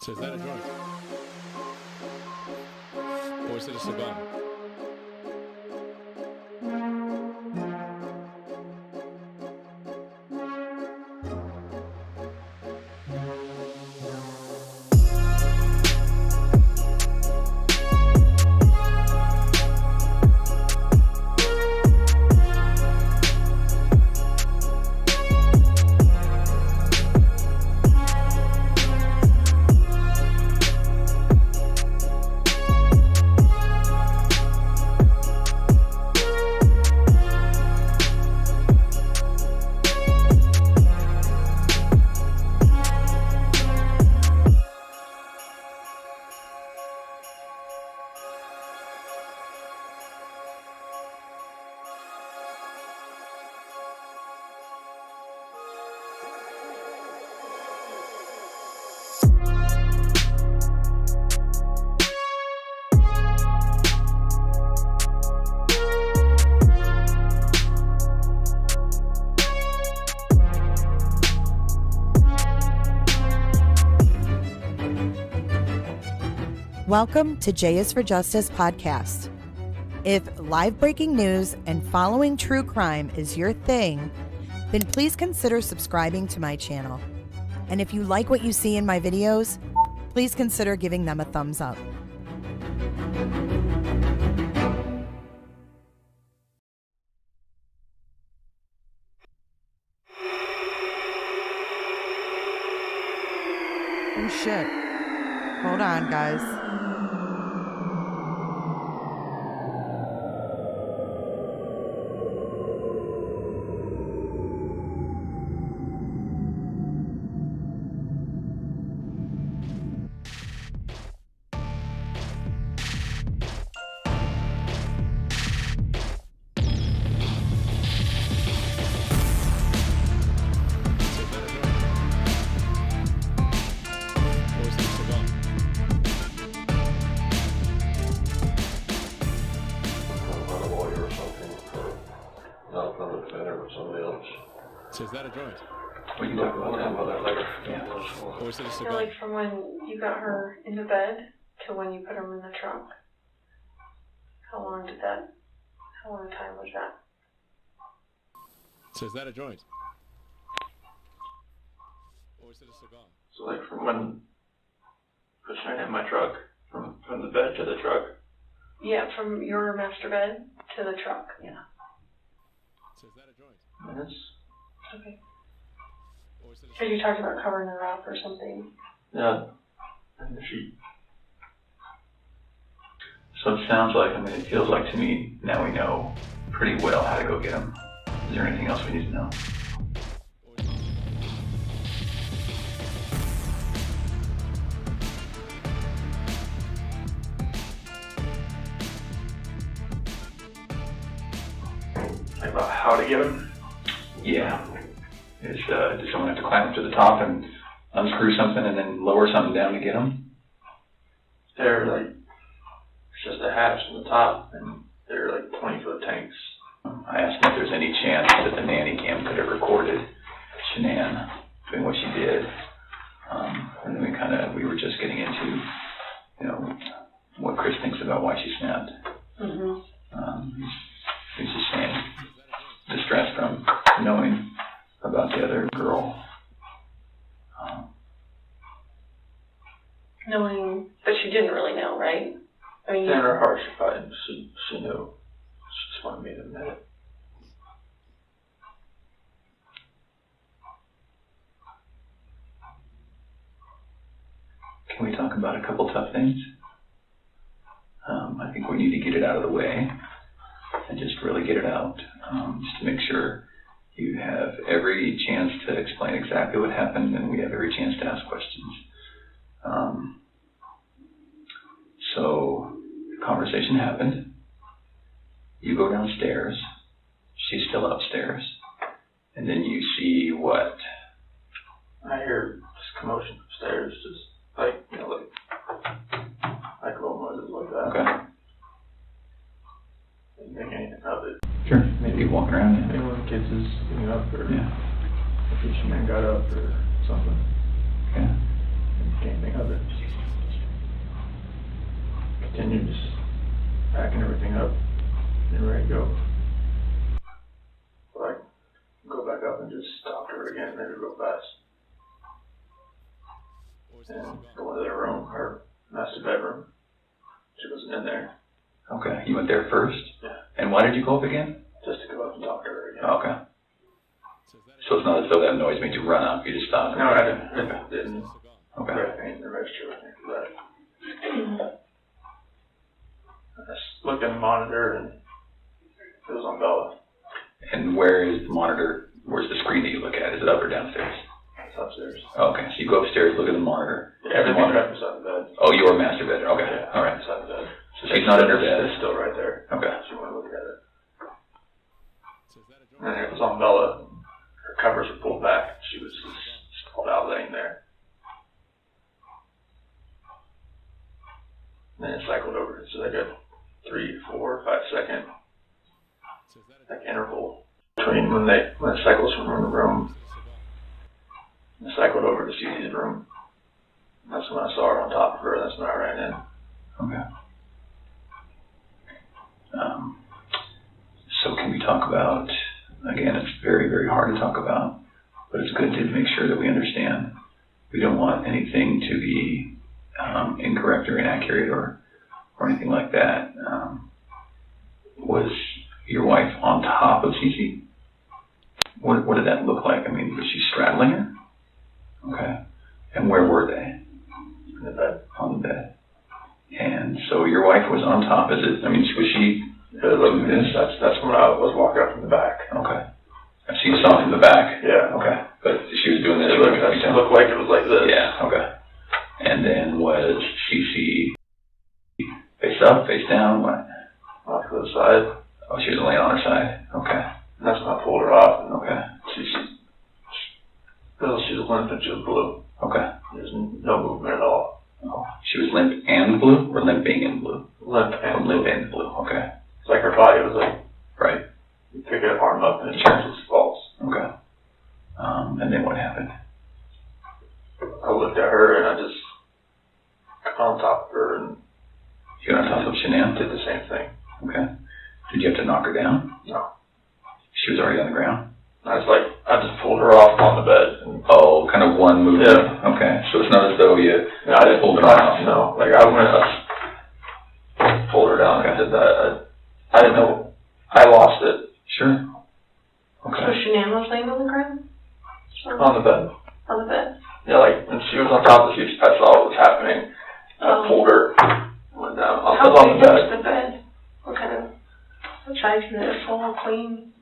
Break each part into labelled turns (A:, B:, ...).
A: So is that a joint? Or is it a cigar?
B: Welcome to J is for Justice podcast. If live breaking news and following true crime is your thing, then please consider subscribing to my channel. And if you like what you see in my videos, please consider giving them a thumbs up.
C: Oh shit. Hold on, guys.
A: So is that a joint?
D: Well, you talk about that later. Yeah.
A: Or is it a
E: So
A: cigar?
E: like from when you got her into bed to when you put her in the trunk, how long a time was that?
A: So is that a joint? Or is it a cigar?
D: So like from when put her in my truck, from the bed to the truck.
E: Yeah, from your master bed to the truck, yeah.
A: So is that a joint?
D: Minutes.
E: Okay.
A: Or is it a
E: So you talked about covering her up or something.
D: Yeah. And she. So it sounds like, it feels like to me, now we know pretty well how to go get him. Is there anything else we need to know? About how to get them?
F: Yeah. Does someone have to climb up to the top and unscrew something and then lower something down to get them?
D: They're like, it's just a hatch on the top, and they're like 20-foot tanks.
F: I asked him if there's any chance that the nanny cam could have recorded Shanann doing what she did. And then we were just getting into, what Chris thinks about why she snapped. He's just saying distress from knowing about the other girl.
E: Knowing, but she didn't really know, right? I mean,
D: in her heart, she knew. She just wanted me to admit it.
F: Can we talk about a couple tough things? I think we need to get it out of the way and just really get it out, just to make sure you have every chance to explain exactly what happened and we have every chance to ask questions. So the conversation happened. You go downstairs. She's still upstairs. And then you see what?
D: I hear just commotion upstairs, just like little noises like that.
F: Okay.
D: Didn't think anything of it.
F: Sure. Maybe walking around.
D: Maybe one of the kids is getting up, or
F: Yeah.
D: a fisherman got up, or something.
F: Okay.
D: Didn't think anything of it. Continued just packing everything up and ready to go. So I go back up and just talk to her again, maybe real fast. And go into their room, her master bedroom. She wasn't in there.
F: Okay. You went there first?
D: Yeah.
F: And why did you go up again?
D: Just to go up and talk to her again.
F: Okay. So it's not as though that noise made you run up, you just stopped?
D: No, I didn't.
F: Okay.
D: I ain't in the register, I think, for that. I just looked at the monitor and it was on Bella.
F: And where is the monitor? Where's the screen that you look at? Is it up or downstairs?
D: It's upstairs.
F: Okay, so you go upstairs, look at the monitor.
D: Yeah, everything's right beside the bed.
F: Oh, your master bedroom. Okay,
D: Yeah,
F: all right.
D: beside the bed.
F: So she's not in her bed.
D: It's still right there.
F: Okay.
D: She wanted to look at it. And it was on Bella. Her covers were pulled back. She was just sprawled out laying there. And then it cycled over. So like a 3, 4, 5 second interval between when it cycles from room to room. And it cycled over to Cece's room. And that's when I saw her on top of her. That's when I ran in.
F: Okay. So can we talk about, again, it's very, very hard to talk about, but it's good to make sure that we understand. We don't want anything to be incorrect or inaccurate or anything like that. Was your wife on top of Cece? What did that look like? I mean, was she straddling her? Okay. And where were they?
D: In the bed.
F: On the bed. And so your wife was on top. Was she?
D: That's when I was walking up from the back.
F: Okay. I see you saw it from the back.
D: Yeah.
F: Okay. But she was doing this.
D: It looked like it was like this.
F: Yeah. Okay. And then was Cece face up, face down? What?
D: Off to the side.
F: Oh, she was laying on her side. Okay.
D: And that's when I pulled her off. And
F: okay.
D: She was limp and she was blue.
F: Okay.
D: There's no movement at all.
F: Oh, she was limp and blue, or limping and blue?
D: Limp and blue.
F: Limp and blue. Okay.
D: It's like her body was like.
F: Right.
D: You pick her arm up and it just falls.
F: Okay. And then what happened?
D: I looked at her and I just got on top of her and.
F: You got on top of Shanann?
D: Did the same thing.
F: Okay. Did you have to knock her down?
D: No.
F: She was already on the ground?
D: I just pulled her off on the bed. And
F: kind of one movement?
D: Yeah.
F: Okay. So it's not as though you
D: I didn't
F: pulled her off?
D: No. Like I went up, pulled her down and did that. I didn't know. I lost it.
F: Sure. Okay.
E: So Shanann was laying on the ground?
D: On the bed.
E: On the bed?
D: Yeah, like when she was on top of the seat, I saw what was happening. I pulled her, went down. I was on the bed.
E: How big was the bed? What kind of size is it? Full, clean,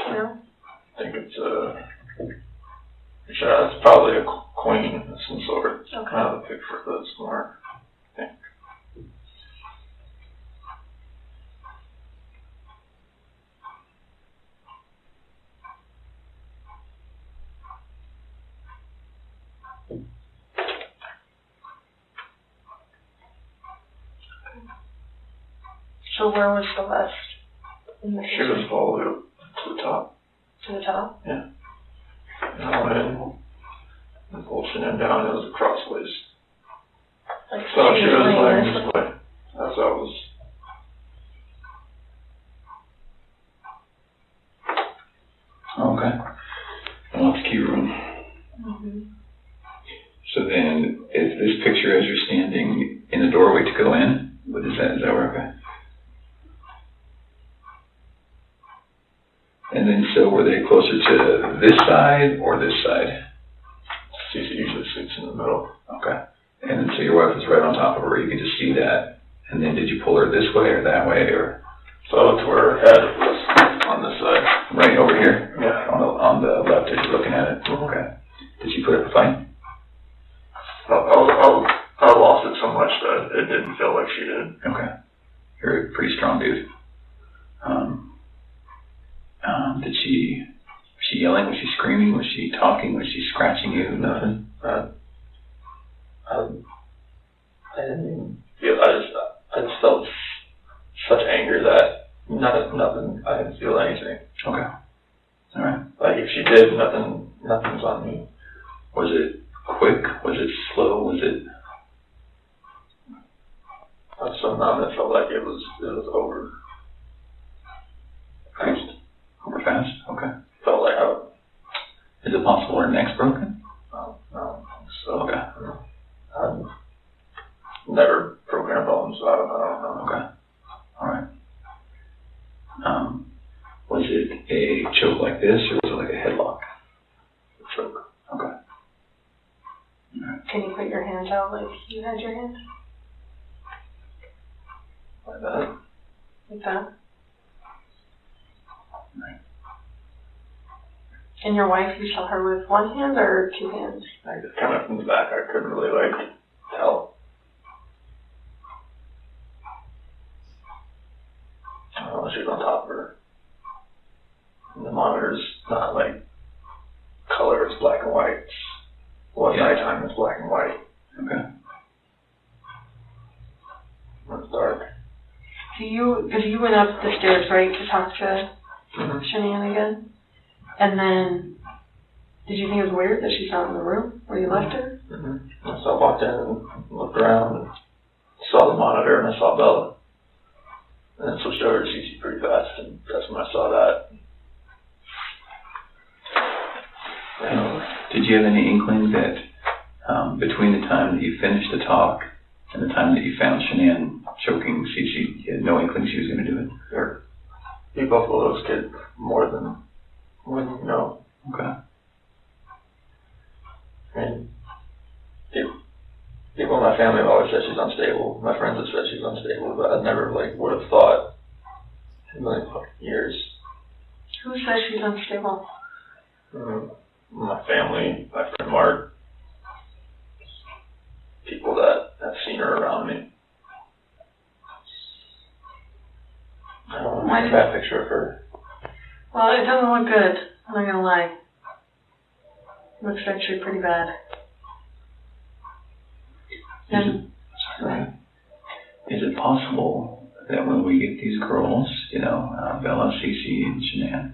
E: you know?
D: I think it's it's probably a queen of some sort.
E: Okay.
D: I have a picture of this somewhere, I think.
E: So where was the vest? In the
D: She was all the way up to the top.
E: To the top?
D: Yeah. And I went in and pulled Shanann down. It was a crossways.
E: Like
D: So she was laying
E: this
D: this way. As I was.
F: Okay. Well, that's the key room.
E: Mm-hmm.
F: So then, is this picture as you're standing in the doorway to go in? What is that? Is that where? Okay. And then, so were they closer to this side or this side?
D: Cece usually sits in the middle.
F: Okay. And then, so your wife was right on top of her. You could just see that. And then, did you pull her this way or that way, or?
D: So to where her head was on this side.
F: Right over here?
D: Yeah.
F: On the left as you're looking at it? Okay. Did she put up a fight?
D: I lost it so much that it didn't feel like she did.
F: Okay. You're a pretty strong dude. Was she yelling? Was she screaming? Was she talking? Was she scratching you? Nothing?
D: I didn't even feel, I just felt such anger that nothing, I didn't feel anything.
F: Okay. All right.
D: Like if she did, nothing's on me.
F: Was it quick? Was it slow? Was it?
D: I was so numb, it felt like it was over.
F: Fast? Over fast? Okay.
D: Felt like
F: Is it possible her neck's broken?
D: no. So
F: Okay.
D: I've never broken a bone, so I don't know.
F: Okay. All right. Was it a choke like this, or was it like a headlock?
D: A choke.
F: Okay. All right.
E: Can you put your hands out like you had your hands?
D: Like that.
E: Like that?
F: Right.
E: And your wife, you saw her with one hand or two hands?
D: I just coming from the back, I couldn't really tell. I don't know, she was on top of her. And the monitor's not color, it's black and white. Well,
F: Yeah.
D: nighttime it's black and white.
F: Okay.
D: When it's dark.
E: Because you went up the stairs, right, to talk to Shanann again? And then, did you think it was weird that she's not in the room where you left her?
D: So I walked in and looked around and saw the monitor and I saw Bella. And then switched over to Cece pretty fast, and that's when I saw that.
F: Did you have any inkling that between the time that you finished the talk and the time that you found Shanann choking Cece, you had no inkling she was going to do it?
D: Or you both of those kids more than you know.
F: Okay.
D: And people in my family have always said she's unstable. My friends have said she's unstable, but I never would have thought in a million years.
E: Who says she's unstable?
D: My family, my friend Mark, people that have seen her around me. I don't want to make a bad picture of her.
E: Well, it doesn't look good. I'm not gonna lie. Looks actually pretty bad.
F: Is it possible that when we get these girls, Bella, Cece, and Shanann,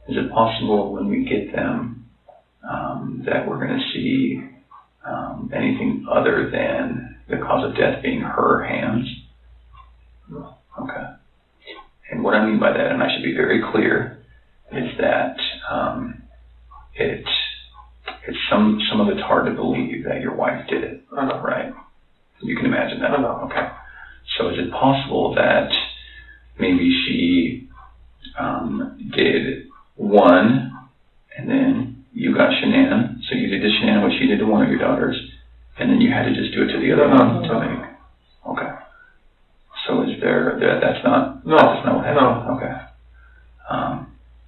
F: is it possible when we get them that we're going to see anything other than the cause of death being her hands?
D: No.
F: Okay. And what I mean by that, and I should be very clear, is that some of it's hard to believe that your wife did it.
D: I know.
F: Right? You can imagine that.
D: I know.
F: Okay. So is it possible that maybe she did one, and then you got Shanann, so you did to Shanann what she did to one of your daughters, and then you had to just do it to the other one? Okay. So is that's not what happened?
D: No.
F: Okay.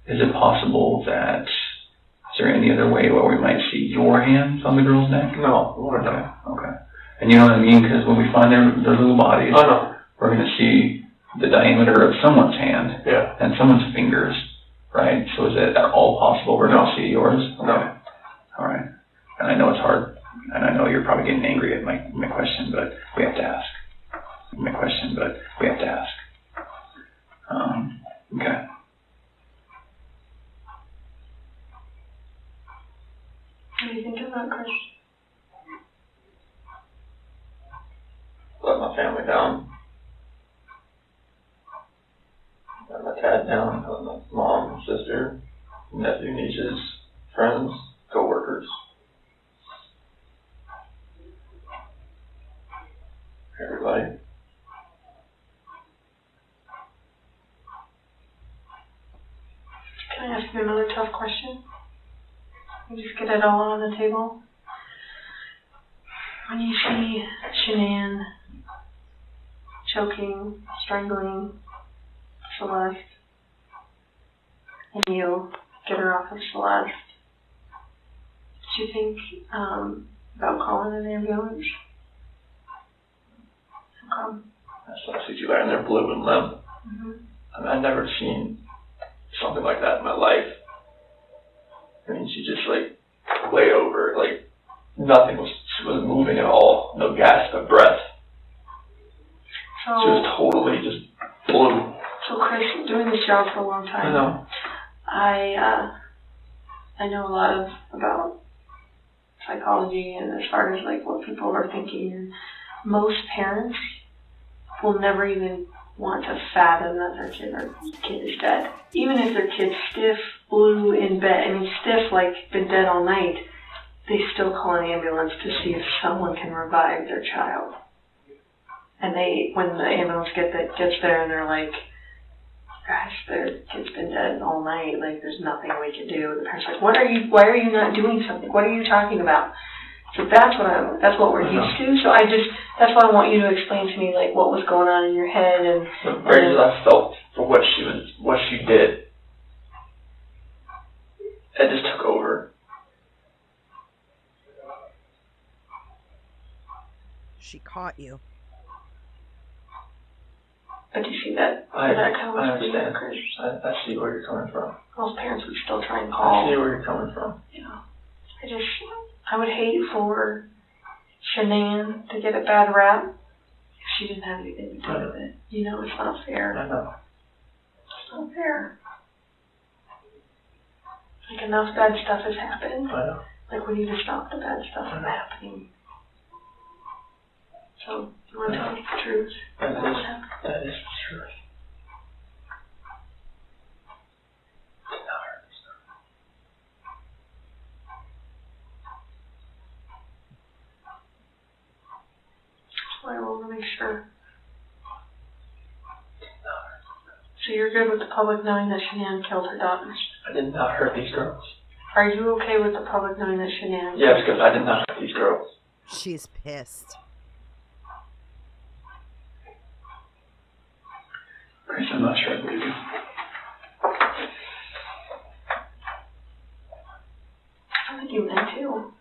F: Is it possible that, is there any other way where we might see your hands on the girl's neck?
D: No.
F: Okay. And you know what I mean? Because when we find their little bodies,
D: I know.
F: we're going to see the diameter of someone's hand and someone's fingers, right? So is it at all possible we're going to see yours? Okay.
D: No.
F: All right. And I know it's hard, and I know you're probably getting angry at my question, but we have to ask. Okay.
E: What do you think of that, Chris?
D: Let my family down. Let my dad down. Let my mom, sister, nephew, nieces, friends, co-workers. Everybody.
E: Can I ask you another tough question? You just get it all on the table. When you see Shanann choking, strangling Celeste, and you get her off of Celeste, did you think about calling an ambulance? How come?
D: I see you laying there blue and limp.
E: Mm-hmm.
D: I mean, I've never seen something like that in my life. I mean, she just like lay over, like nothing was moving at all, no gasp of breath.
E: So,
D: she was totally just blue.
E: So Chris, doing this job for a long time,
D: I know.
E: I know a lot about psychology and as far as like what people are thinking. And most parents will never even want to fathom that their kid is dead. Even if their kid's stiff, blue in bed, I mean stiff like been dead all night, they still call an ambulance to see if someone can revive their child. And when the ambulance gets there and they're like, gosh, their kid's been dead all night, like there's nothing we can do. The parent's like, why are you not doing something? What are you talking about? So that's what we're used to. So that's why I want you to explain to me like what was going on in your head and
D: the rage that I felt for what she did. It just took over.
B: She caught you.
E: But you see that?
D: I understand.
E: Chris.
D: I see where you're coming from.
E: Most parents would still try and call.
D: I see where you're coming from.
E: Yeah. I would hate for Shanann to get a bad rap if she didn't have anything to do with it. You know, it's not fair.
D: I know.
E: It's not fair. Like, enough bad stuff has happened.
D: I know.
E: Like, we need to stop the bad stuff from happening. So, you want to tell me the truth?
D: That is the truth.
E: I want to make sure. So you're good with the public knowing that Shanann killed her daughters?
D: I did not hurt these girls.
E: Are you okay with the public knowing that Shanann?
D: Yes, because I did not hurt these girls.
B: She's pissed.
F: Chris, I'm not sure I believe you.
E: I don't think you meant to.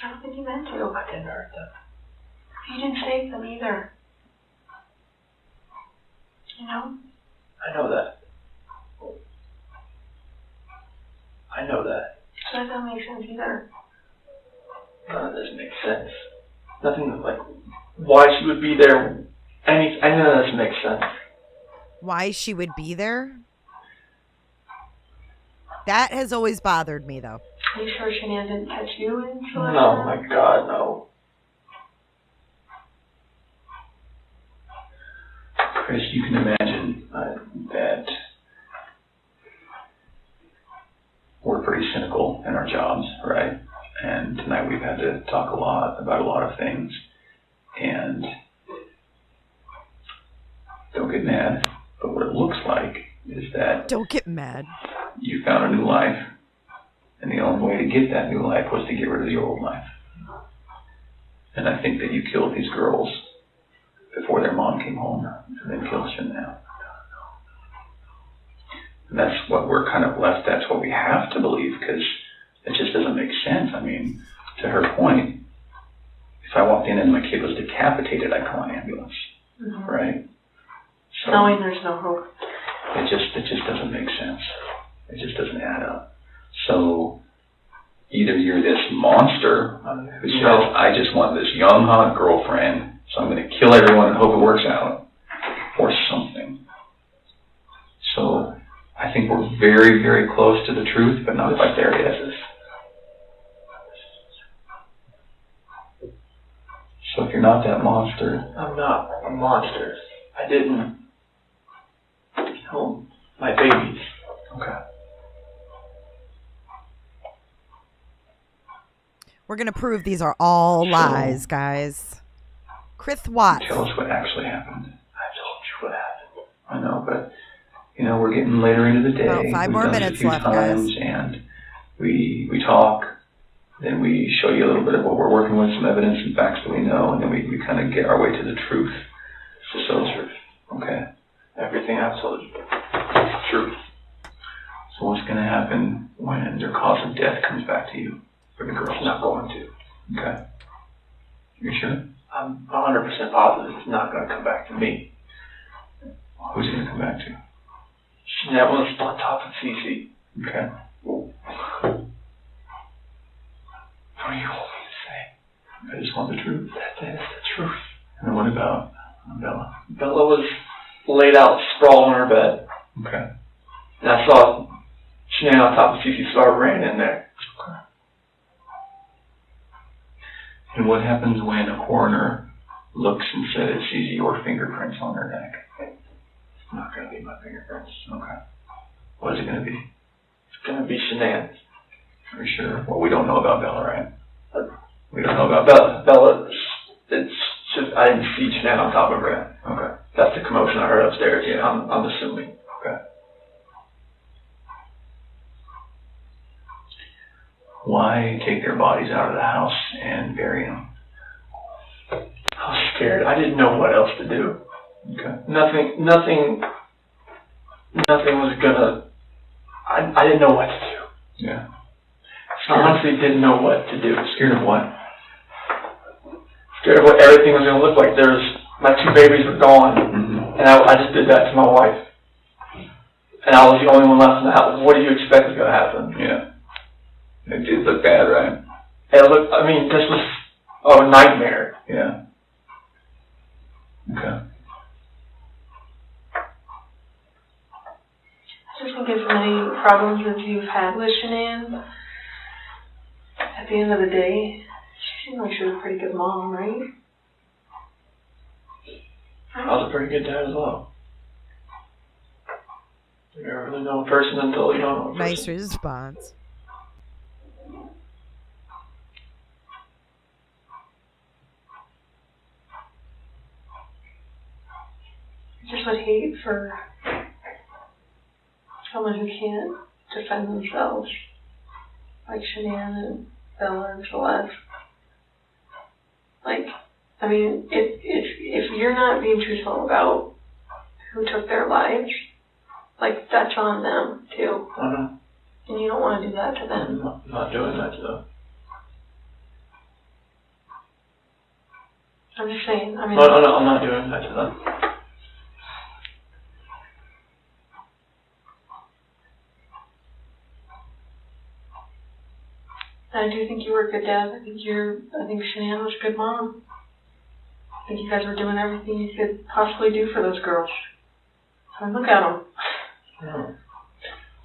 D: I
E: don't think you meant to.
D: I didn't hurt them.
E: You didn't save them either. You know?
D: I know that. I know that.
E: So that doesn't make sense either.
D: None of this makes sense. Nothing like why she would be there. I know this makes sense.
B: Why she would be there? That has always bothered me, though.
E: Are you sure Shanann didn't catch you in Celeste?
D: No, my God, no.
F: Chris, you can imagine that we're pretty cynical in our jobs, right? And tonight we've had to talk a lot about a lot of things. And don't get mad, but what it looks like is that...
B: Don't get mad.
F: You found a new life, and the only way to get that new life was to get rid of the old life. And I think that you killed these girls before their mom came home, and then killed Shanann. And that's what we're kind of left, that's what we have to believe, because it just doesn't make sense. I mean, to her point, if I walked in and my kid was decapitated, I'd call an ambulance, right? So
E: knowing there's no hope.
F: It just doesn't make sense. It just doesn't add up. So either you're this monster who says, I just want this young, hot girlfriend, so I'm going to kill everyone and hope it works out, or something. So I think we're very, very close to the truth, but not quite there yet. So if you're not that monster...
D: I'm not a monster. I didn't kill my babies.
F: Okay.
B: We're going to prove these are all lies, guys. Chris Watts.
F: Tell us what actually happened.
D: I told you what happened.
F: I know, but, we're getting later into the day.
B: About 5 more minutes left, guys.
F: And we talk, then we show you a little bit of what we're working with, some evidence and facts that we know, and then we kind of get our way to the truth.
D: Just the truth.
F: Okay.
D: Everything I've told you. Truth.
F: So what's going to happen when their cause of death comes back to you for the girls?
D: It's not going to.
F: Okay. You sure?
D: I'm 100% positive it's not going to come back to me.
F: Who's it going to come back to?
D: Shanann was on top of Cece.
F: Okay.
D: What do you want me to say?
F: I just want the truth.
D: That is the truth.
F: And then what about Bella?
D: Bella was laid out, sprawled on her bed.
F: Okay.
D: And I saw Shanann on top of Cece, so I ran in there.
F: Okay. And what happens when a coroner looks and says, sees your fingerprints on her neck?
D: It's not going to be my fingerprints.
F: Okay. What is it going to be?
D: It's going to be Shanann's.
F: For sure. Well, we don't know about Bella, right? We don't know about
D: Bella, it's just, I didn't see Shanann on top of her.
F: Okay.
D: That's the commotion I heard upstairs. Yeah, I'm assuming.
F: Okay. Why take their bodies out of the house and bury them?
D: I was scared. I didn't know what else to do.
F: Okay.
D: Nothing was gonna, I didn't know what to do.
F: Yeah.
D: I honestly didn't know what to do.
F: Scared of what?
D: Scared of what everything was gonna look like. My 2 babies were gone,
F: Mm-hmm.
D: and I just did that to my wife. And I was the only one left in the house. What do you expect is gonna happen?
F: Yeah. It did look bad, right?
D: This was a nightmare.
F: Yeah. Okay.
E: I just think as many problems as you've had with Shanann, at the end of the day, she seemed like she was a pretty good mom, right?
D: I was a pretty good dad as well. You never really know a person until you don't know a person.
B: Nice response.
E: I just would hate for someone who can't defend themselves, like Shanann and Bella and Celeste. If you're not being truthful about who took their lives, that's on them too.
D: I know.
E: And you don't want to do that to them.
D: I'm not doing that to them.
E: I'm just saying.
D: I'm not doing that to them.
E: I do think you were a good dad. I think Shanann was a good mom. I think you guys were doing everything you could possibly do for those girls. I mean, look at them.
D: No.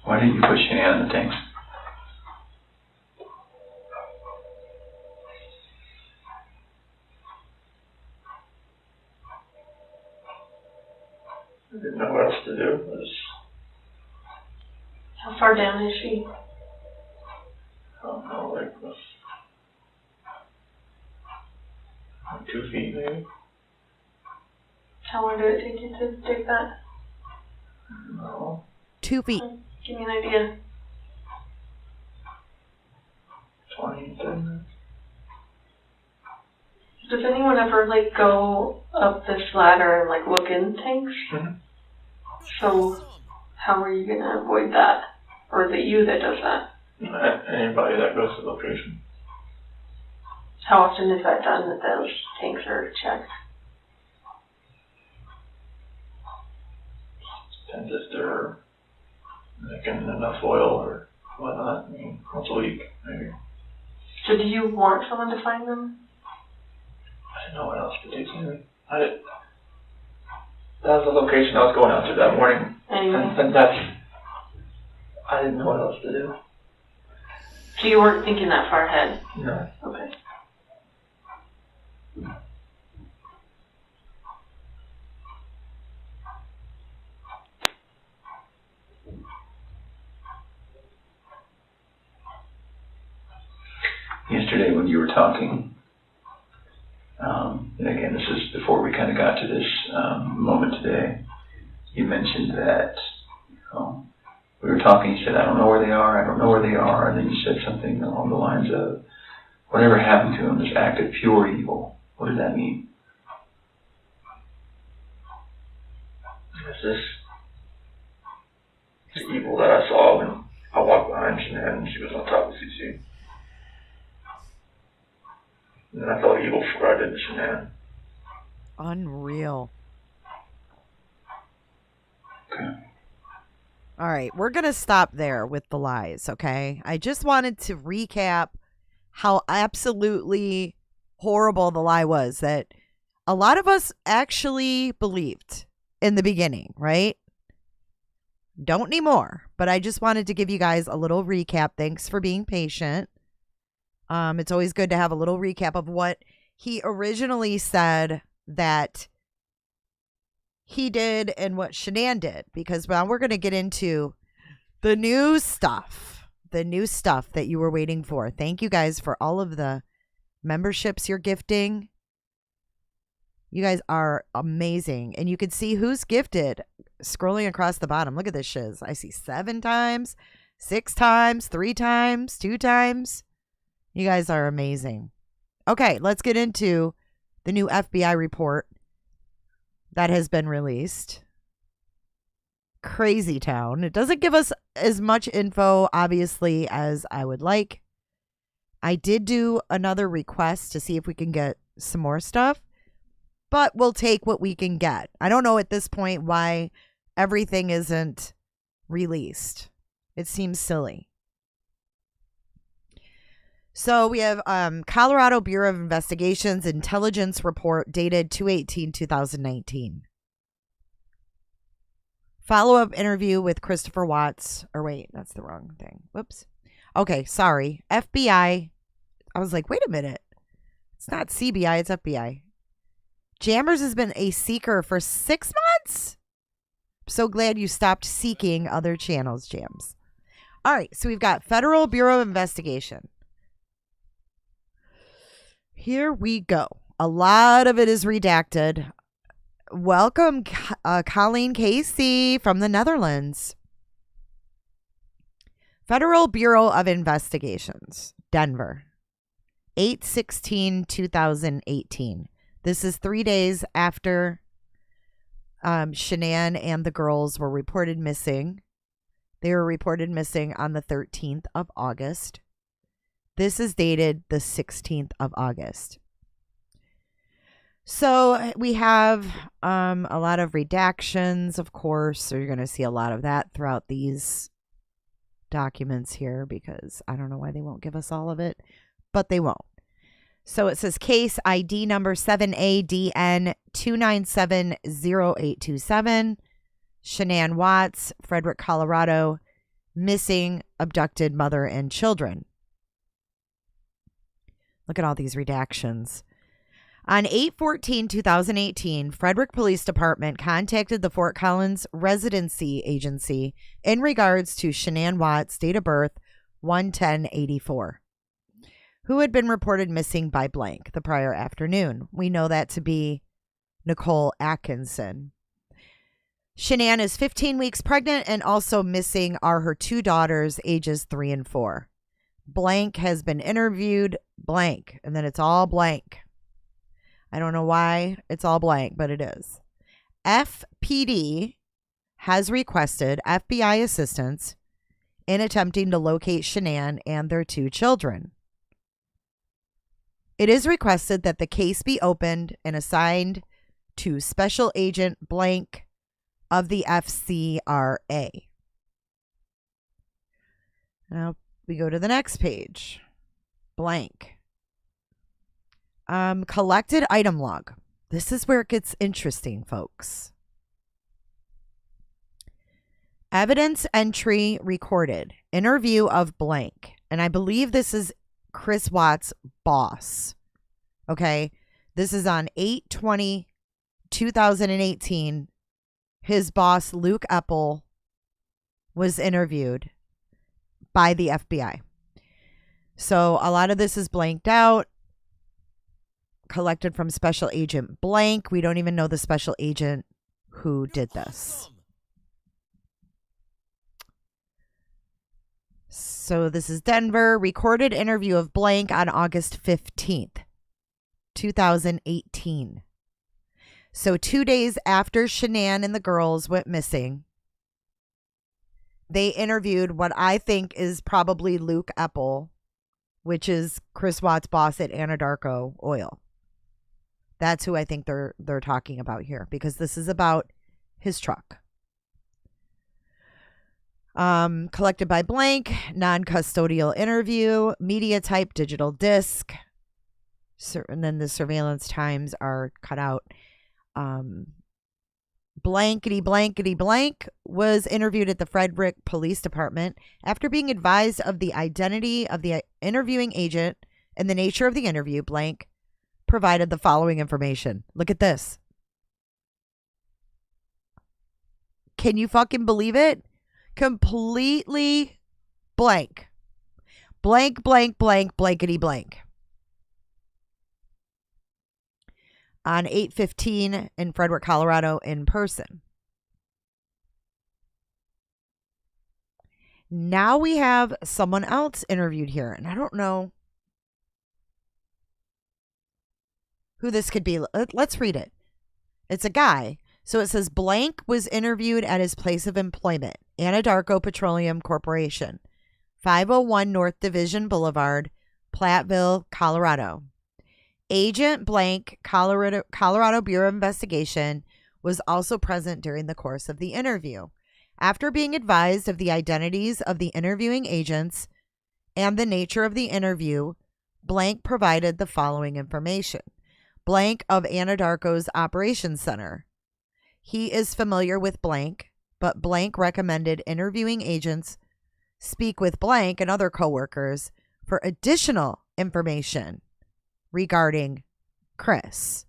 F: Why didn't you put Shanann in the tanks?
D: I didn't know what else to do.
E: How far down is she?
D: I don't know, 2 feet maybe.
E: How long did it take you to dig that?
D: No.
B: 2 feet.
E: Give me an idea.
D: 20, 30 minutes.
E: Does anyone ever go up this ladder and look in tanks?
D: Mm-hmm.
E: So how are you gonna avoid that? Or is it you that does that?
D: Anybody that goes to the location.
E: How often is that done that those tanks are checked?
D: Depends if they're making enough oil or whatnot. Once a week, maybe.
E: So do you want someone to find them?
D: I didn't know what else to do. That was the location I was going out to that morning.
E: Anyway.
D: And I didn't know what else to do.
E: So you weren't thinking that far ahead?
D: No.
E: Okay.
F: Yesterday when you were talking, and again, this is before we kind of got to this moment today, you mentioned that, we were talking, you said, I don't know where they are, and then you said something along the lines of, whatever happened to them, this act of pure evil. What does that mean?
D: It's the evil that I saw when I walked behind Shanann and she was on top of Cece. And then I felt evil for what I did to Shanann.
C: Unreal.
F: Okay.
C: All right, we're going to stop there with the lies, okay? I just wanted to recap how absolutely horrible the lie was that a lot of us actually believed in the beginning, right? Don't anymore, but I just wanted to give you guys a little recap. Thanks for being patient. It's always good to have a little recap of what he originally said that he did and what Shanann did, because now we're going to get into the new stuff that you were waiting for. Thank you guys for all of the memberships you're gifting. You guys are amazing. And you can see who's gifted scrolling across the bottom. Look at this shiz. I see 7 times, 6 times, 3 times, 2 times. You guys are amazing. Okay, let's get into the new FBI report that has been released. Crazy town. It doesn't give us as much info, obviously, as I would like. I did do another request to see if we can get some more stuff, but we'll take what we can get. I don't know at this point why everything isn't released. It seems silly. So we have Colorado Bureau of Investigation's intelligence report dated 2/18/2019. Follow-up interview with Christopher Watts. Or wait, that's the wrong thing. Whoops. Okay, sorry. FBI. I was like, wait a minute. It's not CBI, it's FBI. Jammers has been a seeker for 6 months. I'm so glad you stopped seeking other channels, Jams. All right, so we've got Federal Bureau of Investigation. Here we go. A lot of it is redacted. Welcome, Colleen Cece from the Netherlands. Federal Bureau of Investigations, Denver, 8/16/2018. This is 3 days after Shanann and the girls were reported missing. They were reported missing on the 13th of August. This is dated the 16th of August. So we have a lot of redactions, of course. So you're going to see a lot of that throughout these documents here, because I don't know why they won't give us all of it, but they won't. So it says case ID number 7ADN2970827. Shanann Watts, Frederick, Colorado, missing, abducted mother and children. Look at all these redactions. On 8/14/2018, Frederick Police Department contacted the Fort Collins Residency Agency in regards to Shanann Watts' date of birth 1/10/84, who had been reported missing by blank the prior afternoon. We know that to be Nicole Atkinson. Shanann is 15 weeks pregnant, and also missing are her 2 daughters, ages 3 and 4. Blank has been interviewed, blank, and then it's all blank. I don't know why it's all blank, but it is. FPD has requested FBI assistance in attempting to locate Shanann and their 2 children. It is requested that the case be opened and assigned to Special Agent blank of the FCRA. Now we go to the next page. Blank. Collected item log. This is where it gets interesting, folks. Evidence entry recorded. Interview of blank. And I believe this is Chris Watts' boss. Okay. This is on 8/20/2018. His boss, Luke Epple, was interviewed by the FBI. So a lot of this is blanked out, collected from Special Agent Blank. We don't even know the special agent who did this. So this is Denver. Recorded interview of blank on August 15th, 2018. So 2 days after Shanann and the girls went missing, they interviewed what I think is probably Luke Epple, which is Chris Watts' boss at Anadarko Oil. That's who I think they're talking about here, because this is about his truck. Collected by blank, non-custodial interview, media type digital disc. And then the surveillance times are cut out. Blankety blankety blank was interviewed at the Frederick Police Department after being advised of the identity of the interviewing agent and the nature of the interview. Blank provided the following information. Look at this. Can you fucking believe it? Completely blank. Blank, blank, blank, blankety blank. On 8/15 in Frederick, Colorado, in person. Now we have someone else interviewed here, and I don't know who this could be. Let's read it. It's a guy. So it says blank was interviewed at his place of employment, Anadarko Petroleum Corporation, 501 North Division Boulevard, Platteville, Colorado. Agent blank, Colorado Bureau of Investigation, was also present during the course of the interview. After being advised of the identities of the interviewing agents and the nature of the interview, blank provided the following information. Blank of Anadarko's Operations Center. He is familiar with blank, but blank recommended interviewing agents speak with blank and other coworkers for additional information regarding Chris.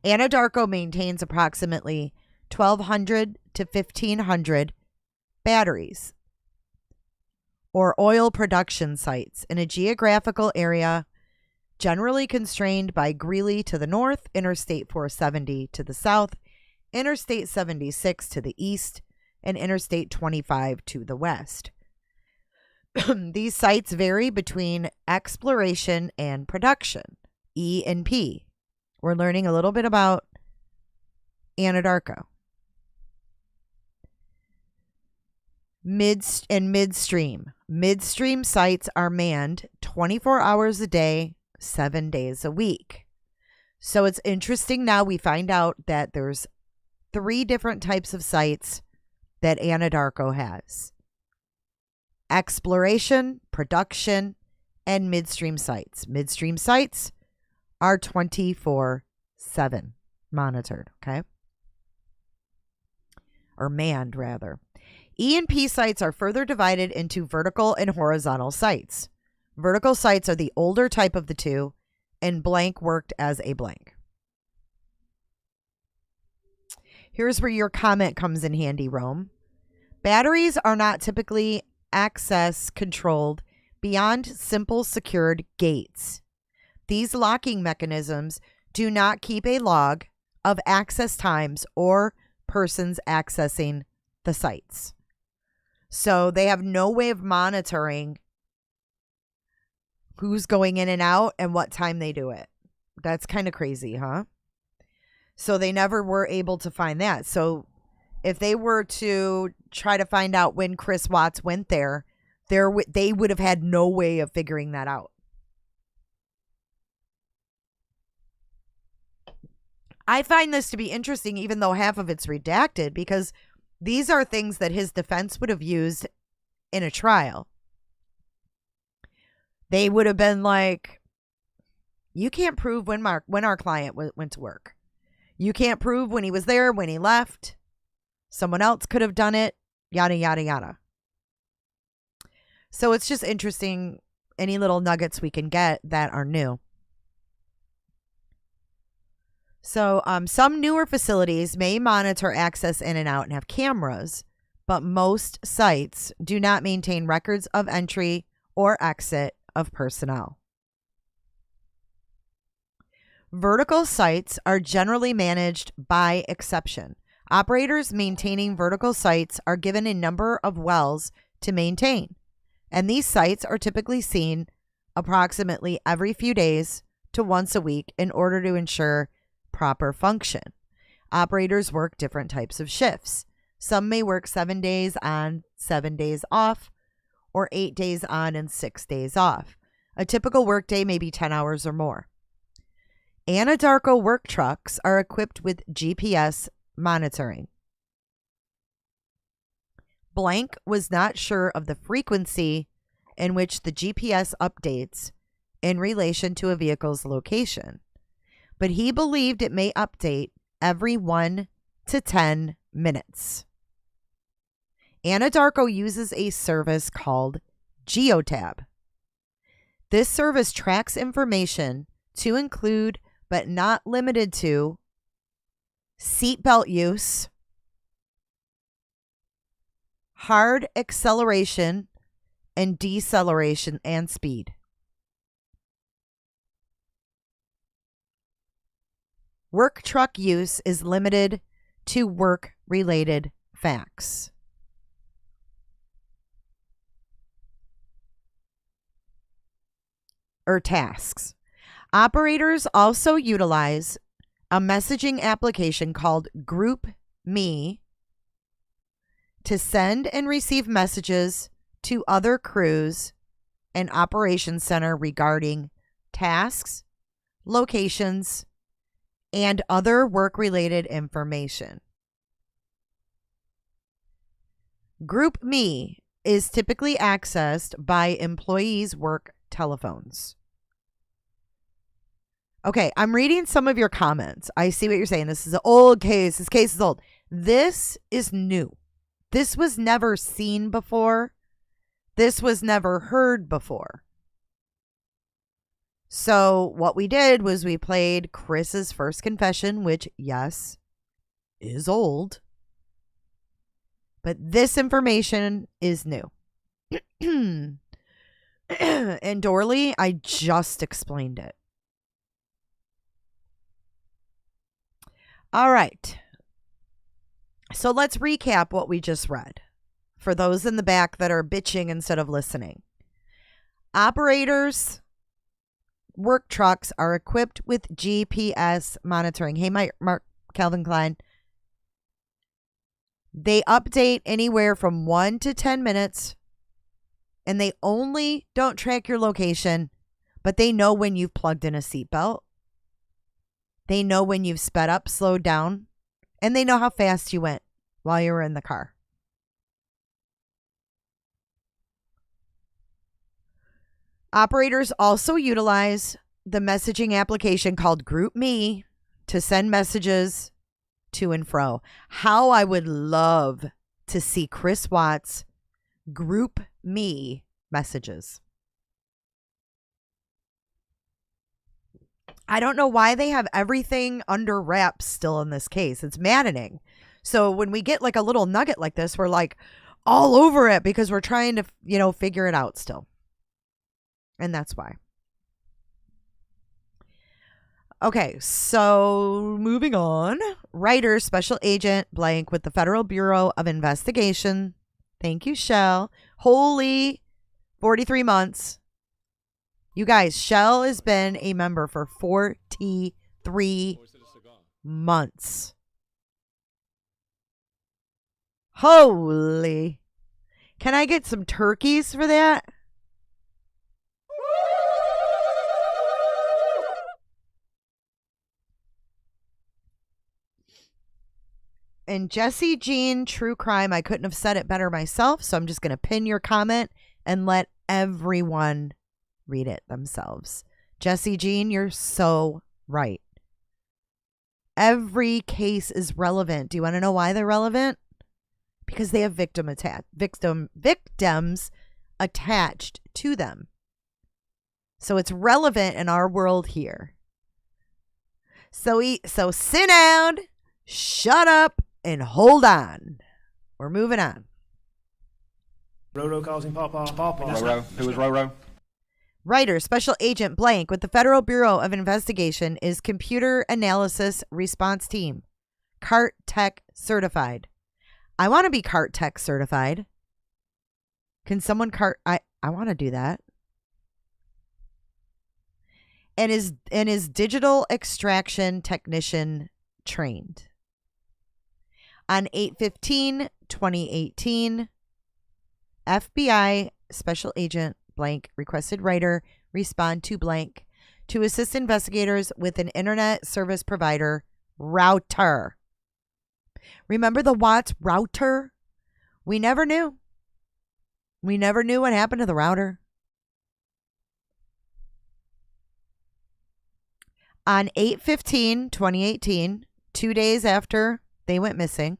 C: Anadarko maintains approximately 1,200 to 1,500 batteries or oil production sites in a geographical area generally constrained by Greeley to the north, Interstate 470 to the south, Interstate 76 to the east, and Interstate 25 to the west. These sites vary between exploration and production, E&P. We're learning a little bit about Anadarko. Midstream. Midstream sites are manned 24 hours a day, 7 days a week. So it's interesting now we find out that there's 3 different types of sites that Anadarko has. Exploration, production, and midstream sites. Midstream sites are 24/7 monitored, okay? Or manned, rather. E&P sites are further divided into vertical and horizontal sites. Vertical sites are the older type of the two, and blank worked as a blank. Here's where your comment comes in handy, Rome. Batteries are not typically access controlled beyond simple secured gates. These locking mechanisms do not keep a log of access times or persons accessing the sites. So they have no way of monitoring who's going in and out and what time they do it. That's kind of crazy, huh? So they never were able to find that. So if they were to try to find out when Chris Watts went there, they would have had no way of figuring that out. I find this to be interesting, even though half of it's redacted, because these are things that his defense would have used in a trial. They would have been like, you can't prove when our client went to work. You can't prove when he was there, when he left. Someone else could have done it. yada, yada, yada. So it's just interesting, any little nuggets we can get that are new. So some newer facilities may monitor access in and out and have cameras, but most sites do not maintain records of entry or exit of personnel. Vertical sites are generally managed by exception. Operators maintaining vertical sites are given a number of wells to maintain, and these sites are typically seen approximately every few days to once a week in order to ensure proper function. Operators work different types of shifts. Some may work 7 days on, 7 days off, or 8 days on and 6 days off. A typical workday may be 10 hours or more. Anadarko work trucks are equipped with GPS monitoring. Blank was not sure of the frequency in which the GPS updates in relation to a vehicle's location, but he believed it may update every 1 to 10 minutes. Anadarko uses a service called Geotab. This service tracks information to include, but not limited to, seatbelt use, hard acceleration and deceleration, and speed. Work truck use is limited to work-related facts. Or tasks. Operators also utilize a messaging application called Group Me to send and receive messages to other crews and operations center regarding tasks, locations, and other work-related information. Group Me is typically accessed by employees' work telephones. Okay, I'm reading some of your comments. I see what you're saying. This is an old case. This case is old. This is new. This was never seen before. This was never heard before. So what we did was we played Chris's first confession, which, yes, is old. But this information is new. And Dorley, I just explained it. All right. So let's recap what we just read for those in the back that are bitching instead of listening. Operators, work trucks are equipped with GPS monitoring. Hey, Mark Calvin Klein. They update anywhere from 1 to 10 minutes, and they only don't track your location, but they know when you've plugged in a seatbelt. They know when you've sped up, slowed down, and they know how fast you went while you were in the car. Operators also utilize the messaging application called Group Me to send messages to and fro. How I would love to see Chris Watts Group Me messages. I don't know why they have everything under wraps still in this case. It's maddening. So when we get like a little nugget like this, we're like all over it because we're trying to, figure it out still. And that's why. Okay, so moving on. Writer, Special Agent Blank with the Federal Bureau of Investigation. Thank you, Shell. Holy 43 months. You guys, Shell has been a member for 43 months. Holy. Can I get some turkeys for that? And Jesse Jean, True Crime, I couldn't have said it better myself, so I'm just going to pin your comment and let everyone read it themselves. Jesse Jean, you're so right. Every case is relevant. Do you want to know why they're relevant? because they have victims attached to them. So it's relevant in our world here. So sit down, shut up, and hold on. We're moving on.
G: Roro causing pawpaw.
H: Roro. Who was Roro?
C: Writer, Special Agent Blank with the Federal Bureau of Investigation is Computer Analysis Response Team. CART Tech certified. I want to be CART Tech certified. Can someone I want to do that. And is digital extraction technician trained. On 8/15/2018, FBI Special Agent Blank requested Writer respond to Blank to assist investigators with an internet service provider router. Remember the Watts router? We never knew. We never knew what happened to the router. On 8/15/2018, 2 days after they went missing,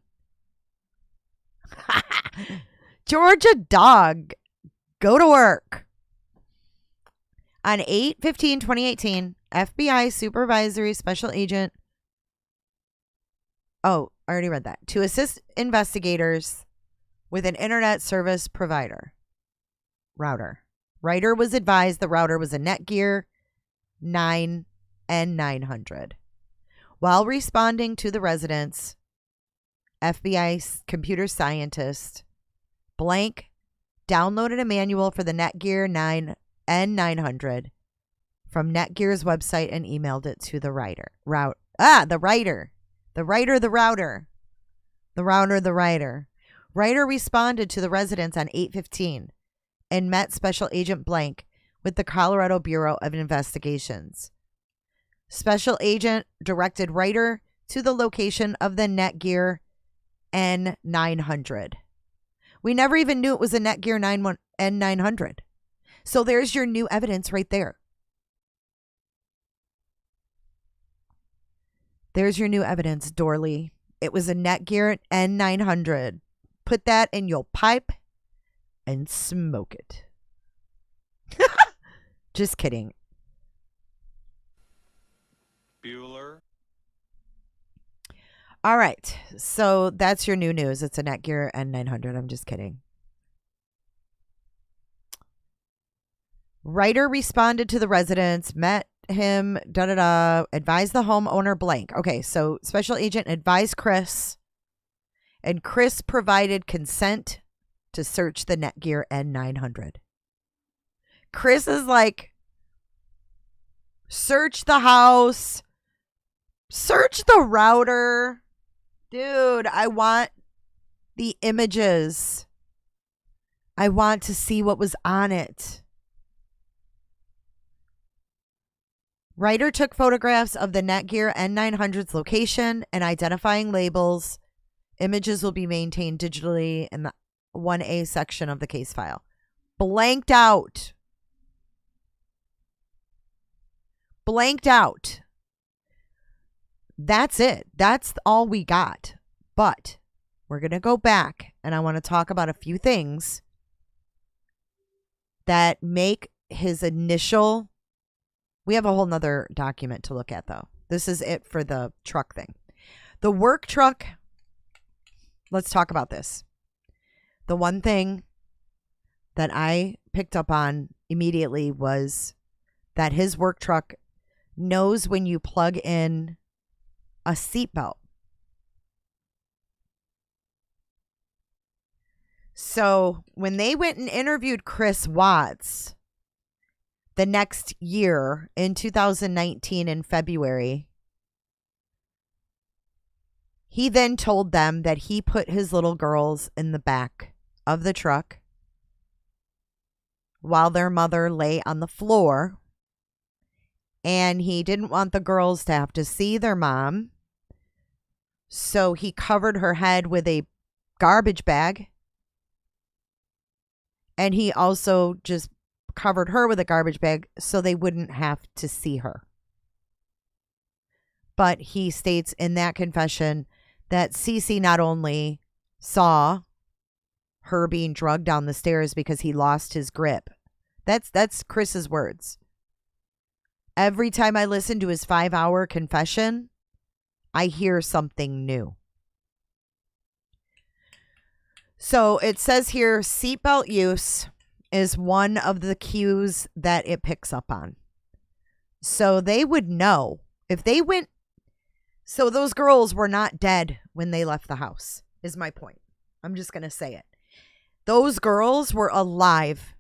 C: Georgia dog, go to work. On 8/15/2018, FBI Supervisory Special Agent, I already read that, to assist investigators with an internet service provider router. Writer was advised the router was a Netgear 9N900. While responding to the residents, FBI computer scientist Blank downloaded a manual for the Netgear 9N900 from Netgear's website and emailed it to the writer. Writer responded to the residents on 8/15 and met Special Agent Blank with the Colorado Bureau of Investigations. Special Agent directed Writer to the location of the Netgear N900. We never even knew it was a Netgear N900. So there's your new evidence right there. There's your new evidence, Dorley. It was a Netgear N900. Put that in your pipe and smoke it. Just kidding.
H: Bueller.
C: All right. So that's your new news. It's a Netgear N900. I'm just kidding. Writer responded to the residents, met him, advised the homeowner Blank. Okay, so Special Agent advised Chris, and Chris provided consent to search the Netgear N900. Chris is like, search the house, search the router. Dude, I want the images. I want to see what was on it. Writer took photographs of the Netgear N900's location and identifying labels. Images will be maintained digitally in the 1A section of the case file. Blanked out. Blanked out. That's it. That's all we got. But we're going to go back and I want to talk about a few things that make his initial... We have a whole nother document to look at, though. This is it for the truck thing. The work truck. Let's talk about this. The one thing that I picked up on immediately was that his work truck knows when you plug in a seatbelt. So when they went and interviewed Chris Watts the next year in 2019 in February, he then told them that he put his little girls in the back of the truck while their mother lay on the floor. And he didn't want the girls to have to see their mom. So he covered her head with a garbage bag. And he also just covered her with a garbage bag so they wouldn't have to see her. But he states in that confession that Cece not only saw her being drugged down the stairs because he lost his grip. That's Chris's words. Every time I listen to his 5-hour confession, I hear something new. So it says here, seatbelt use is one of the cues that it picks up on. So they would know if they went. So those girls were not dead when they left the house, is my point. I'm just going to say it. Those girls were alive.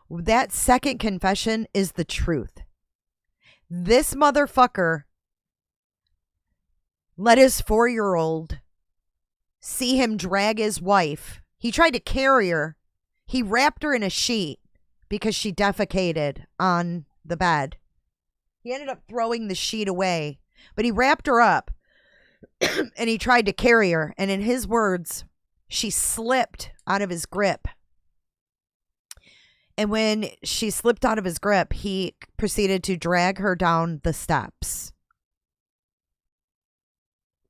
C: That second confession is the truth. This motherfucker let his 4-year-old see him drag his wife. He tried to carry her. He wrapped her in a sheet because she defecated on the bed. He ended up throwing the sheet away, but he wrapped her up and he tried to carry her. And in his words, she slipped out of his grip. And when she slipped out of his grip, he proceeded to drag her down the steps.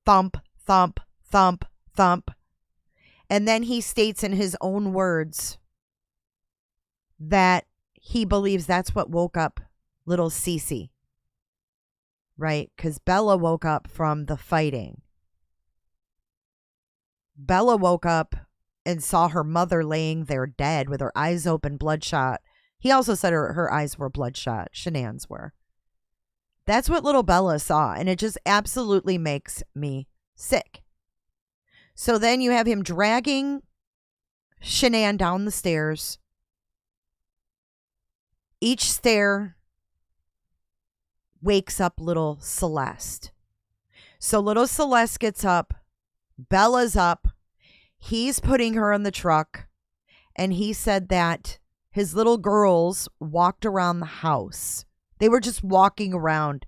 C: Thump, thump, thump, thump. And then he states in his own words that he believes that's what woke up little Cece. Right? Because Bella woke up from the fighting. Bella woke up and saw her mother laying there dead with her eyes open, bloodshot. He also said her eyes were bloodshot. Shanann's were. That's what little Bella saw. And it just absolutely makes me sick. So then you have him dragging Shanann down the stairs. Each stair wakes up little Celeste. So little Celeste gets up. Bella's up. He's putting her in the truck. And he said that his little girls walked around the house. They were just walking around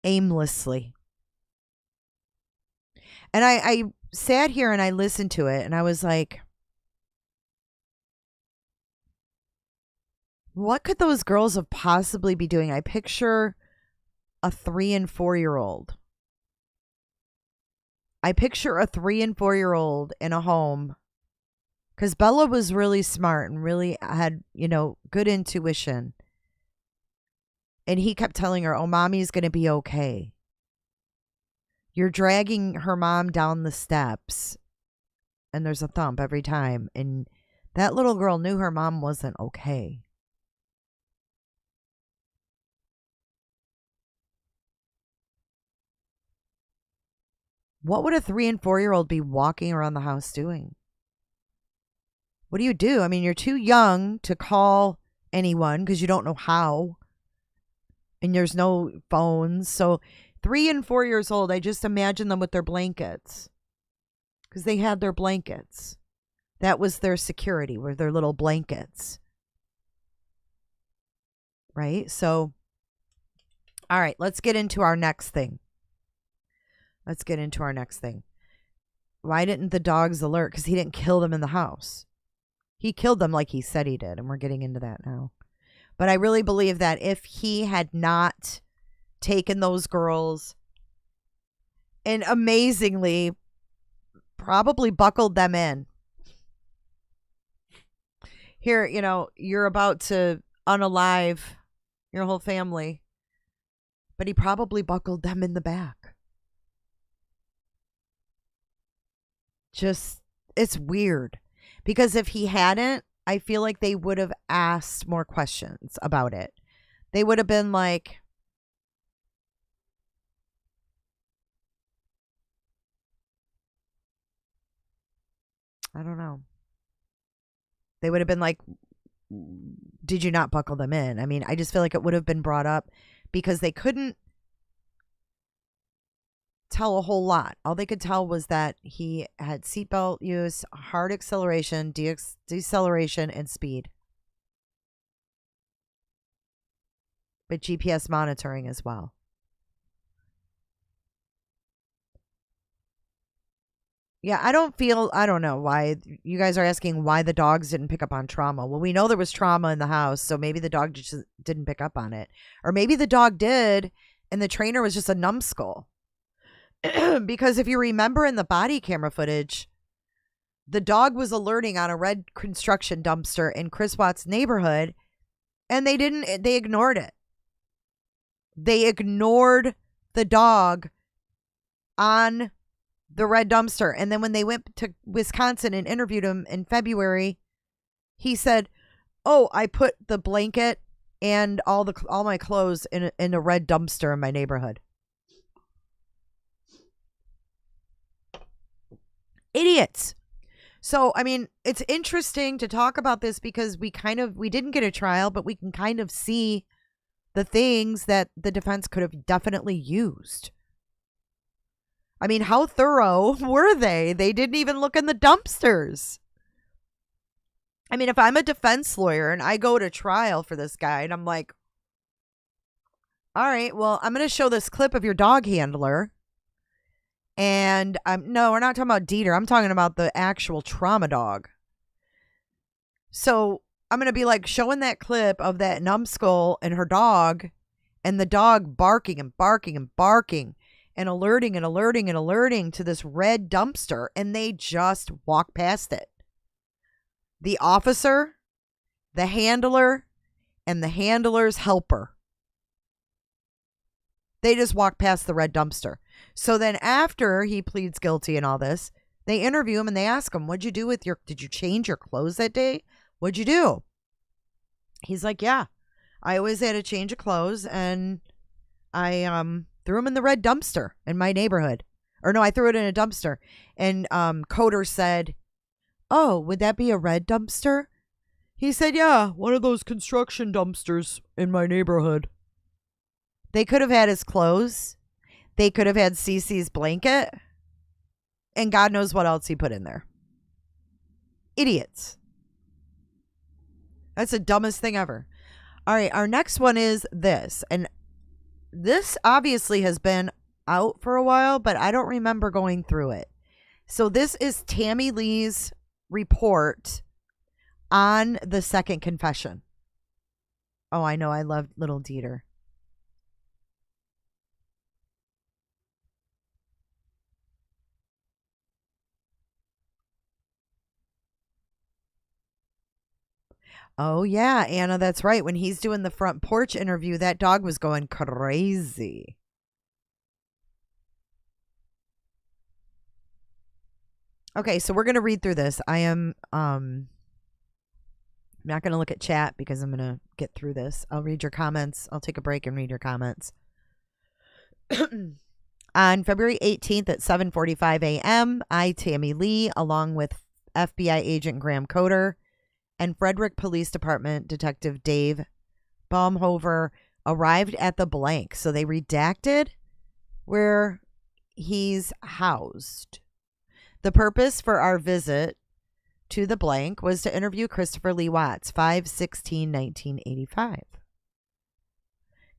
C: aimlessly. And I sat here and I listened to it and I was like, what could those girls have possibly be doing? I picture a 3 and 4-year-old. I picture a 3 and 4-year-old in a home because Bella was really smart and really had, good intuition. And he kept telling her, oh, mommy's going to be okay. You're dragging her mom down the steps and there's a thump every time. And that little girl knew her mom wasn't okay. What would a 3 and 4-year-old be walking around the house doing? What do you do? I mean, you're too young to call anyone because you don't know how. And there's no phones. So 3 and 4 years old, I just imagine them with their blankets. Because they had their blankets. That was their security, were their little blankets. Right? So, all right, let's get into our next thing. Why didn't the dogs alert? Because he didn't kill them in the house. He killed them like he said he did. And we're getting into that now. But I really believe that if he had not taken those girls and amazingly probably buckled them in. Here, you're about to unalive your whole family. But he probably buckled them in the back. Just, it's weird. Because if he hadn't, I feel like they would have asked more questions about it. They would have been like, I don't know. They would have been like, did you not buckle them in? I mean, I just feel like it would have been brought up because they couldn't tell a whole lot. All they could tell was that he had seatbelt use, hard acceleration, deceleration, and speed. But GPS monitoring as well. Yeah, I don't know why you guys are asking why the dogs didn't pick up on trauma. Well, we know there was trauma in the house, so maybe the dog just didn't pick up on it. Or maybe the dog did, and the trainer was just a numbskull. Because if you remember in the body camera footage, the dog was alerting on a red construction dumpster in Chris Watts' neighborhood, and they ignored it. They ignored the dog on the red dumpster. And then when they went to Wisconsin and interviewed him in February, he said, "Oh, I put the blanket and all my clothes in a red dumpster in my neighborhood." Idiots. So, I mean, it's interesting to talk about this because we didn't get a trial, but we can kind of see the things that the defense could have definitely used. I mean, how thorough were they? They didn't even look in the dumpsters. I mean, if I'm a defense lawyer and I go to trial for this guy and I'm like, all right, well, I'm going to show this clip of your dog handler. And no, we're not talking about Dieter. I'm talking about the actual trauma dog. So I'm going to be like showing that clip of that numbskull and her dog, and the dog barking and barking and barking and alerting and alerting and alerting to this red dumpster. And they just walk past it. The officer, the handler, and the handler's helper. They just walk past the red dumpster. So then after he pleads guilty and all this, they interview him and they ask him, did you change your clothes that day? What'd you do? He's like, yeah, I always had a change of clothes, and I threw them in the red dumpster in my neighborhood. Or no, I threw it in a dumpster. And Coder said, "Oh, would that be a red dumpster?" He said, "Yeah, one of those construction dumpsters in my neighborhood." They could have had his clothes. They could have had Cece's blanket. And God knows what else he put in there. Idiots. That's the dumbest thing ever. All right, our next one is this. And this obviously has been out for a while, but I don't remember going through it. So this is Tammy Lee's report on the second confession. Oh, I know. I love little Dieter. Oh, yeah, Anna, that's right. When he's doing the front porch interview, that dog was going crazy. Okay, so we're going to read through this. I am not going to look at chat because I'm going to get through this. I'll read your comments. I'll take a break and read your comments. On February 18th at 7:45 a.m., I, Tammy Lee, along with FBI agent Graham Coder and Frederick Police Department Detective Dave Baumhover, arrived at the blank. So they redacted where he's housed. The purpose for our visit to the blank was to interview Christopher Lee Watts, 5/16/1985,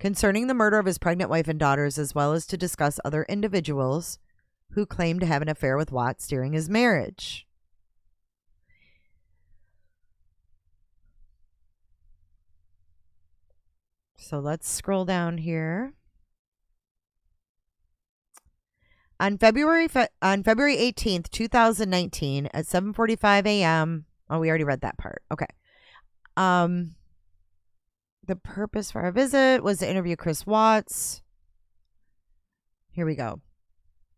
C: concerning the murder of his pregnant wife and daughters, as well as to discuss other individuals who claimed to have an affair with Watts during his marriage. So let's scroll down here. On February 18th, 2019 at 7:45 a.m. Oh, we already read that part. Okay. The purpose for our visit was to interview Chris Watts. Here we go.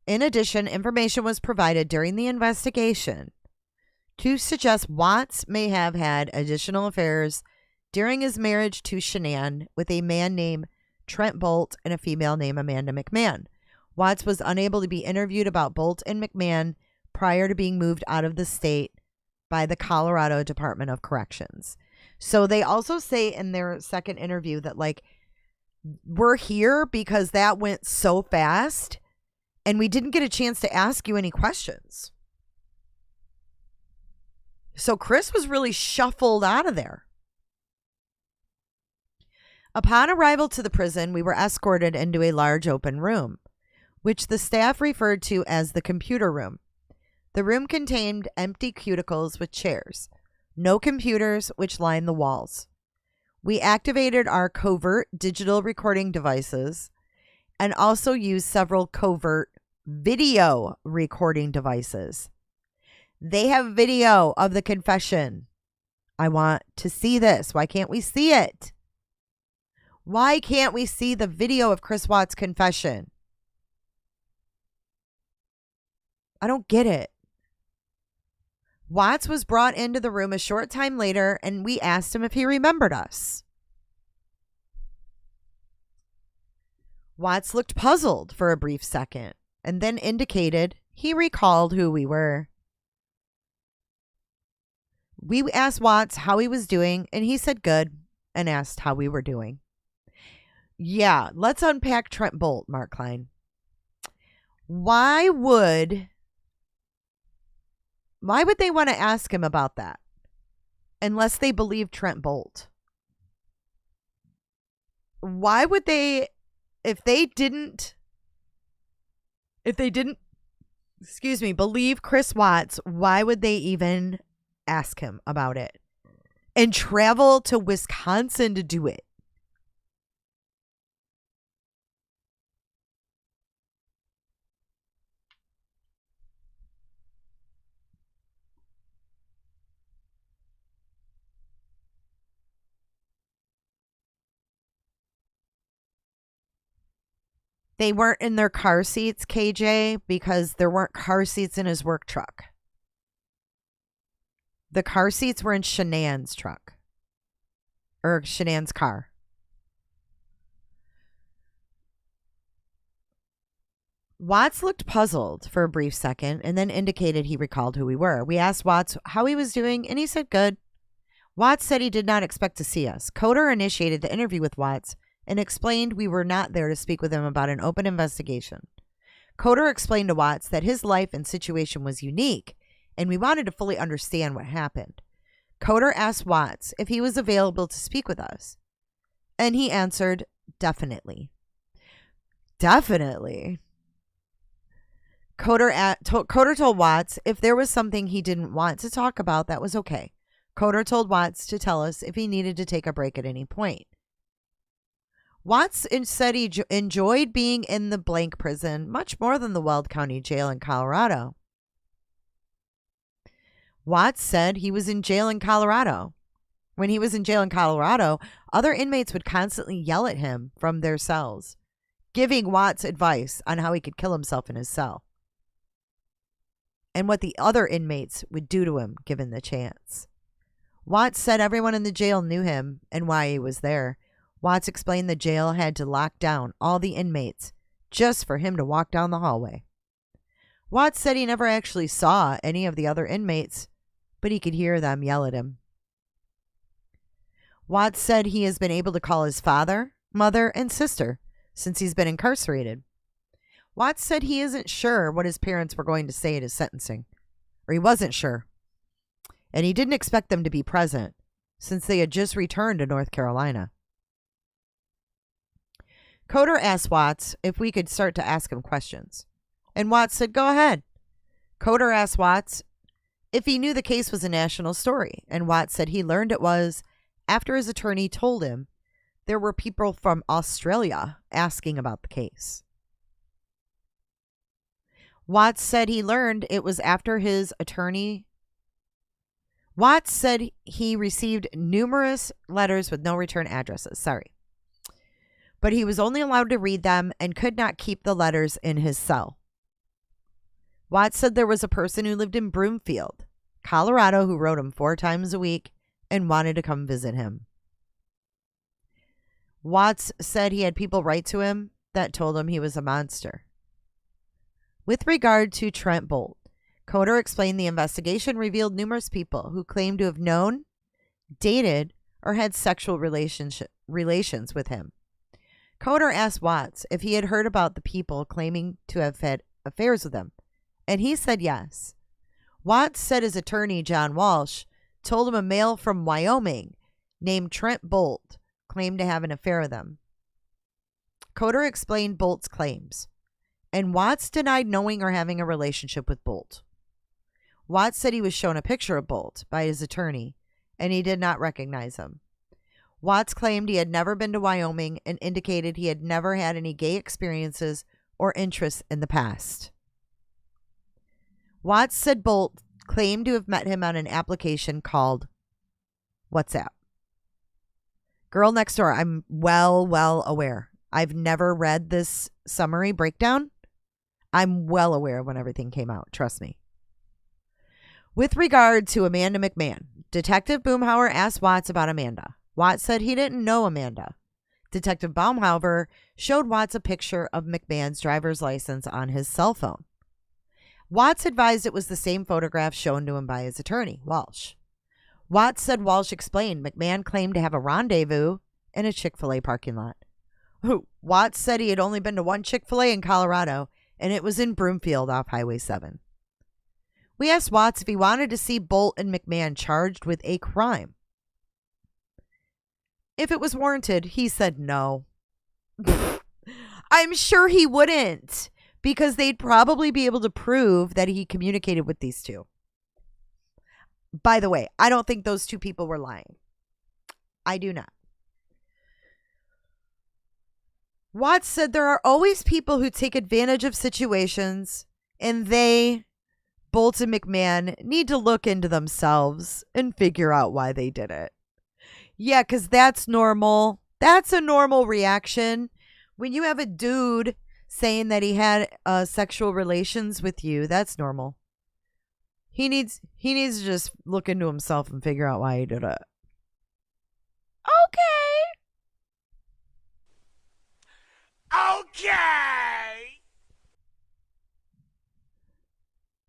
C: In addition, information was provided during the investigation to suggest Watts may have had additional affairs during his marriage to Shanann with a man named Trent Bolt and a female named Amanda McMahon. Watts was unable to be interviewed about Bolt and McMahon prior to being moved out of the state by the Colorado Department of Corrections. So they also say in their second interview that, like, we're here because that went so fast and we didn't get a chance to ask you any questions. So Chris was really shuffled out of there. Upon arrival to the prison, we were escorted into a large open room, which the staff referred to as the computer room. The room contained empty cubicles with chairs, no computers, which lined the walls. We activated our covert digital recording devices and also used several covert video recording devices. They have video of the confession. I want to see this. Why can't we see it? Why can't we see the video of Chris Watts' confession? I don't get it. Watts was brought into the room a short time later, and we asked him if he remembered us. Watts looked puzzled for a brief second and then indicated he recalled who we were. We asked Watts how he was doing, and he said good, and asked how we were doing. Yeah, let's unpack Trent Bolt, Mark Klein. Why would they want to ask him about that unless they believe Trent Bolt? Why would they, if they didn't, believe Chris Watts, why would they even ask him about it and travel to Wisconsin to do it? They weren't in their car seats, KJ, because there weren't car seats in his work truck. The car seats were in Shanann's truck. Or Shanann's car. Watts looked puzzled for a brief second and then indicated he recalled who we were. We asked Watts how he was doing, and he said good. Watts said he did not expect to see us. Coder initiated the interview with Watts and explained we were not there to speak with him about an open investigation. Coder explained to Watts that his life and situation was unique, and we wanted to fully understand what happened. Coder asked Watts if he was available to speak with us, and he answered, definitely. Definitely. Coder told Watts if there was something he didn't want to talk about, that was okay. Coder told Watts to tell us if he needed to take a break at any point. Watts said he enjoyed being in the blank prison much more than the Weld County Jail in Colorado. Watts said he was in jail in Colorado. When he was in jail in Colorado, other inmates would constantly yell at him from their cells, giving Watts advice on how he could kill himself in his cell and what the other inmates would do to him given the chance. Watts said everyone in the jail knew him and why he was there. Watts explained the jail had to lock down all the inmates just for him to walk down the hallway. Watts said he never actually saw any of the other inmates, but he could hear them yell at him. Watts said he has been able to call his father, mother, and sister since he's been incarcerated. Watts said he isn't sure what his parents were going to say at his sentencing, or he wasn't sure, and he didn't expect them to be present since they had just returned to North Carolina. Coder asked Watts if we could start to ask him questions, and Watts said, go ahead. Coder asked Watts if he knew the case was a national story, and Watts said he learned it was after his attorney told him there were people from Australia asking about the case. Watts said he learned it was after his attorney. Watts said he received numerous letters with no return addresses. But he was only allowed to read them and could not keep the letters in his cell. Watts said there was a person who lived in Broomfield, Colorado, who wrote him 4 times a week and wanted to come visit him. Watts said he had people write to him that told him he was a monster. With regard to Trent Bolt, Coder explained the investigation revealed numerous people who claimed to have known, dated, or had sexual relations with him. Coder asked Watts if he had heard about the people claiming to have had affairs with him, and he said yes. Watts said his attorney, John Walsh, told him a male from Wyoming named Trent Bolt claimed to have an affair with him. Coder explained Bolt's claims, and Watts denied knowing or having a relationship with Bolt. Watts said he was shown a picture of Bolt by his attorney, and he did not recognize him. Watts claimed he had never been to Wyoming and indicated he had never had any gay experiences or interests in the past. Watts said Bolt claimed to have met him on an application called WhatsApp. Girl next door, I'm well aware. I've never read this summary breakdown. I'm well aware when everything came out. Trust me. With regard to Amanda McMahon, Detective Boomhauer asked Watts about Amanda. Watts said he didn't know Amanda. Detective Baumhauer showed Watts a picture of McMahon's driver's license on his cell phone. Watts advised it was the same photograph shown to him by his attorney, Walsh. Watts said Walsh explained McMahon claimed to have a rendezvous in a Chick-fil-A parking lot. Watts said he had only been to one Chick-fil-A in Colorado, and it was in Broomfield off Highway 7. We asked Watts if he wanted to see Bolt and McMahon charged with a crime. If it was warranted, he said no. I'm sure he wouldn't, because they'd probably be able to prove that he communicated with these two. By the way, I don't think those two people were lying. I do not. Watts said there are always people who take advantage of situations, and they, Bolt and McMahon, need to look into themselves and figure out why they did it. Yeah, because that's normal. That's a normal reaction. When you have a dude saying that he had sexual relations with you, that's normal. He needs to just look into himself and figure out why he did it. Okay.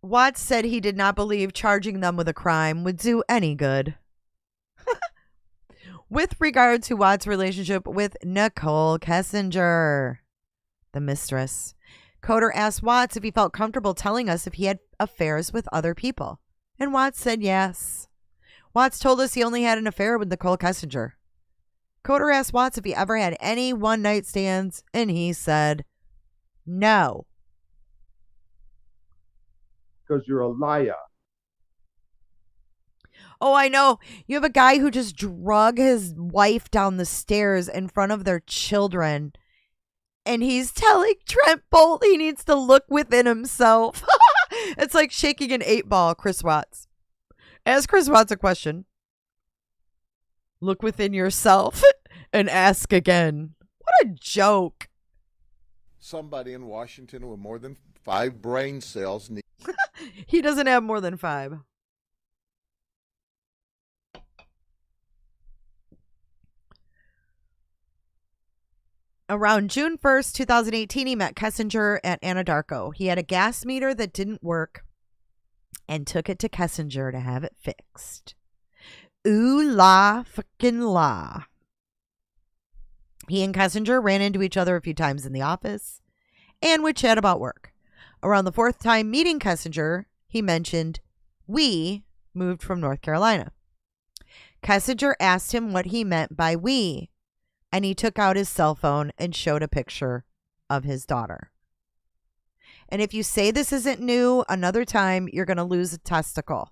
C: Watts said he did not believe charging them with a crime would do any good. With regard to Watts' relationship with Nichol Kessinger, the mistress, Coder asked Watts if he felt comfortable telling us if he had affairs with other people. And Watts said yes. Watts told us he only had an affair with Nichol Kessinger. Coder asked Watts if he ever had any one-night stands, and he said no.
I: Because you're a liar.
C: Oh, I know. You have a guy who just drug his wife down the stairs in front of their children. And he's telling Trent Bolt he needs to look within himself. It's like shaking an 8-ball, Chris Watts. Ask Chris Watts a question. Look within yourself and ask again. What a joke.
J: Somebody in Washington with more than 5 brain cells.
C: He doesn't have more than 5. Around June 1st, 2018, he met Kessinger at Anadarko. He had a gas meter that didn't work and took it to Kessinger to have it fixed. Ooh la fucking la. He and Kessinger ran into each other a few times in the office and would chat about work. Around the 4th time meeting Kessinger, he mentioned, we moved from North Carolina. Kessinger asked him what he meant by we, and he took out his cell phone and showed a picture of his daughter. And if you say this isn't new, another time you're going to lose a testicle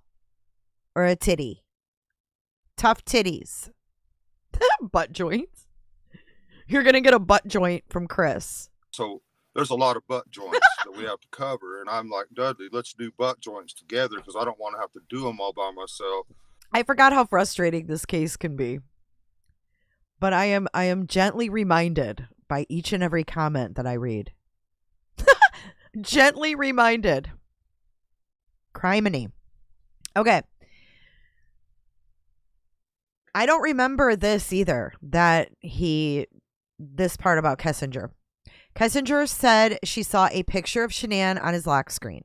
C: or a titty. Tough titties. Butt joints. You're going to get a butt joint from Chris.
K: So there's a lot of butt joints that we have to cover. And I'm like, Dudley, let's do butt joints together because I don't want to have to do them all by myself.
C: I forgot how frustrating this case can be. But I am gently reminded by each and every comment that I read. Gently reminded. Criminy. Okay. I don't remember this either, this part about Kessinger. Kessinger said she saw a picture of Shanann on his lock screen.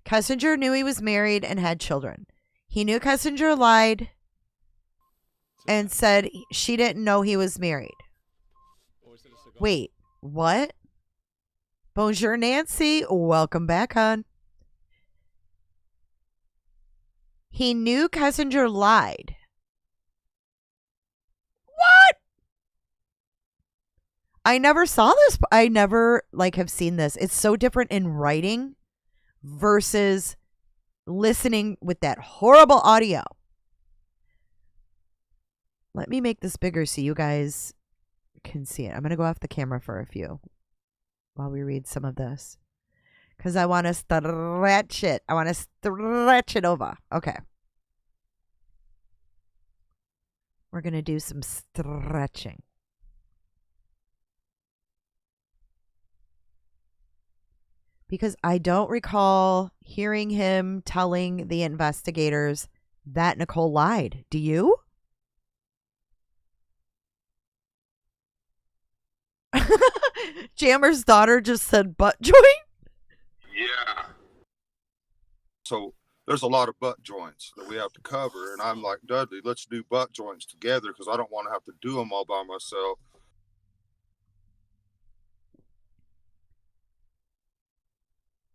C: Kessinger knew he was married and had children. He knew Kessinger lied and said she didn't know he was married. Wait, what? Bonjour, Nancy. Welcome back, hon. He knew Kessinger lied. What? I never saw this. I never have seen this. It's so different in writing versus listening with that horrible audio. Let me make this bigger so you guys can see it. I'm going to go off the camera for a few while we read some of this. Because I want to stretch it. I want to stretch it over. Okay. We're going to do some stretching. Because I don't recall hearing him telling the investigators that Nichol lied. Do you? Jammer's daughter just said butt joint?
K: Yeah. So there's a lot of butt joints that we have to cover. And I'm like, Dudley, let's do butt joints together because I don't want to have to do them all by myself.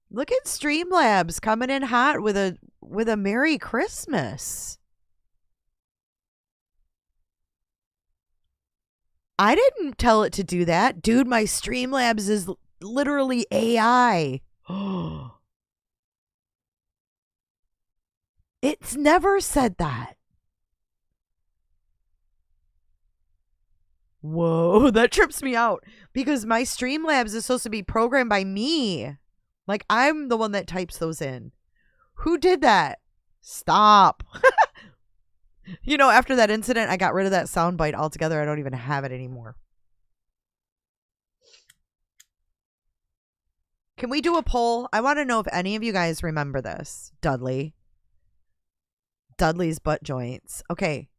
C: Look at Streamlabs coming in hot with a Merry Christmas. I didn't tell it to do that. Dude, my Streamlabs is literally AI. It's never said that. Whoa, that trips me out because my Streamlabs is supposed to be programmed by me. Like, I'm the one that types those in. Who did that? Stop. You know, after that incident, I got rid of that soundbite altogether. I don't even have it anymore. Can we do a poll? I want to know if any of you guys remember this. Dudley's butt joints. Okay.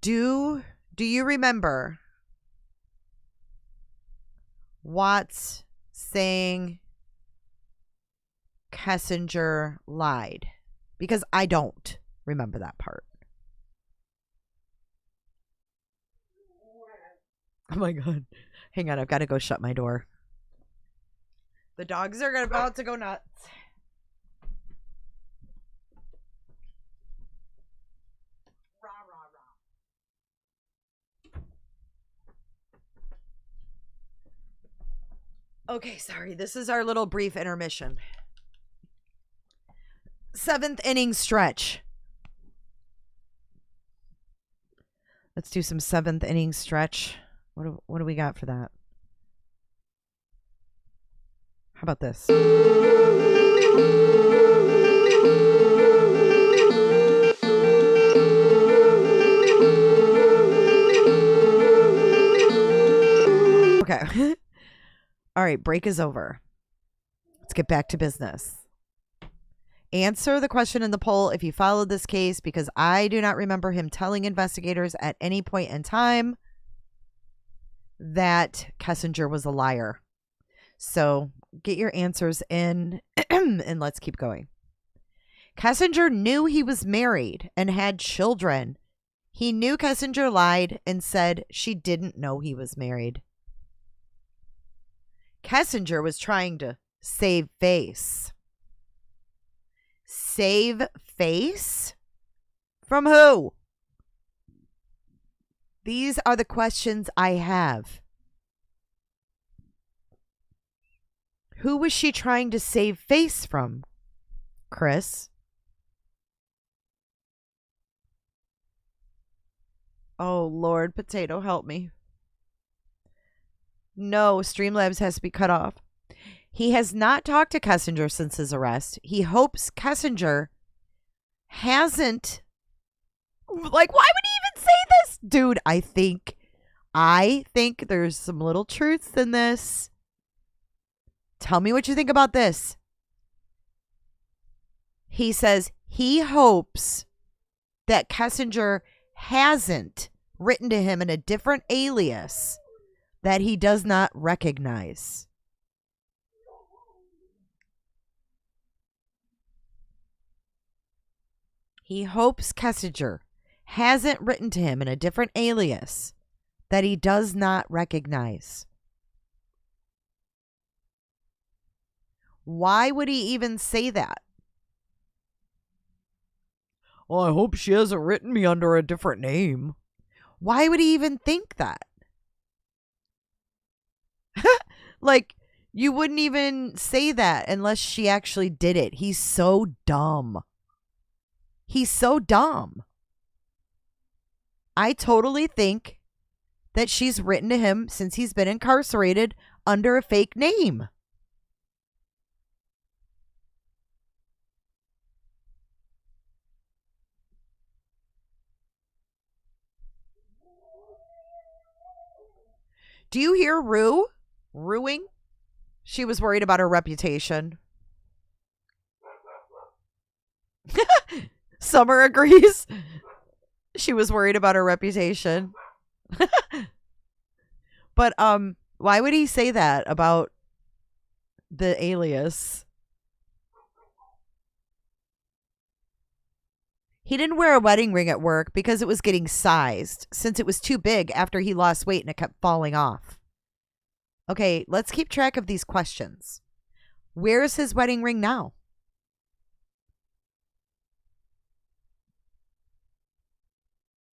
C: Do you remember Watts saying Kessinger lied? Because I don't remember that part. Oh my God. Hang on, I've got to go shut my door. The dogs are about to go nuts. Okay, sorry. This is our little brief intermission. 7th inning stretch. Let's do some 7th inning stretch. What do we got for that? How about this? Okay. All right, break is over. Let's get back to business. Answer the question in the poll if you followed this case, because I do not remember him telling investigators at any point in time that Kessinger was a liar. So get your answers in and let's keep going. Kessinger knew he was married and had children. He knew Kessinger lied and said she didn't know he was married. Kessinger was trying to save face. Save face? From who? These are the questions I have. Who was she trying to save face from, Chris? Oh, Lord, potato, help me. No, Streamlabs has to be cut off. He has not talked to Kessinger since his arrest. He hopes Kessinger hasn't. Like, why would he even say this? Dude, I think there's some little truths in this. Tell me what you think about this. He says he hopes that Kessinger hasn't written to him in a different alias that he does not recognize. He hopes Kessinger hasn't written to him in a different alias that he does not recognize. Why would he even say that? Oh, I hope she hasn't written me under a different name. Why would he even think that? Like, you wouldn't even say that unless she actually did it. He's so dumb. He's so dumb. I totally think that she's written to him since he's been incarcerated under a fake name. Do you hear Rue? Ruing? She was worried about her reputation. Summer agrees. She was worried about her reputation. But why would he say that about the alias? He didn't wear a wedding ring at work because it was getting sized, since it was too big after he lost weight and it kept falling off. Okay, let's keep track of these questions. Where's his wedding ring now?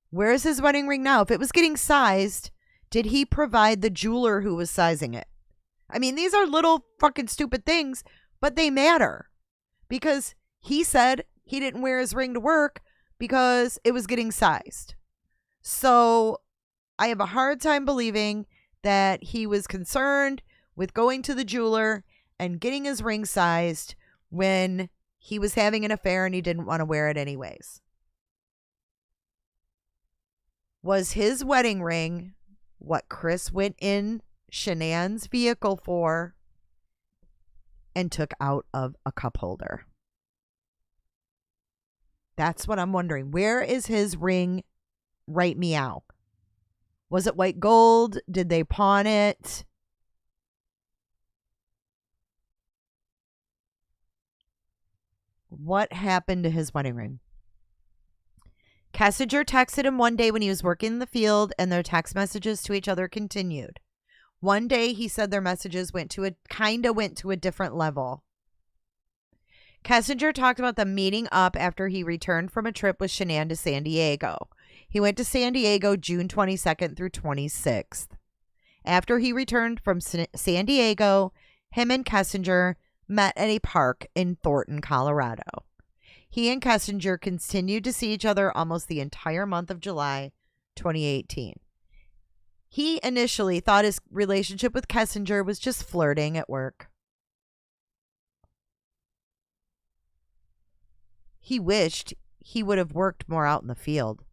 C: Where's his wedding ring now? If it was getting sized, did he provide the jeweler who was sizing it? I mean, these are little fucking stupid things, but they matter. Because he said he didn't wear his ring to work because it was getting sized. So I have a hard time believing that he was concerned with going to the jeweler and getting his ring sized when he was having an affair and he didn't want to wear it anyways. Was his wedding ring what Chris went in Shanann's vehicle for and took out of a cup holder? That's what I'm wondering. Where is his ring right meow? Was it white gold? Did they pawn it? What happened to his wedding ring? Kessinger texted him one day when he was working in the field, and their text messages to each other continued. One day he said their messages went to a different level. Kessinger talked about them meeting up after he returned from a trip with Shanann to San Diego. He went to San Diego June 22nd through 26th. After he returned from San Diego, him and Kessinger met at a park in Thornton, Colorado. He and Kessinger continued to see each other almost the entire month of July 2018. He initially thought his relationship with Kessinger was just flirting at work. He wished he would have worked more out in the field,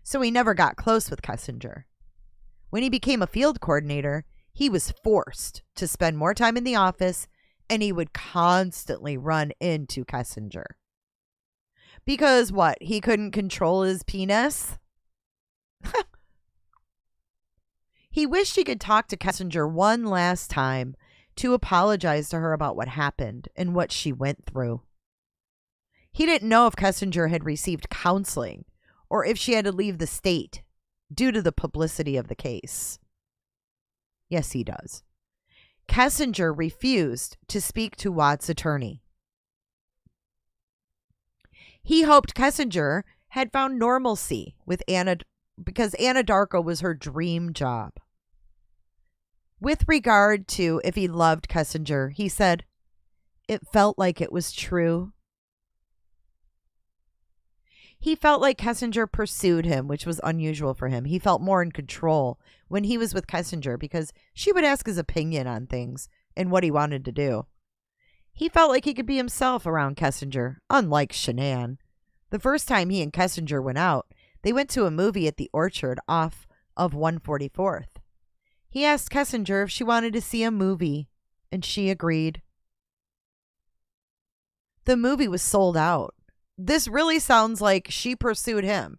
C: so he never got close with Kessinger. When he became a field coordinator, he was forced to spend more time in the office, and he would constantly run into Kessinger. Because what? He couldn't control his penis? He wished he could talk to Kessinger one last time to apologize to her about what happened and what she went through. He didn't know if Kessinger had received counseling or if she had to leave the state due to the publicity of the case. Yes, he does. Kessinger refused to speak to Watts' attorney. He hoped Kessinger had found normalcy with because Anadarko was her dream job. With regard to if he loved Kessinger, he said, "It felt like it was true." He felt like Kessinger pursued him, which was unusual for him. He felt more in control when he was with Kessinger because she would ask his opinion on things and what he wanted to do. He felt like he could be himself around Kessinger, unlike Shanann. The first time he and Kessinger went out, they went to a movie at the Orchard off of 144th. He asked Kessinger if she wanted to see a movie, and she agreed. The movie was sold out. This really sounds like she pursued him.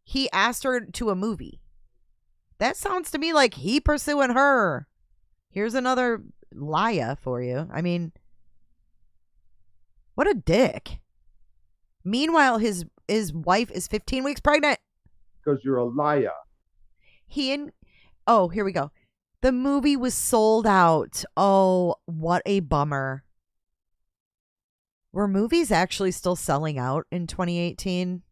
C: He asked her to a movie. That sounds to me like he pursuing her. Here's another liar for you. I mean, what a dick. Meanwhile, his wife is 15 weeks pregnant.
I: Because you're a liar.
C: Oh, here we go. The movie was sold out. Oh, what a bummer. Were movies actually still selling out in 2018?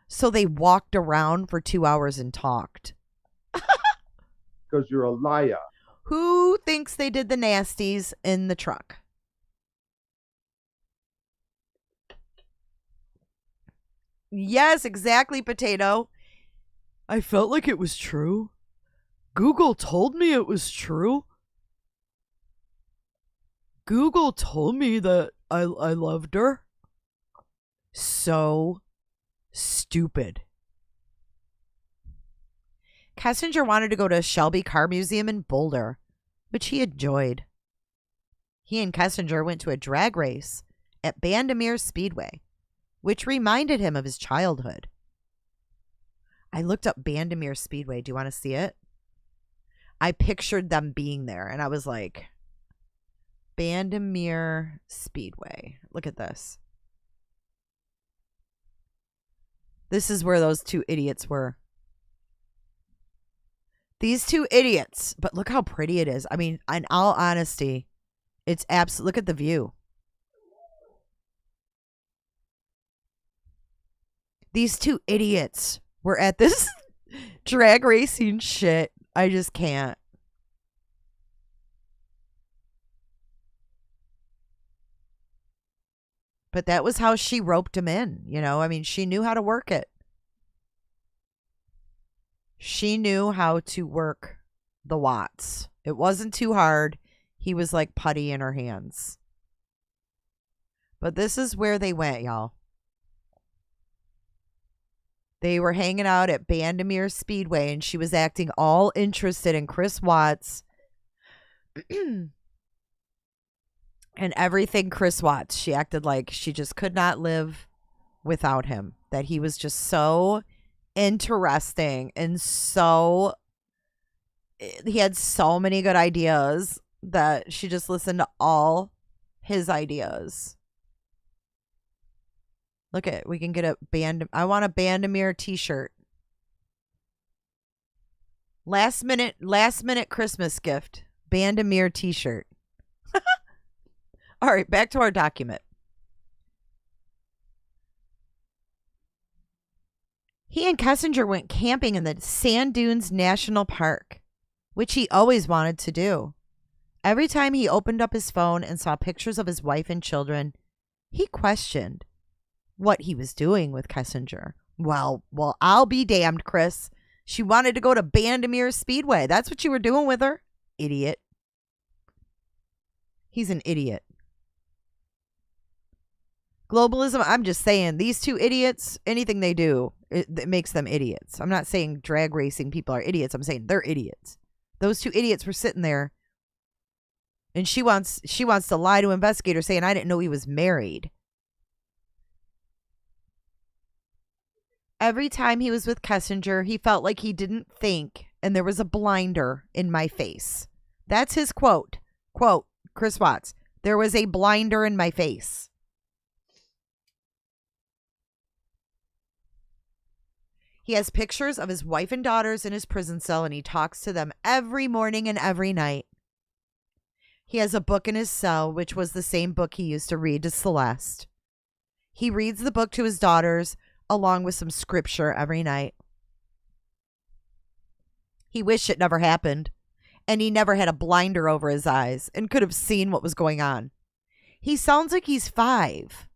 C: So they walked around for 2 hours and talked.
I: Because you're a liar.
C: Who thinks they did the nasties in the truck? Yes, exactly, Potato. I felt like it was true. Google told me it was true. Google told me that I loved her. So stupid. Kessinger wanted to go to a Shelby Car Museum in Boulder, which he enjoyed. He and Kessinger went to a drag race at Bandimere Speedway, which reminded him of his childhood. I looked up Bandimere Speedway. Do you want to see it? I pictured them being there, and I was like, Bandimere Speedway. Look at this. This is where those two idiots were. These two idiots. But look how pretty it is. I mean, in all honesty, it's absolute. Look at the view. These two idiots were at this drag racing shit. I just can't. But that was how she roped him in, you know? I mean, she knew how to work it. She knew how to work the Watts. It wasn't too hard. He was like putty in her hands. But this is where they went, y'all. They were hanging out at Bandimere Speedway, and she was acting all interested in Chris Watts and everything Chris Watts. She acted like she just could not live without him, that he was just so interesting and he had so many good ideas that she just listened to all his ideas. Look at, we can get I want a Bandimere t-shirt. Last minute Christmas gift. Bandimere t-shirt. All right, back to our document. He and Kessinger went camping in the Sand Dunes National Park, which he always wanted to do. Every time he opened up his phone and saw pictures of his wife and children, he questioned what he was doing with Kessinger. Well, I'll be damned, Chris. She wanted to go to Bandimere Speedway. That's what you were doing with her? Idiot. He's an idiot. Globalism, I'm just saying, these two idiots, anything they do, it makes them idiots. I'm not saying drag racing people are idiots. I'm saying they're idiots. Those two idiots were sitting there, and she wants to lie to investigators saying, I didn't know he was married. Every time he was with Kessinger, he felt like he didn't think, and there was a blinder in my face. That's his quote. Quote, Chris Watts, there was a blinder in my face. He has pictures of his wife and daughters in his prison cell, and he talks to them every morning and every night. He has a book in his cell, which was the same book he used to read to Celeste. He reads the book to his daughters, along with some scripture every night. He wished it never happened, and he never had a blinder over his eyes and could have seen what was going on. He sounds like he's 5.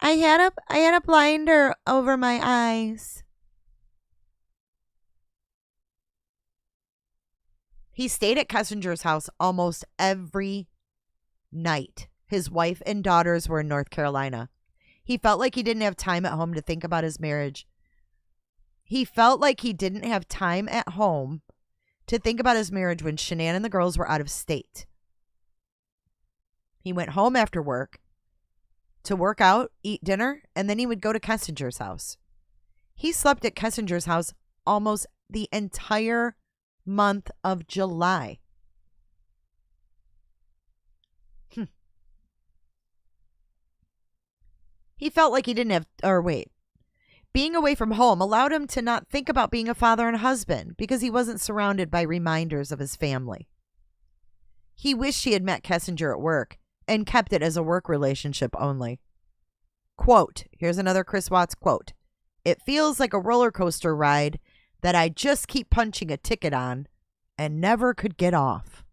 C: I had a blinder over my eyes. He stayed at Kessinger's house almost every night. His wife and daughters were in North Carolina. He felt like he didn't have time at home to think about his marriage. He felt like he didn't have time at home to think about his marriage when Shanann and the girls were out of state. He went home after work to work out, eat dinner, and then he would go to Kessinger's house. He slept at Kessinger's house almost the entire month of July. He felt like he didn't have, being away from home allowed him to not think about being a father and husband because he wasn't surrounded by reminders of his family. He wished he had met Kessinger at work and kept it as a work relationship only. Quote, here's another Chris Watts quote. It feels like a roller coaster ride that I just keep punching a ticket on and never could get off.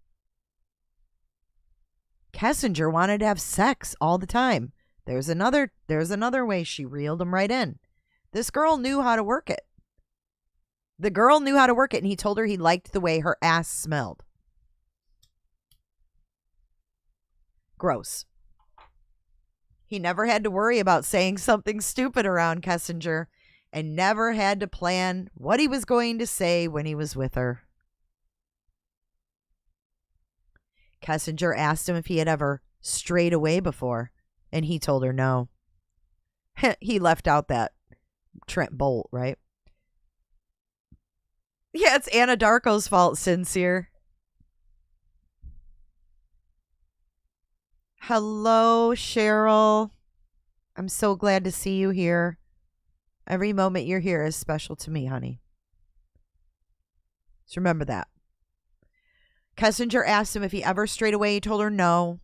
C: Kessinger wanted to have sex all the time. There's another way she reeled him right in. This girl knew how to work it. The girl knew how to work it, and he told her he liked the way her ass smelled. Gross. He never had to worry about saying something stupid around Kessinger. and never had to plan what he was going to say when he was with her. Kessinger asked him if he had ever strayed away before, and he told her no. He left out that Trent Bolt, right? Yeah, it's Anadarko's fault, Sincere. Hello, Cheryl. I'm so glad to see you here. Every moment you're here is special to me, honey. So remember that. Kessinger asked him if he ever strayed away. He told her no.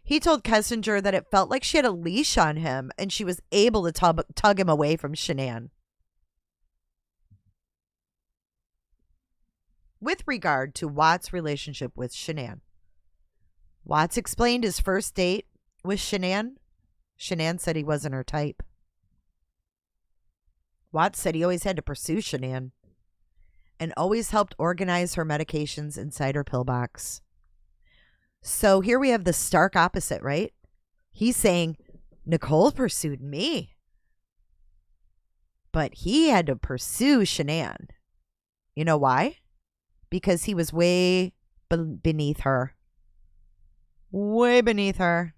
C: He told Kessinger that it felt like she had a leash on him and she was able to tug him away from Shanann. With regard to Watts' relationship with Shanann, Watts explained his first date with Shanann. Shanann said he wasn't her type. Watts said he always had to pursue Shanann and always helped organize her medications inside her pillbox. So here we have the stark opposite, right? He's saying, Nichol pursued me. But he had to pursue Shanann. You know why? Because he was way beneath her. Way beneath her.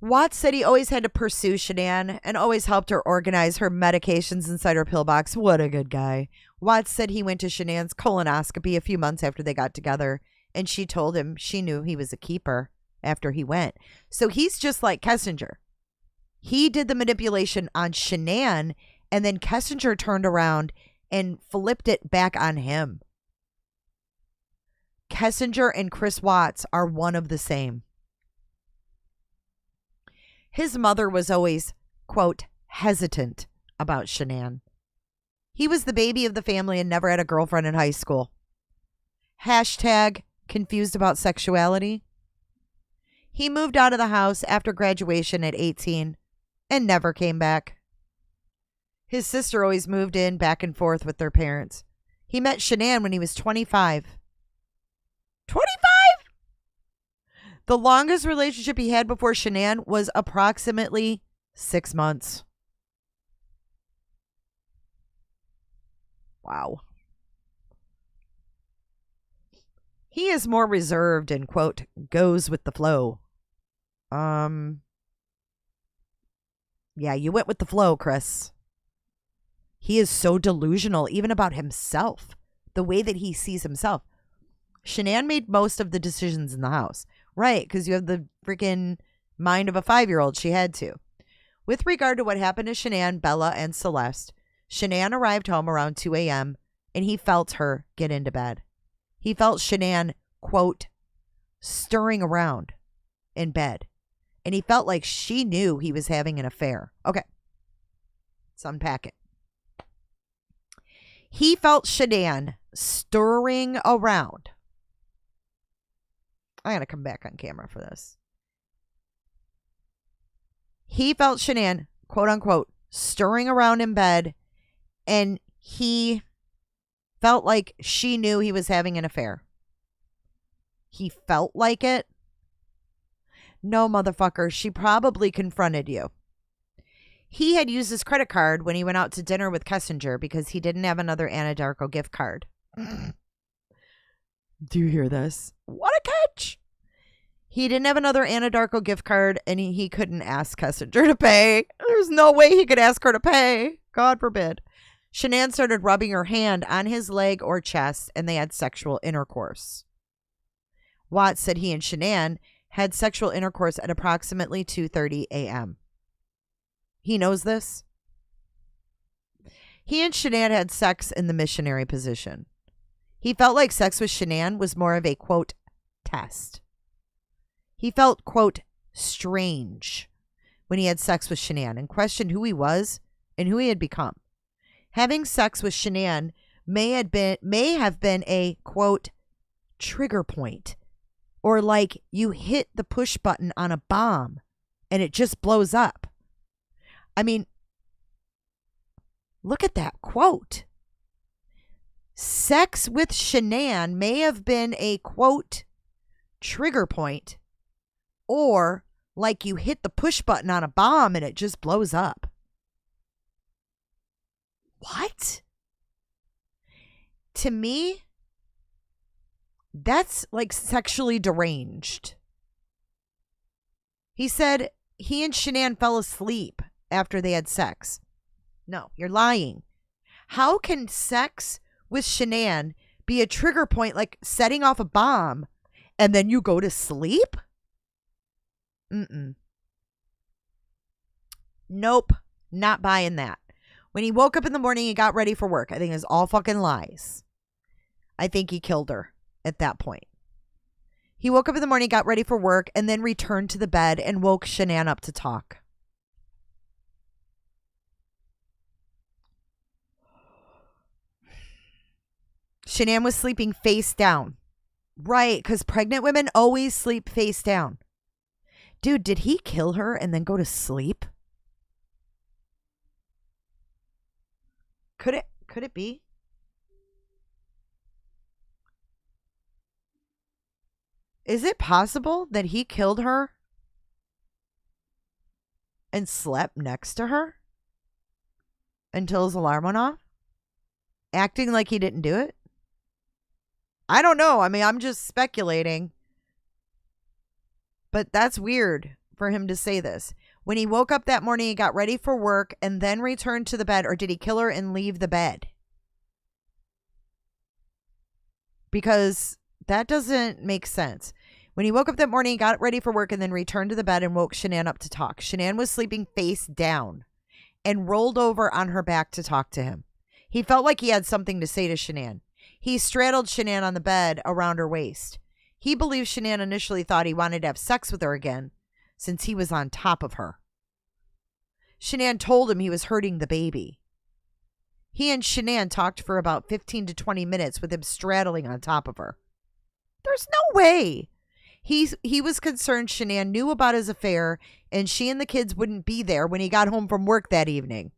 C: Watts said he always had to pursue Shanann and always helped her organize her medications inside her pillbox. What a good guy. Watts said he went to Shanann's colonoscopy a few months after they got together, and she told him she knew he was a keeper after he went. So he's just like Kessinger. He did the manipulation on Shanann, and then Kessinger turned around and flipped it back on him. Kessinger and Chris Watts are one of the same. His mother was always, quote, hesitant about Shanann. He was the baby of the family and never had a girlfriend in high school. Hashtag confused about sexuality. He moved out of the house after graduation at 18 and never came back. His sister always moved in back and forth with their parents. He met Shanann when he was 25. 25? The longest relationship he had before Shanann was approximately 6 months. Wow. He is more reserved and, quote, goes with the flow. Yeah, you went with the flow, Chris. He is so delusional, even about himself, the way that he sees himself. Shanann made most of the decisions in the house. Right, because you have the freaking mind of a 5-year-old. She had to. With regard to what happened to Shanann, Bella, and Celeste, Shanann arrived home around 2 a.m. and he felt her get into bed. He felt Shanann, quote, stirring around in bed. And he felt like she knew he was having an affair. Okay, let's unpack it. He felt Shanann stirring around. I gotta come back on camera for this. He felt Shanann, quote unquote, stirring around in bed, and he felt like she knew he was having an affair. He felt like it. No, motherfucker, she probably confronted you. He had used his credit card when he went out to dinner with Kessinger because he didn't have another Anadarko gift card. Do you hear this? What a catch! He didn't have another Anadarko gift card, and he couldn't ask Kessinger to pay. There's no way he could ask her to pay. God forbid. Shanann started rubbing her hand on his leg or chest, and they had sexual intercourse. Watts said he and Shanann had sexual intercourse at approximately 2:30 a.m. He knows this. He and Shanann had sex in the missionary position. He felt like sex with Shanann was more of a, quote, test. He felt, quote, strange when he had sex with Shanann and questioned who he was and who he had become. Having sex with Shanann may have been a, quote, trigger point, or like you hit the push button on a bomb and it just blows up. I mean, look at that quote. Sex with Shanann may have been a, quote, trigger point, or like you hit the push button on a bomb and it just blows up. What? To me, that's like sexually deranged. He said he and Shanann fell asleep after they had sex. No, you're lying. How can sex with Shanann be a trigger point like setting off a bomb and then you go to sleep? Nope, not buying that. When he woke up in the morning, he got ready for work. I think it's all fucking lies. I think he killed her at that point. He woke up in the morning, got ready for work, and then returned to the bed and woke Shanann up to talk. Shanann was sleeping face down. Right, because pregnant women always sleep face down. Dude, did he kill her and then go to sleep? Could it be? Is it possible that he killed her and slept next to her until his alarm went off, acting like he didn't do it? I don't know. I mean, I'm just speculating. But that's weird for him to say this. When he woke up that morning, he got ready for work and then returned to the bed. Or did he kill her and leave the bed? Because that doesn't make sense. When he woke up that morning, he got ready for work and then returned to the bed and woke Shanann up to talk. Shanann was sleeping face down and rolled over on her back to talk to him. He felt like he had something to say to Shanann. He straddled Shanann on the bed around her waist. He believes Shanann initially thought he wanted to have sex with her again since he was on top of her. Shanann told him he was hurting the baby. He and Shanann talked for about 15 to 20 minutes with him straddling on top of her. There's no way. He was concerned Shanann knew about his affair and she and the kids wouldn't be there when he got home from work that evening.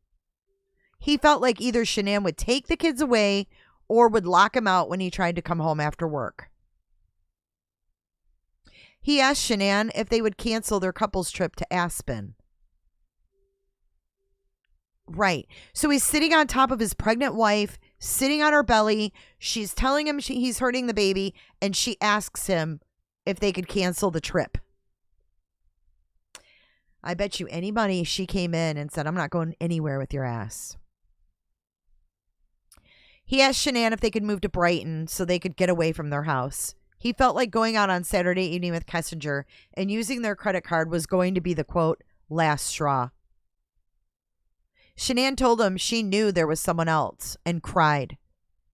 C: He felt like either Shanann would take the kids away or would lock him out when he tried to come home after work. He asked Shanann if they would cancel their couples trip to Aspen. Right. So he's sitting on top of his pregnant wife, sitting on her belly. She's telling him he's hurting the baby, and she asks him if they could cancel the trip. I bet you any money she came in and said, I'm not going anywhere with your ass. He asked Shanann if they could move to Brighton so they could get away from their house. He felt like going out on Saturday evening with Kessinger and using their credit card was going to be the, quote, last straw. Shanann told him she knew there was someone else and cried.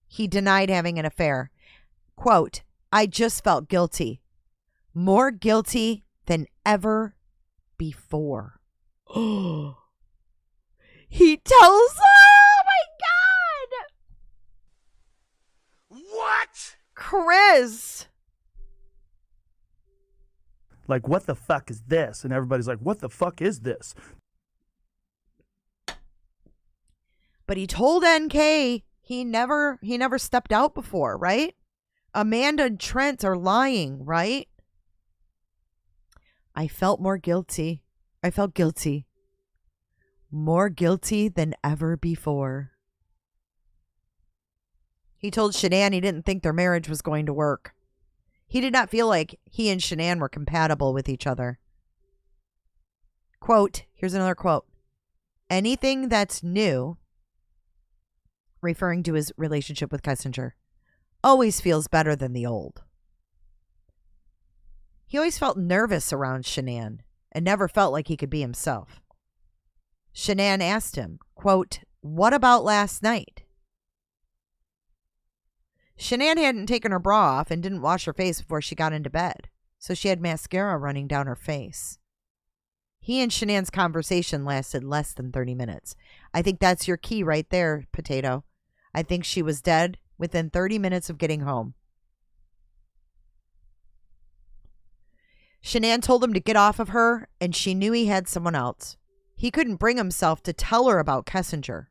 C: He denied having an affair. Quote, I just felt guilty. More guilty than ever before. Oh, he tells her, oh my God.
G: What?
C: Chris.
G: Like, what the fuck is this? And everybody's like, what the fuck is this?
C: But he told NK he never stepped out before, right? Amanda and Trent are lying, right? I felt more guilty. I felt guilty. More guilty than ever before. He told Shanann he didn't think their marriage was going to work. He did not feel like he and Shanann were compatible with each other. Quote, here's another quote. Anything that's new, referring to his relationship with Kessinger, always feels better than the old. He always felt nervous around Shanann and never felt like he could be himself. Shanann asked him, quote, what about last night? Shanann hadn't taken her bra off and didn't wash her face before she got into bed, so she had mascara running down her face. He and Shanann's conversation lasted less than 30 minutes. I think that's your key right there, Potato. I think she was dead within 30 minutes of getting home. Shanann told him to get off of her, and she knew he had someone else. He couldn't bring himself to tell her about Kessinger.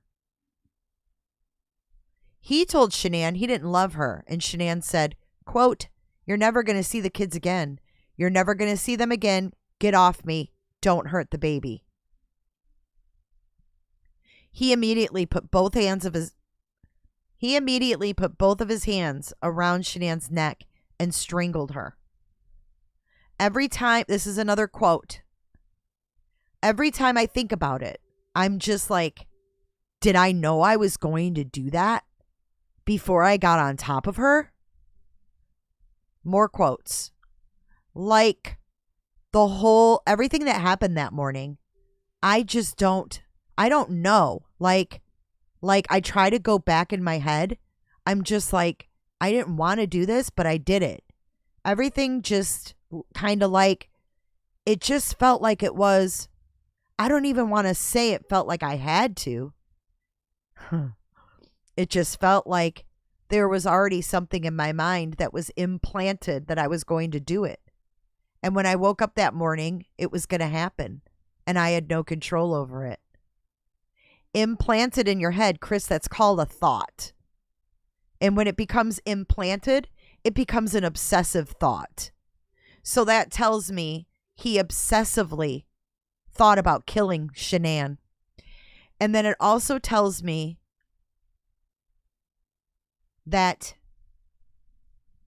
C: He told Shanann he didn't love her, and Shanann said, quote, you're never going to see the kids again. You're never going to see them again. Get off me. Don't hurt the baby. He immediately put both of his hands around Shanann's neck and strangled her. Every time, this is another quote. Every time I think about it, I'm just like, did I know I was going to do that before I got on top of her? More quotes. Like everything that happened that morning, I don't know. Like I try to go back in my head. I'm just like, I didn't want to do this, but I did it. Everything just kind of like, it just felt like it was, I don't even want to say it felt like I had to. It just felt like there was already something in my mind that was implanted that I was going to do it. And when I woke up that morning, it was going to happen. And I had no control over it. Implanted in your head, Chris, that's called a thought. And when it becomes implanted, it becomes an obsessive thought. So that tells me he obsessively thought about killing Shanann. And then it also tells me that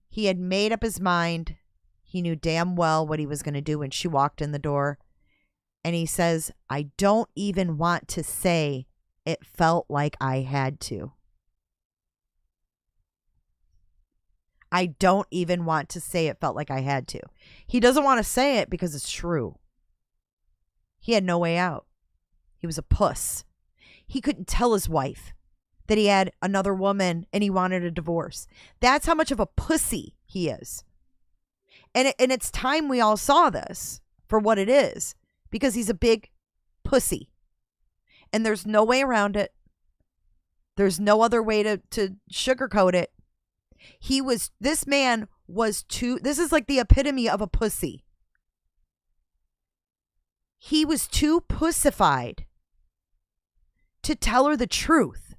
C: he had made up his mind. He knew damn well what he was going to do when she walked in the door. And he says, I don't even want to say it felt like I had to. I don't even want to say it felt like I had to. He doesn't want to say it because it's true. He had no way out. He was a puss. He couldn't tell his wife that he had another woman and he wanted a divorce. That's how much of a pussy he is. And it's time we all saw this for what it is, because he's a big pussy. And there's no way around it. There's no other way to sugarcoat it. This man was this is like the epitome of a pussy. He was too pussified to tell her the truth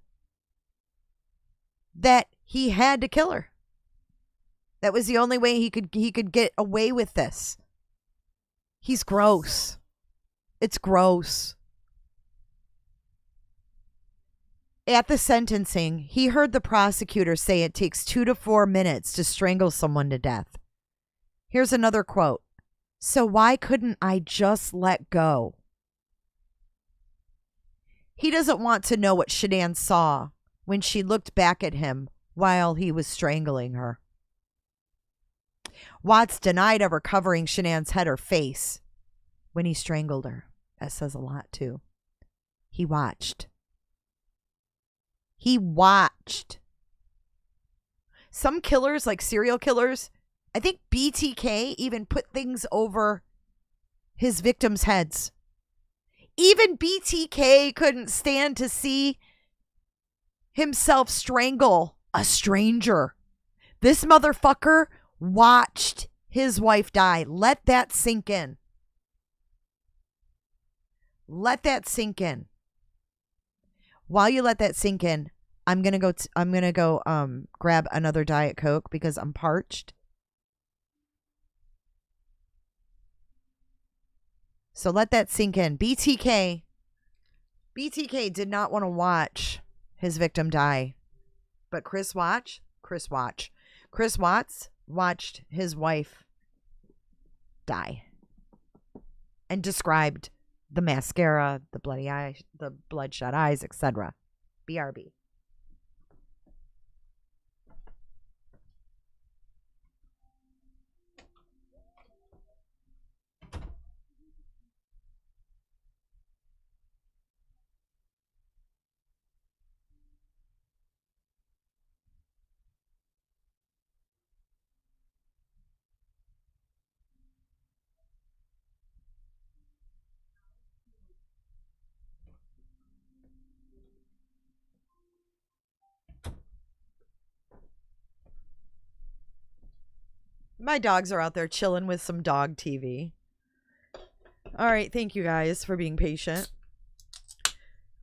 C: that he had to kill her. That was the only way he could get away with this. He's gross. It's gross. At the sentencing, he heard the prosecutor say it takes 2 to 4 minutes to strangle someone to death. Here's another quote. So why couldn't I just let go? He doesn't want to know what Shanann saw when she looked back at him while he was strangling her. Watts denied ever covering Shanann's head or face when he strangled her. That says a lot, too. He watched. He watched. Some killers, like serial killers, I think BTK even put things over his victims' heads. Even BTK couldn't stand to see himself strangle a stranger. This motherfucker watched his wife die. Let that sink in. Let that sink in. While you let that sink in, I'm gonna go grab another Diet Coke because I'm parched. So let that sink in. BTK did not want to watch his victim die, but Chris Watts watched his wife die and described the mascara, the bloody eye, the bloodshot eyes, etc. BRB. My dogs are out there chilling with some dog TV. All right, thank you guys for being patient.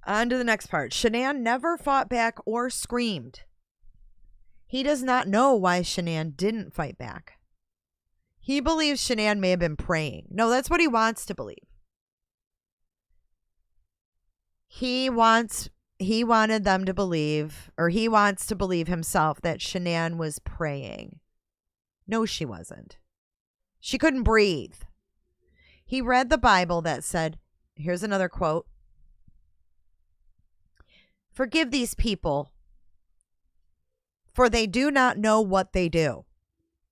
C: On to the next part. Shanann never fought back or screamed. He does not know why Shanann didn't fight back. He believes Shanann may have been praying. No, that's what he wants to believe. He wanted them to believe, or he wants to believe himself, that Shanann was praying. No, she wasn't. She couldn't breathe. He read the Bible that said, here's another quote, "Forgive these people, for they do not know what they do."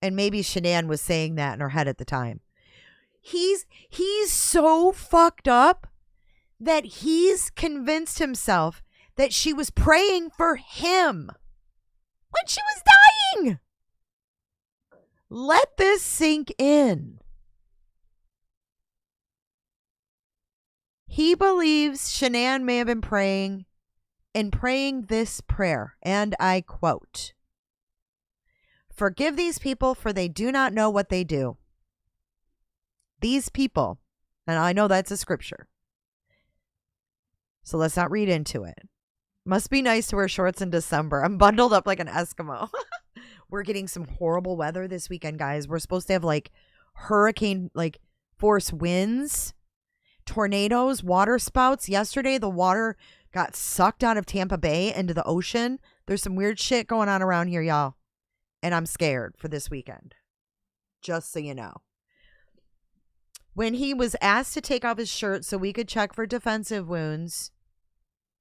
C: And maybe Shanann was saying that in her head at the time. He's so fucked up that he's convinced himself that she was praying for him when she was dying. Let this sink in. He believes Shanann may have been praying and praying this prayer, and I quote, "Forgive these people, for they do not know what they do." These people, and I know that's a scripture, so let's not read into it. Must be nice to wear shorts in December. I'm bundled up like an Eskimo. We're getting some horrible weather this weekend, guys. We're supposed to have like hurricane, like force winds, tornadoes, water spouts. Yesterday, the water got sucked out of Tampa Bay into the ocean. There's some weird shit going on around here, y'all. And I'm scared for this weekend. Just so you know. When he was asked to take off his shirt so we could check for defensive wounds,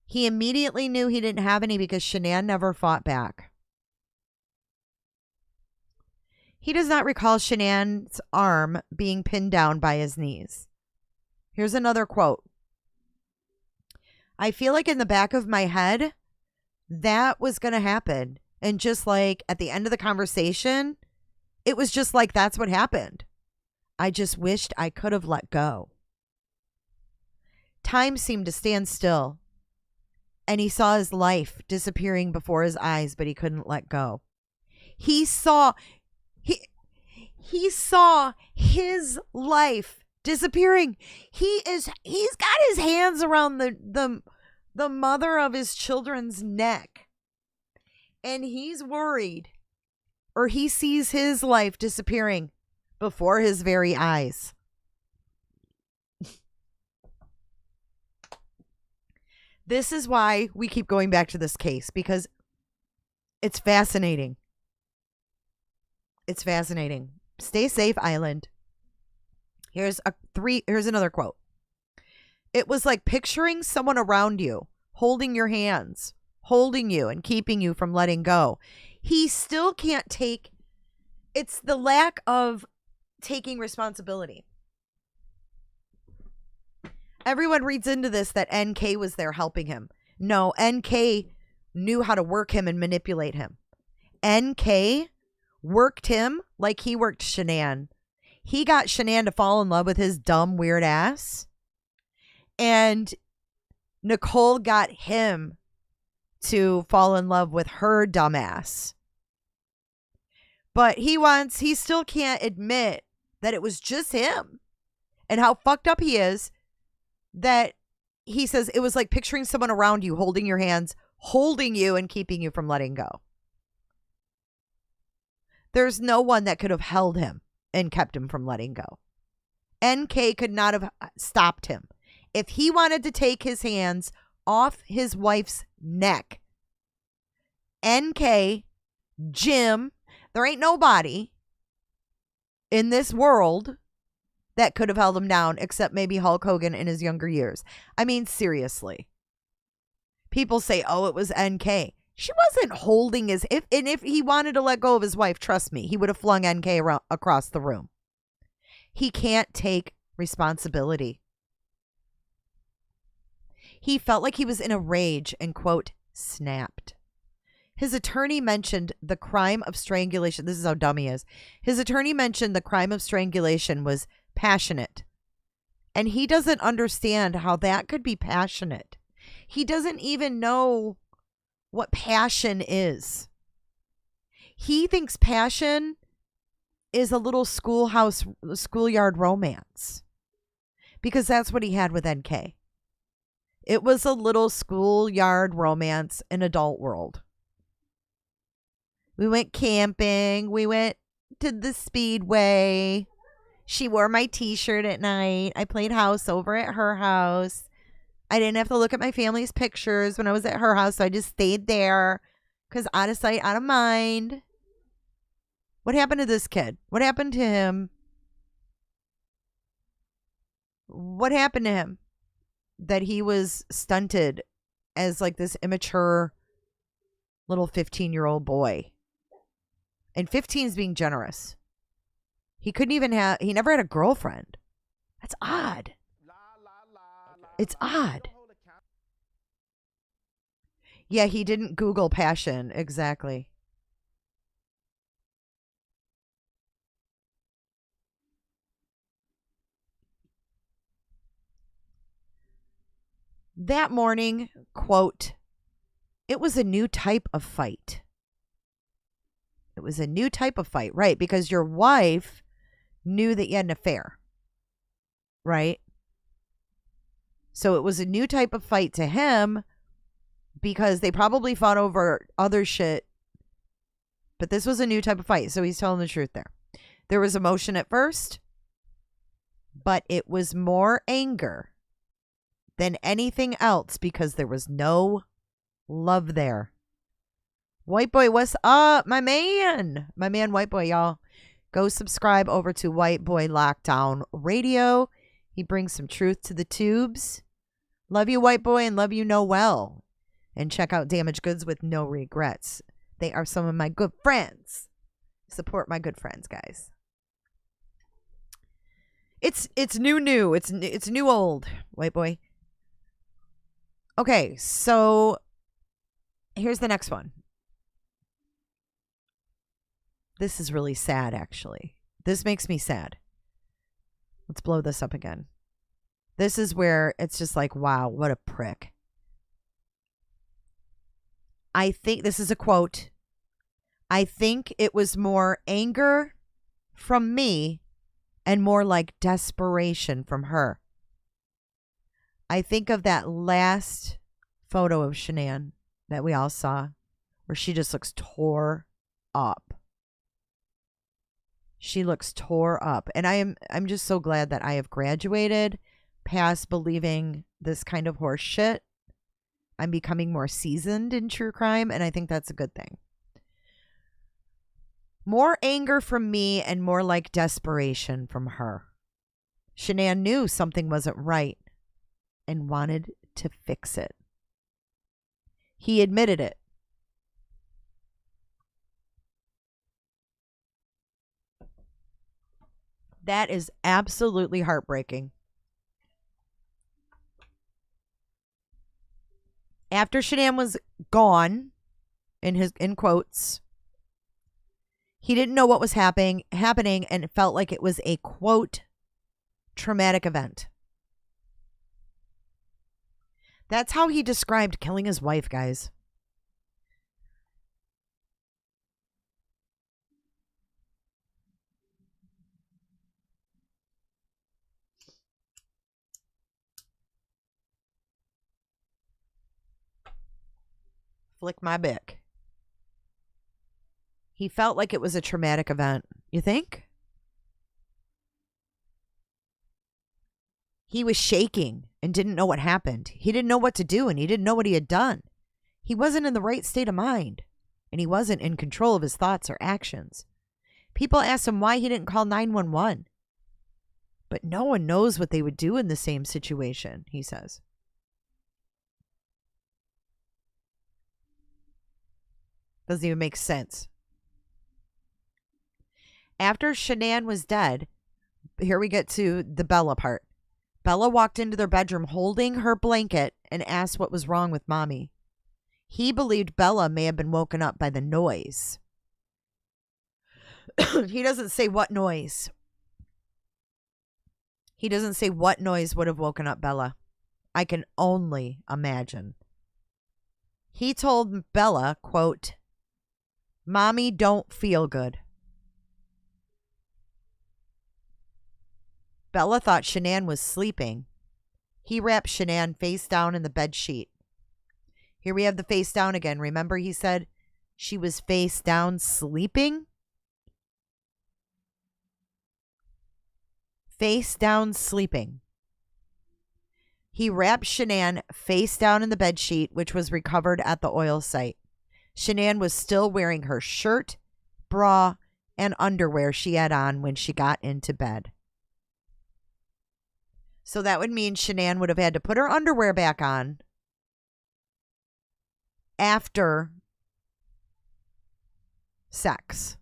C: he immediately knew he didn't have any because Shanann never fought back. He does not recall Shanann's arm being pinned down by his knees. Here's another quote. "I feel like in the back of my head, that was going to happen. And just like at the end of the conversation, it was just like that's what happened. I just wished I could have let go. Time seemed to stand still, and he saw his life disappearing before his eyes, but he couldn't let go. He saw his life disappearing. He's got his hands around the mother of his children's neck. And he's worried, or he sees his life disappearing before his very eyes. This is why we keep going back to this case, because it's fascinating. It's fascinating. Stay safe, Island. Here's another quote. "It was like picturing someone around you, holding your hands, holding you and keeping you from letting go." He still can't take, it's the lack of taking responsibility. Everyone reads into this that NK was there helping him. No, NK knew how to work him and manipulate him. NK worked him like he worked Shanann. He got Shanann to fall in love with his dumb, weird ass. And Nichol got him to fall in love with her dumbass. But he still can't admit that it was just him. And how fucked up he is that he says it was like picturing someone around you, holding your hands, holding you and keeping you from letting go. There's no one that could have held him and kept him from letting go. NK could not have stopped him. If he wanted to take his hands off his wife's neck, NK, Jim, there ain't nobody in this world that could have held him down except maybe Hulk Hogan in his younger years. I mean, seriously. People say, oh, it was NK. She wasn't holding his... If he wanted to let go of his wife, trust me, he would have flung NK across the room. He can't take responsibility. He felt like he was in a rage and, quote, snapped. His attorney mentioned the crime of strangulation. This is how dumb he is. His attorney mentioned the crime of strangulation was passionate. And he doesn't understand how that could be passionate. He doesn't even know what passion is. He thinks passion is a little schoolyard romance. Because that's what he had with NK. It was a little schoolyard romance in adult world. We went camping. We went to the Speedway. She wore my t-shirt at night. I played house over at her house. I didn't have to look at my family's pictures when I was at her house, so I just stayed there because out of sight, out of mind. What happened to this kid? What happened to him? What happened to him that he was stunted as like this immature little 15-year-old boy? And 15 is being generous. He never had a girlfriend. That's odd. It's odd. Yeah, he didn't Google passion. Exactly. That morning, quote, it was a new type of fight. It was a new type of fight, right? Because your wife knew that you had an affair, right? So it was a new type of fight to him because they probably fought over other shit, but this was a new type of fight. So he's telling the truth there. There was emotion at first, but it was more anger than anything else because there was no love there. White Boy, what's up? My man, White Boy, y'all. Go subscribe over to White Boy Lockdown Radio. He brings some truth to the tubes. Love you, White Boy, and love you, Noel. And check out Damaged Goods with No Regrets. They are some of my good friends. Support my good friends, guys. It's new. It's new old, White Boy. Okay, so here's the next one. This is really sad, actually. This makes me sad. Let's blow this up again. This is where it's just like, wow, what a prick. I think this is a quote. I think it was more anger from me and more like desperation from her. I think of that last photo of Shanann that we all saw where she just looks tore up. She looks tore up. And I'm just so glad that I have graduated past believing this kind of horse shit. I'm becoming more seasoned in true crime, and I think that's a good thing. More anger from me and more like desperation from her. Shanann knew something wasn't right and wanted to fix it. He admitted it. That is absolutely heartbreaking. After Shanann was gone, in quotes, he didn't know what was happening and it felt like it was a, quote, traumatic event. That's how he described killing his wife, guys. Flick my bick. He felt like it was a traumatic event. You think? He was shaking and didn't know what happened. He didn't know what to do and he didn't know what he had done. He wasn't in the right state of mind and he wasn't in control of his thoughts or actions. People asked him why he didn't call 911. But no one knows what they would do in the same situation, he says. Doesn't even make sense. After Shanann was dead, here we get to the Bella part. Bella walked into their bedroom holding her blanket and asked what was wrong with Mommy. He believed Bella may have been woken up by the noise. He doesn't say what noise. He doesn't say what noise would have woken up Bella. I can only imagine. He told Bella, quote, Mommy don't feel good. Bella thought Shanann was sleeping. He wrapped Shanann face down in the bed sheet. Here we have the face down again. Remember he said she was face down sleeping? face down sleeping. He wrapped Shanann face down in the bedsheet, which was recovered at the oil site. Shanann was still wearing her shirt, bra, and underwear she had on when she got into bed. So that would mean Shanann would have had to put her underwear back on after sex.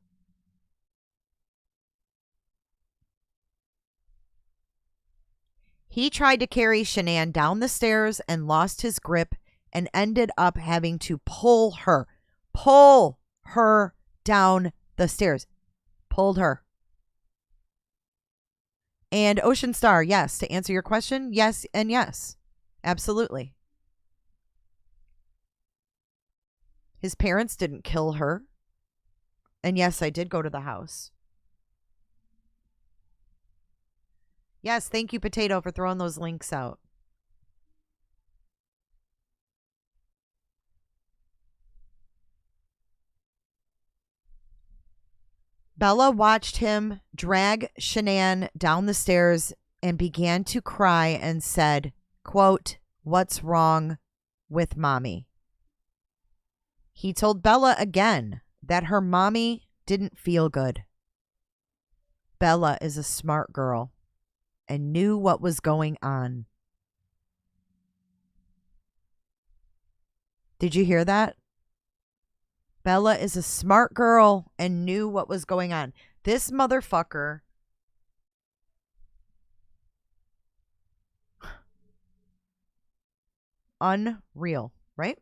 C: He tried to carry Shanann down the stairs and lost his grip and ended up having to pull her down the stairs. Pulled her. And Ocean Star, yes, to answer your question, yes and yes. Absolutely. His parents didn't kill her. And yes, I did go to the house. Yes, thank you, Potato, for throwing those links out. Bella watched him drag Shanann down the stairs and began to cry and said, quote, "What's wrong with mommy?" He told Bella again that her mommy didn't feel good. Bella is a smart girl and knew what was going on. Did you hear that? Bella is a smart girl and knew what was going on. This motherfucker unreal, right?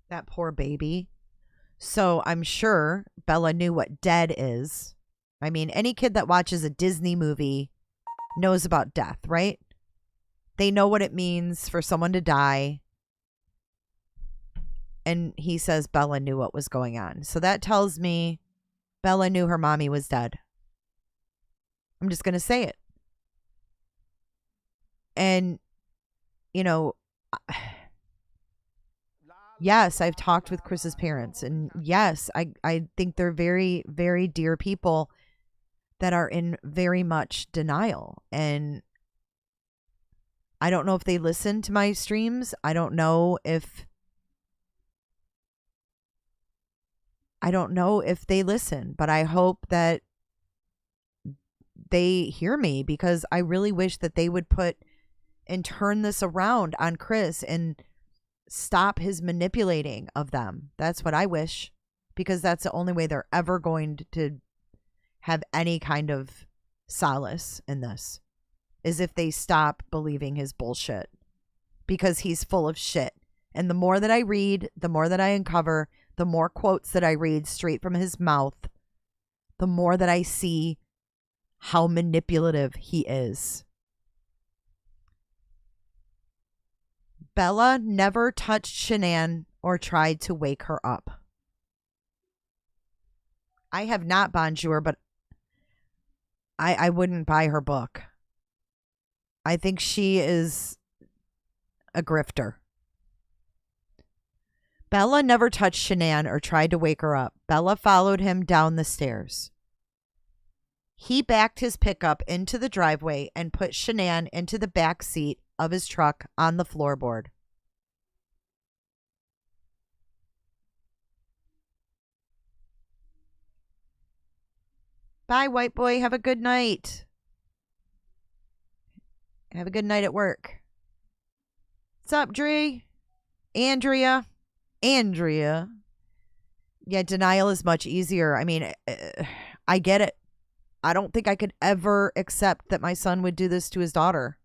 C: That poor baby. So I'm sure Bella knew what dead is. I mean, any kid that watches a Disney movie knows about death, right? They know what it means for someone to die. And he says Bella knew what was going on. So that tells me Bella knew her mommy was dead. I'm just going to say it. And, you know, yes, I've talked with Chris's parents. And yes, I think they're very, very dear people that are in very much denial. And I don't know if they listen to my streams. I don't know if they listen, but I hope that they hear me, because I really wish that they would put and turn this around on Chris and stop his manipulating of them. That's what I wish, because that's the only way they're ever going to have any kind of solace in this, is if they stop believing his bullshit, because he's full of shit. And the more that I read, the more that I uncover, the more quotes that I read straight from his mouth, the more that I see how manipulative he is. Bella never touched Shanann or tried to wake her up. I have not, Bonjour, but I wouldn't buy her book. I think she is a grifter. Bella never touched Shanann or tried to wake her up. Bella followed him down the stairs. He backed his pickup into the driveway and put Shanann into the back seat of his truck on the floorboard. Bye, white boy. Have a good night. Have a good night at work. What's up, Dree? Andrea. Yeah, denial is much easier. I mean, I get it. I don't think I could ever accept that my son would do this to his daughter,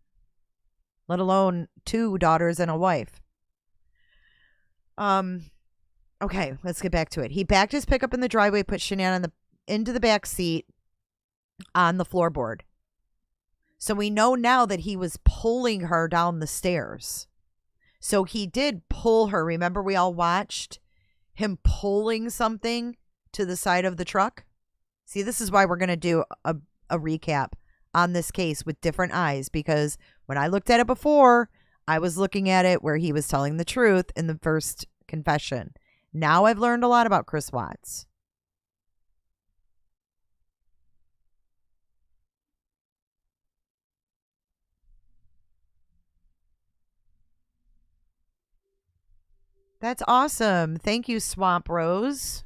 C: let alone 2 daughters and a wife. Okay, let's get back to it. He backed his pickup in the driveway, put Shanann into the back seat on the floorboard. So we know now that he was pulling her down the stairs. So he did pull her. Remember, we all watched him pulling something to the side of the truck? See, this is why we're going to do a recap on this case with different eyes, because when I looked at it before, I was looking at it where he was telling the truth in the first confession. Now I've learned a lot about Chris Watts. That's awesome. Thank you, Swamp Rose.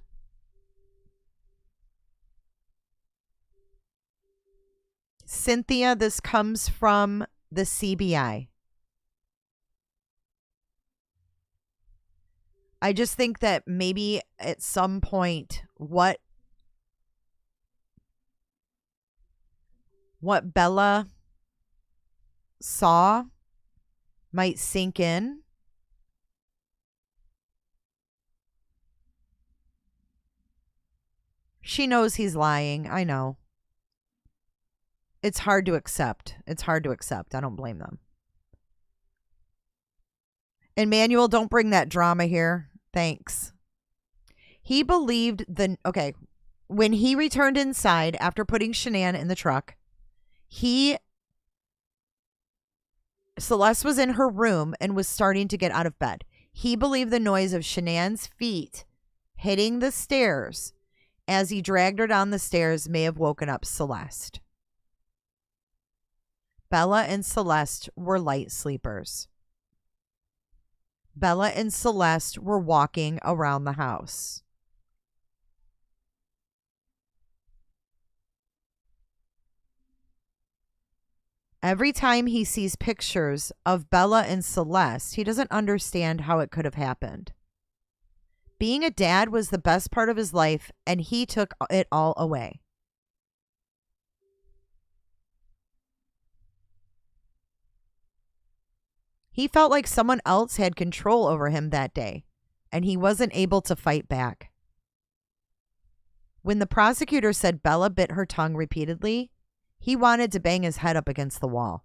C: Cynthia, this comes from the CBI. I just think that maybe at some point what Bella saw might sink in. She knows he's lying. I know. It's hard to accept. It's hard to accept. I don't blame them. And Manuel, don't bring that drama here. Thanks. He believed when he returned inside after putting Shanann in the truck, Celeste was in her room and was starting to get out of bed. He believed the noise of Shanann's feet hitting the stairs as he dragged her down the stairs may have woken up Celeste. Bella and Celeste were light sleepers. Bella and Celeste were walking around the house. Every time he sees pictures of Bella and Celeste, he doesn't understand how it could have happened. Being a dad was the best part of his life, and he took it all away. He felt like someone else had control over him that day, and he wasn't able to fight back. When the prosecutor said Bella bit her tongue repeatedly, he wanted to bang his head up against the wall.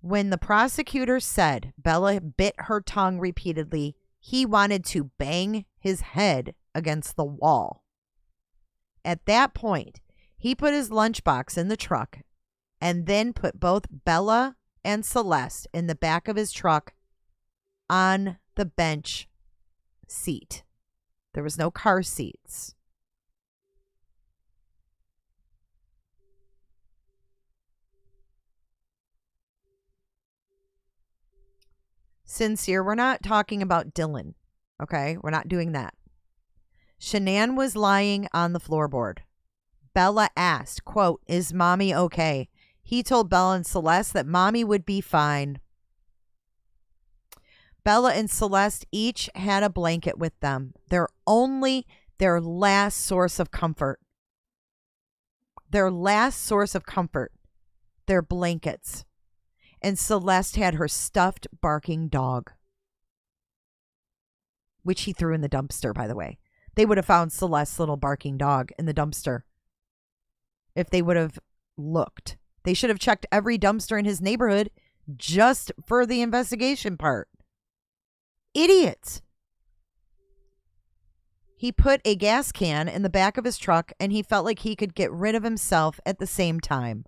C: When the prosecutor said Bella bit her tongue repeatedly, he wanted to bang his head against the wall. At that point, he put his lunchbox in the truck and then put both Bella and Celeste in the back of his truck on the bench seat. There was no car seats. Sincere, we're not talking about Dylan, okay? We're not doing that. Shanann was lying on the floorboard. Bella asked, quote, "Is mommy okay?" He told Bella and Celeste that mommy would be fine. Bella and Celeste each had a blanket with them. Their last source of comfort. Their last source of comfort. Their blankets. And Celeste had her stuffed barking dog, which he threw in the dumpster, by the way. They would have found Celeste's little barking dog in the dumpster if they would have looked. They should have checked every dumpster in his neighborhood just for the investigation part. Idiots. He put a gas can in the back of his truck, and he felt like he could get rid of himself at the same time.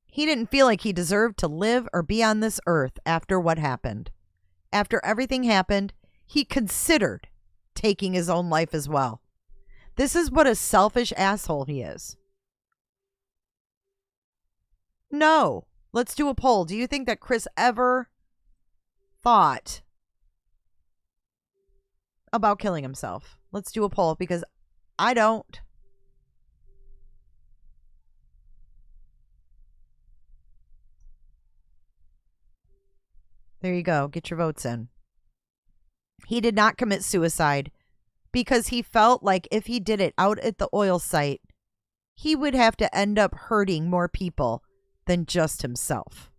C: He didn't feel like he deserved to live or be on this earth after what happened. After everything happened, he considered taking his own life as well. This is what a selfish asshole he is. No. Let's do a poll. Do you think that Chris ever thought about killing himself? Let's do a poll, because I don't. There you go. Get your votes in. He did not commit suicide because he felt like if he did it out at the oil site, he would have to end up hurting more people than just himself.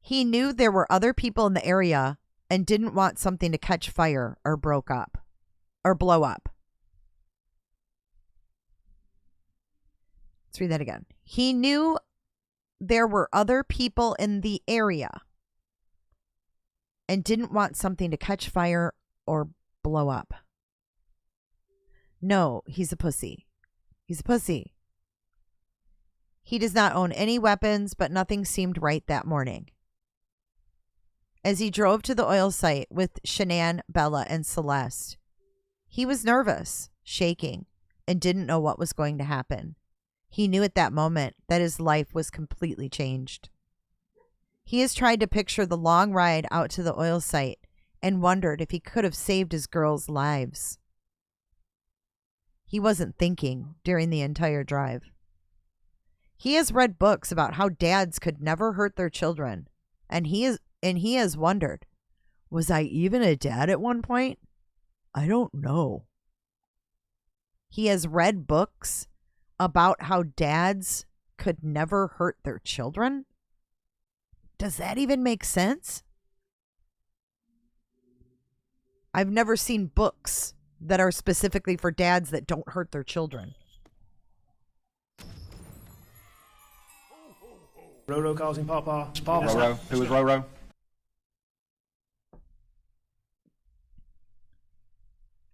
C: He knew there were other people in the area and didn't want something to catch fire or blow up. Let's read that again. He knew there were other people in the area and didn't want something to catch fire or blow up. No, he's a pussy. He's a pussy. He does not own any weapons, but nothing seemed right that morning. As he drove to the oil site with Shanann, Bella, and Celeste, he was nervous, shaking, and didn't know what was going to happen. He knew at that moment that his life was completely changed. He has tried to picture the long ride out to the oil site and wondered if he could have saved his girls' lives. He wasn't thinking during the entire drive. He has read books about how dads could never hurt their children, and he has wondered, was I even a dad at one point? I don't know. He has read books about how dads could never hurt their children? Does that even make sense? I've never seen books that are specifically for dads that don't hurt their children.
G: Roro causing Pawpaw.
H: Roro. Who was Roro?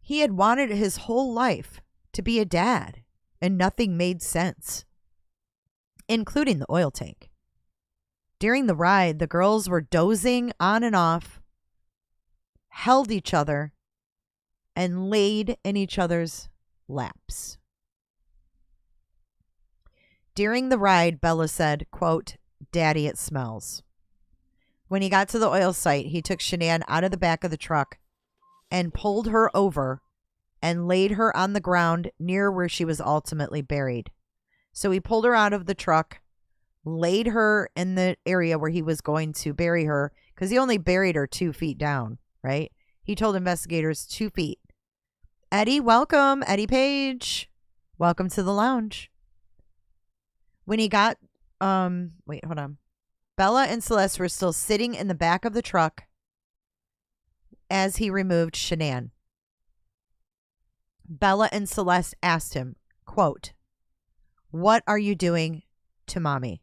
C: He had wanted his whole life to be a dad, and nothing made sense, including the oil tank. During the ride, the girls were dozing on and off, held each other, and laid in each other's laps. During the ride, Bella said, quote, "Daddy, it smells." When he got to the oil site, he took Shanann out of the back of the truck and pulled her over and laid her on the ground near where she was ultimately buried. So he pulled her out of the truck, laid her in the area where he was going to bury her, because he only buried her 2 feet down, right? He told investigators 2 feet. Eddie, welcome. Eddie Page. Welcome to the lounge. When he got, wait, hold on. Bella and Celeste were still sitting in the back of the truck as he removed Shanann. Bella and Celeste asked him, quote, "What are you doing to mommy?"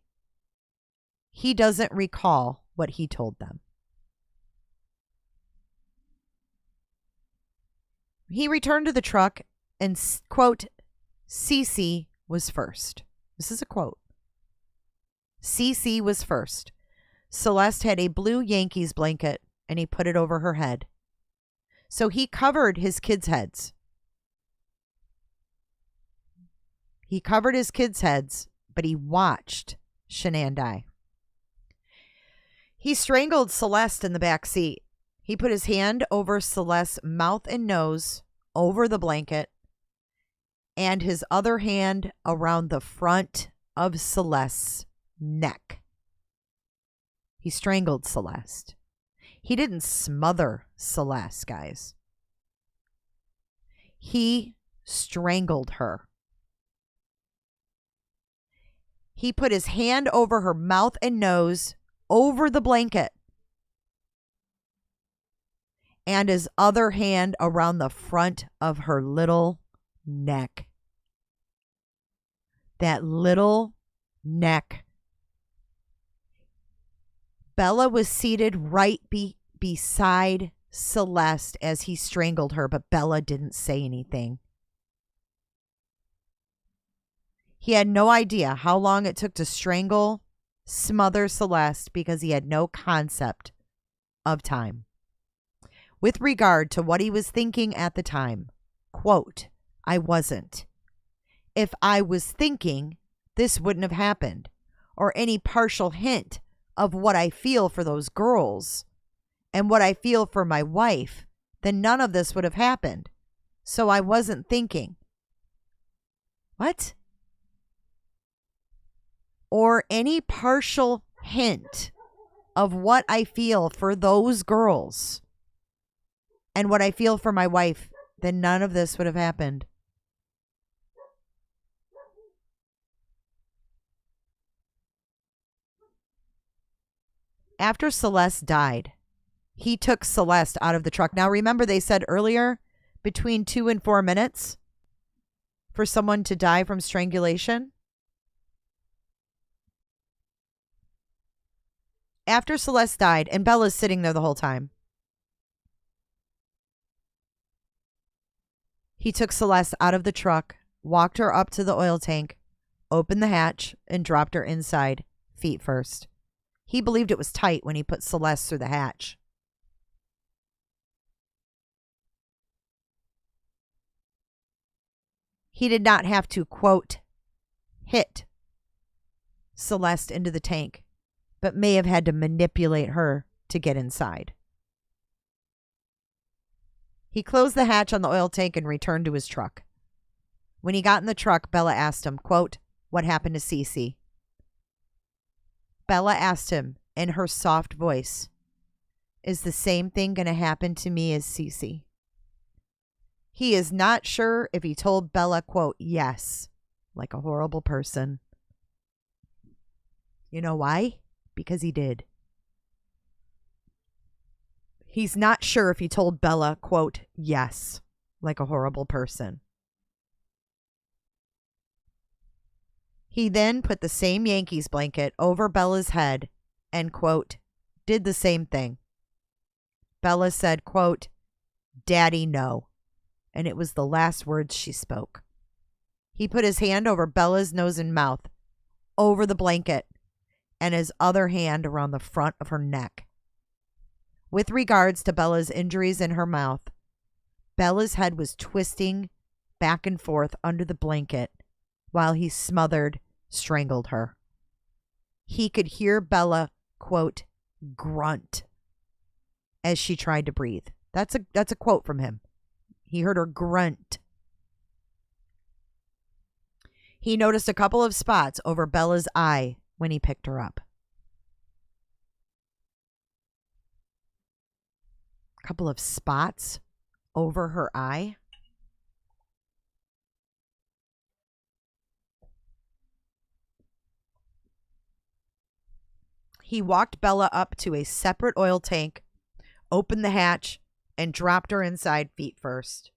C: He doesn't recall what he told them. He returned to the truck and, quote, "Cece was first." This is a quote. Cece was first. Celeste had a blue Yankees blanket, and he put it over her head. So he covered his kids' heads. He covered his kids' heads, but he watched Shanann die. He strangled Celeste in the back seat. He put his hand over Celeste's mouth and nose, over the blanket, and his other hand around the front of Celeste's neck. He strangled Celeste. He didn't smother Celeste, guys. He strangled her. He put his hand over her mouth and nose, over the blanket, and his other hand around the front of her little neck. That little neck. Bella was seated right beside Celeste as he strangled her, but Bella didn't say anything. He had no idea how long it took to smother Celeste, because he had no concept of time. With regard to what he was thinking at the time, quote, "I wasn't. If I was thinking, this wouldn't have happened, or any partial hint of what I feel for those girls and what I feel for my wife, then none of this would have happened. So I wasn't thinking." What? Or any partial hint of what I feel for those girls and what I feel for my wife, then none of this would have happened. After Celeste died, he took Celeste out of the truck. Now, remember, they said earlier between 2 and 4 minutes for someone to die from strangulation. After Celeste died, and Bella's sitting there the whole time, He took Celeste out of the truck, walked her up to the oil tank, opened the hatch, and dropped her inside, feet first. He believed it was tight when he put Celeste through the hatch. He did not have to, quote, hit Celeste into the tank, but may have had to manipulate her to get inside. He closed the hatch on the oil tank and returned to his truck. When he got in the truck, Bella asked him, quote, what happened to Cece? Bella asked him in her soft voice, is the same thing going to happen to me as Cece? He is not sure if he told Bella, quote, yes, like a horrible person. You know why? Because he did. He's not sure if he told Bella, quote, yes, like a horrible person. He then put the same Yankees blanket over Bella's head and, quote, did the same thing. Bella said, quote, Daddy, no. And it was the last words she spoke. He put his hand over Bella's nose and mouth, over the blanket, and his other hand around the front of her neck. With regards to Bella's injuries in her mouth, Bella's head was twisting back and forth under the blanket while he strangled her. He could hear Bella, quote, grunt as she tried to breathe. That's a quote from him. He heard her grunt. He noticed a couple of spots over Bella's eye when he picked her up. A couple of spots over her eye. He walked Bella up to a separate oil tank, opened the hatch, and dropped her inside feet first.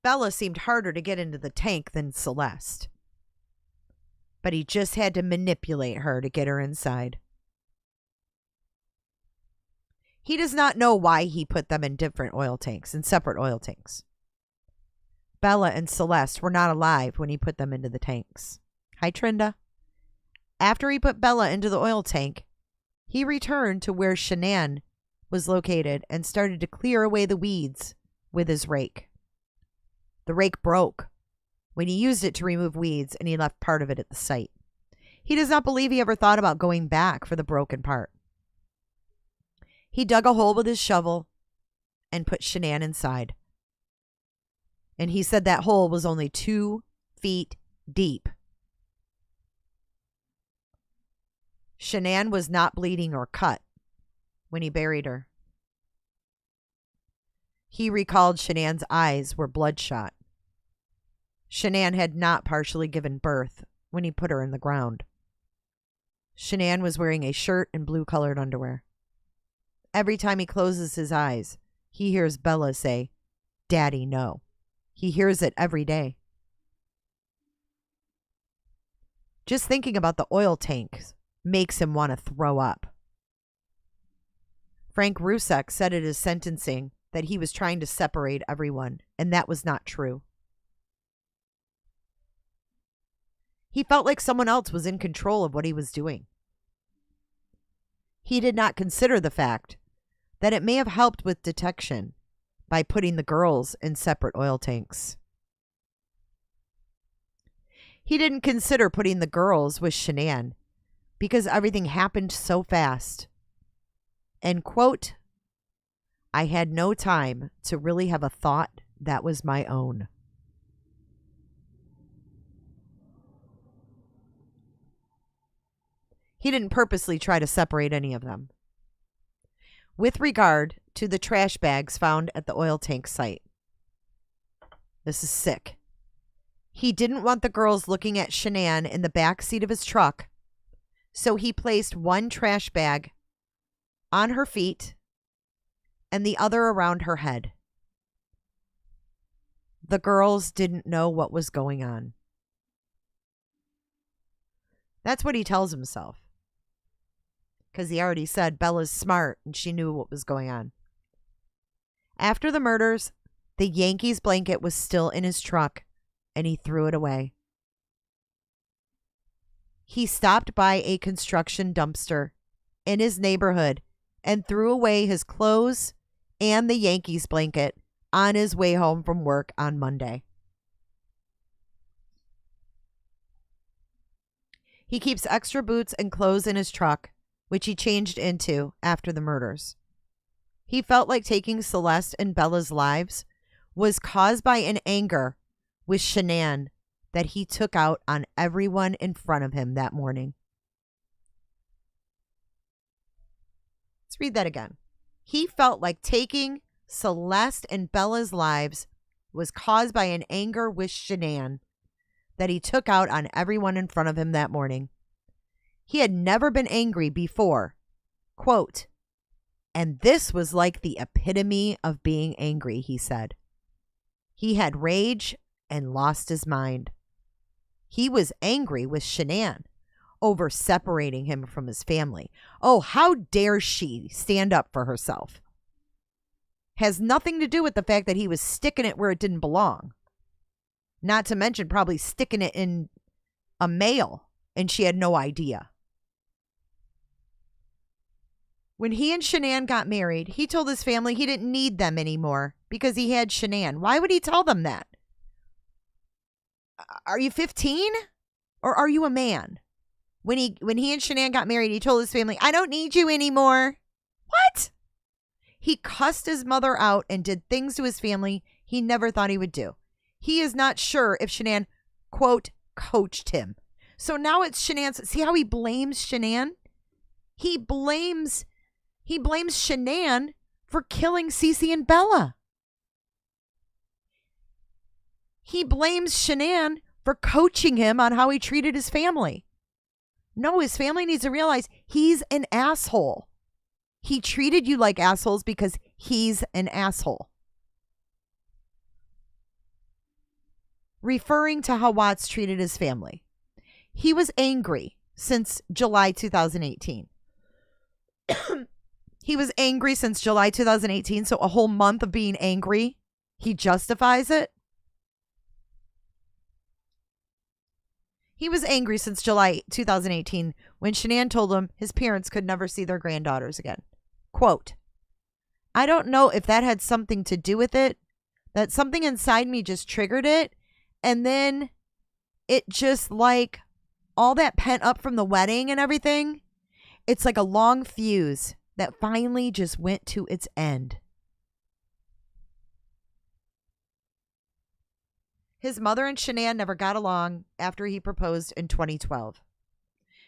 C: Bella seemed harder to get into the tank than Celeste, but he just had to manipulate her to get her inside. He does not know why he put them in different oil tanks, in separate oil tanks. Bella and Celeste were not alive when he put them into the tanks. Hi, Trinda. After he put Bella into the oil tank, he returned to where Shanann was located and started to clear away the weeds with his rake. The rake broke when he used it to remove weeds, and he left part of it at the site. He does not believe he ever thought about going back for the broken part. He dug a hole with his shovel and put Shanann inside. And he said that hole was only 2 feet deep. Shanann was not bleeding or cut when he buried her. He recalled Shanann's eyes were bloodshot. Shanann had not partially given birth when he put her in the ground. Shanann was wearing a shirt and blue-colored underwear. Every time he closes his eyes, he hears Bella say, Daddy, no. He hears it every day. Just thinking about the oil tanks makes him want to throw up. Frank Rusek said at his sentencing that he was trying to separate everyone, and that was not true. He felt like someone else was in control of what he was doing. He did not consider the fact that it may have helped with detection by putting the girls in separate oil tanks. He didn't consider putting the girls with Shanann because everything happened so fast. And, quote, I had no time to really have a thought that was my own. He didn't purposely try to separate any of them. With regard to the trash bags found at the oil tank site, this is sick. He didn't want the girls looking at Shanann in the back seat of his truck, so he placed one trash bag on her feet and the other around her head. The girls didn't know what was going on. That's what he tells himself. Because he already said Bella's smart and she knew what was going on. After the murders, the Yankees blanket was still in his truck, and he threw it away. He stopped by a construction dumpster in his neighborhood and threw away his clothes and the Yankees blanket on his way home from work on Monday. He keeps extra boots and clothes in his truck, which he changed into after the murders. He felt like taking Celeste and Bella's lives was caused by an anger with Shanann that he took out on everyone in front of him that morning. Let's read that again. He felt like taking Celeste and Bella's lives was caused by an anger with Shanann that he took out on everyone in front of him that morning. He had never been angry before. Quote, and this was like the epitome of being angry, he said. He had rage and lost his mind. He was angry with Shanann over separating him from his family. Oh, how dare she stand up for herself? Has nothing to do with the fact that he was sticking it where it didn't belong. Not to mention probably sticking it in a mail, and she had no idea. When he and Shanann got married, he told his family he didn't need them anymore because he had Shanann. Why would he tell them that? Are you 15? Or are you a man? When he and Shanann got married, he told his family, I don't need you anymore. What? He cussed his mother out and did things to his family he never thought he would do. He is not sure if Shanann, quote, coached him. So now it's Shanann's. See how he blames Shanann? He blames Shanann for killing Cece and Bella. He blames Shanann for coaching him on how he treated his family. No, his family needs to realize he's an asshole. He treated you like assholes because he's an asshole. Referring to how Watts treated his family. He was angry since July 2018. He was angry since July 2018, so a whole month of being angry, he justifies it. He was angry since July 2018 when Shanann told him his parents could never see their granddaughters again. Quote, I don't know if that had something to do with it, that something inside me just triggered it, and then it just like all that pent up from the wedding and everything, it's like a long fuse that finally just went to its end. His mother and Shanann never got along after he proposed in 2012.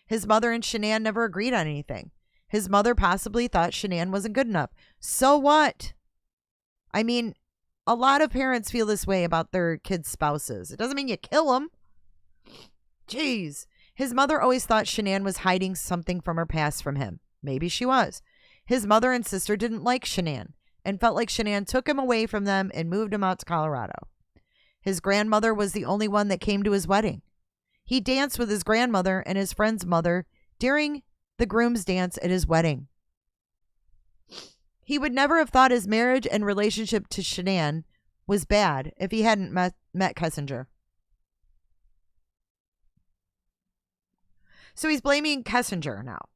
C: His mother and Shanann never agreed on anything. His mother possibly thought Shanann wasn't good enough. So what? I mean, a lot of parents feel this way about their kids' spouses. It doesn't mean you kill them. Jeez. His mother always thought Shanann was hiding something from her past from him. Maybe she was. His mother and sister didn't like Shanann and felt like Shanann took him away from them and moved him out to Colorado. His grandmother was the only one that came to his wedding. He danced with his grandmother and his friend's mother during the groom's dance at his wedding. He would never have thought his marriage and relationship to Shanann was bad if he hadn't met Kessinger. So he's blaming Kessinger now.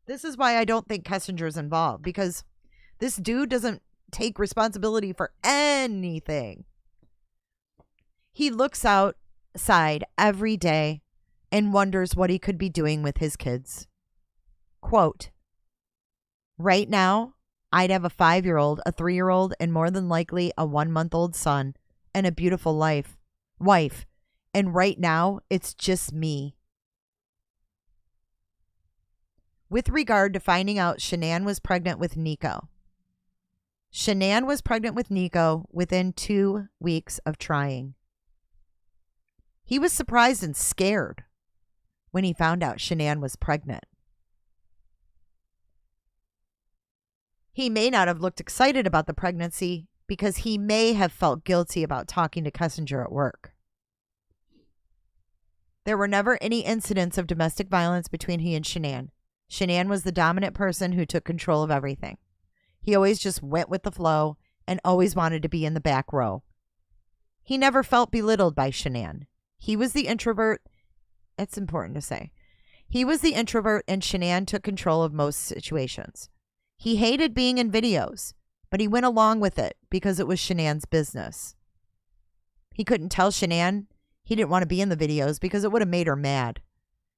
C: This is why I don't think Kessinger's involved, because this dude doesn't take responsibility for anything. He looks outside every day and wonders what he could be doing with his kids. Quote, right now, I'd have a 5-year-old, a 3-year-old, and more than likely a 1-month-old son and a beautiful wife. And right now, it's just me. With regard to finding out Shanann was pregnant with Nico. Shanann was pregnant with Nico within 2 weeks of trying. He was surprised and scared when he found out Shanann was pregnant. He may not have looked excited about the pregnancy because he may have felt guilty about talking to Kessinger at work. There were never any incidents of domestic violence between he and Shanann. Shanann was the dominant person who took control of everything. He always just went with the flow and always wanted to be in the back row. He never felt belittled by Shanann. He was the introvert. It's important to say. He was the introvert, and Shanann took control of most situations. He hated being in videos, but he went along with it because it was Shanann's business. He couldn't tell Shanann he didn't want to be in the videos because it would have made her mad.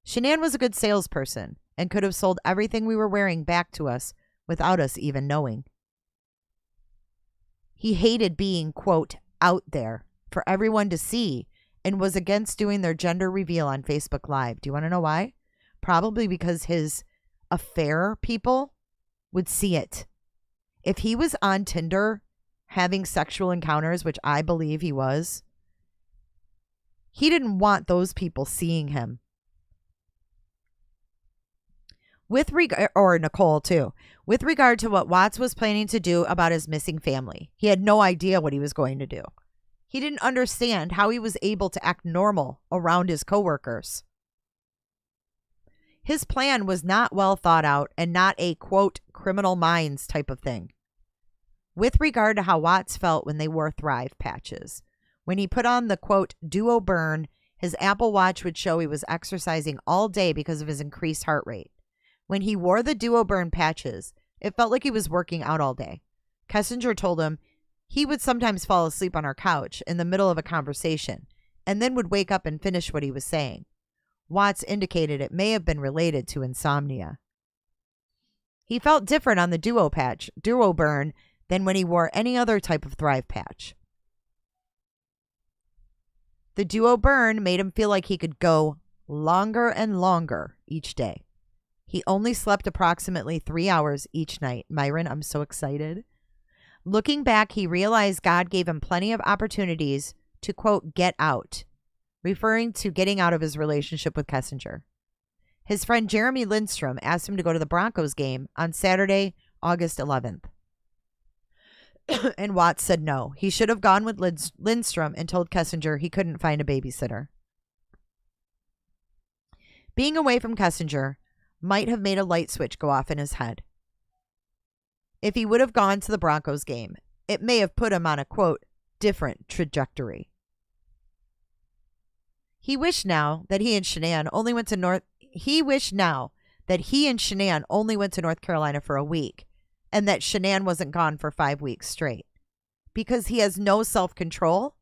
C: Shanann was a good salesperson and could have sold everything we were wearing back to us without us even knowing. He hated being, quote, out there for everyone to see and was against doing their gender reveal on Facebook Live. Do you want to know why? Probably because his affair people would see it. If he was on Tinder having sexual encounters, which I believe he was, he didn't want those people seeing him. Or Nichol too. With regard to what Watts was planning to do about his missing family, he had no idea what he was going to do. He didn't understand how he was able to act normal around his coworkers. His plan was not well thought out and not a, quote, criminal minds type of thing. With regard to how Watts felt when they wore Thrive patches, when he put on the, quote, duo burn, his Apple Watch would show he was exercising all day because of his increased heart rate. When he wore the duo burn patches, it felt like he was working out all day. Kessinger told him he would sometimes fall asleep on our couch in the middle of a conversation and then would wake up and finish what he was saying. Watts indicated it may have been related to insomnia. He felt different on the duo burn, than when he wore any other type of Thrive patch. The duo burn made him feel like he could go longer and longer each day. He only slept approximately 3 hours each night. Myron, I'm so excited. Looking back, he realized God gave him plenty of opportunities to, quote, get out, referring to getting out of his relationship with Kessinger. His friend Jeremy Lindstrom asked him to go to the Broncos game on Saturday, August 11th. And Watts said no. He should have gone with Lindstrom and told Kessinger he couldn't find a babysitter. Being away from Kessinger might have made a light switch go off in his head. If he would have gone to the Broncos game, it may have put him on a, quote, different trajectory. He wished now that he and Shanann only went to North Carolina for a week, and that Shanann wasn't gone for 5 weeks straight. Because he has no self-control.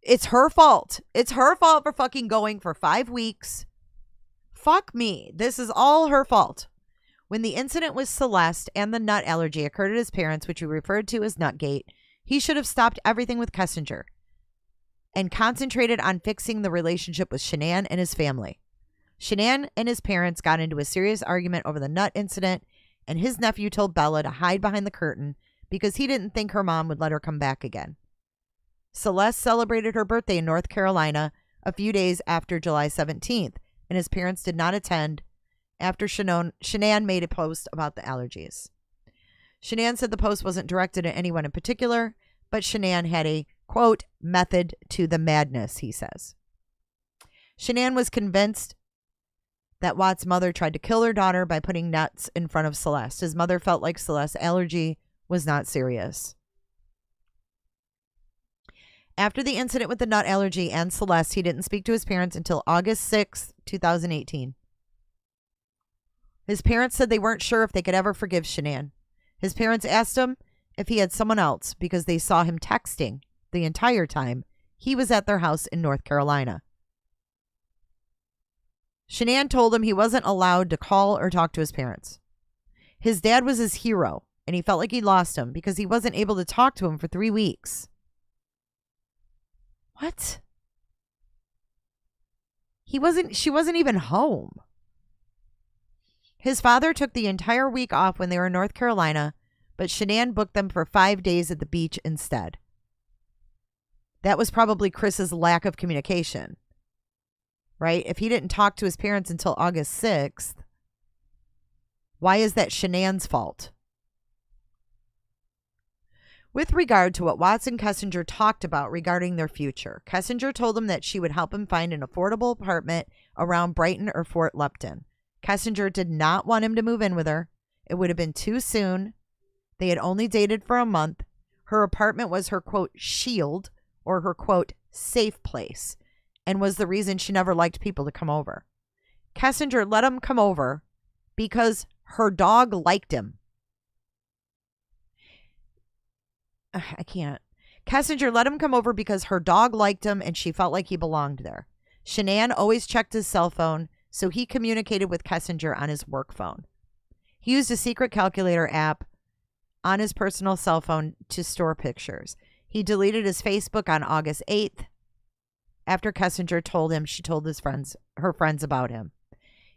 C: It's her fault. It's her fault for fucking going for 5 weeks. Fuck me. This is all her fault. When the incident with Celeste and the nut allergy occurred at his parents', which we referred to as Nutgate, he should have stopped everything with Kessinger and concentrated on fixing the relationship with Shanann and his family. Shanann and his parents got into a serious argument over the nut incident, and his nephew told Bella to hide behind the curtain because he didn't think her mom would let her come back again. Celeste celebrated her birthday in North Carolina a few days after July 17th, and his parents did not attend after Shanann made a post about the allergies. Shanann said the post wasn't directed at anyone in particular, but Shanann had a, quote, method to the madness, he says. Shanann was convinced that Watts' mother tried to kill her daughter by putting nuts in front of Celeste. His mother felt like Celeste's allergy was not serious. After the incident with the nut allergy and Celeste, he didn't speak to his parents until August 6, 2018. His parents said they weren't sure if they could ever forgive Shanann. His parents asked him if he had someone else because they saw him texting the entire time he was at their house in North Carolina. Shanann told him he wasn't allowed to call or talk to his parents. His dad was his hero, and he felt like he lost him because he wasn't able to talk to him for 3 weeks. What? She wasn't even home. His father took the entire week off when they were in North Carolina, but Shanann booked them for 5 days at the beach instead. That was probably Chris's lack of communication. Right? If he didn't talk to his parents until August 6th, why is that Shanann's fault? With regard to what Watts and Kessinger talked about regarding their future, Kessinger told him that she would help him find an affordable apartment around Brighton or Fort Lupton. Kessinger did not want him to move in with her. It would have been too soon. They had only dated for a month. Her apartment was her, quote, shield, or her, quote, safe place, and was the reason she never liked people to come over. Kessinger let him come over because her dog liked him. I can't. Kessinger let him come over because her dog liked him and she felt like he belonged there. Shanann always checked his cell phone, so he communicated with Kessinger on his work phone. He used a secret calculator app on his personal cell phone to store pictures. He deleted his Facebook on August 8th after Kessinger told him she told her friends about him.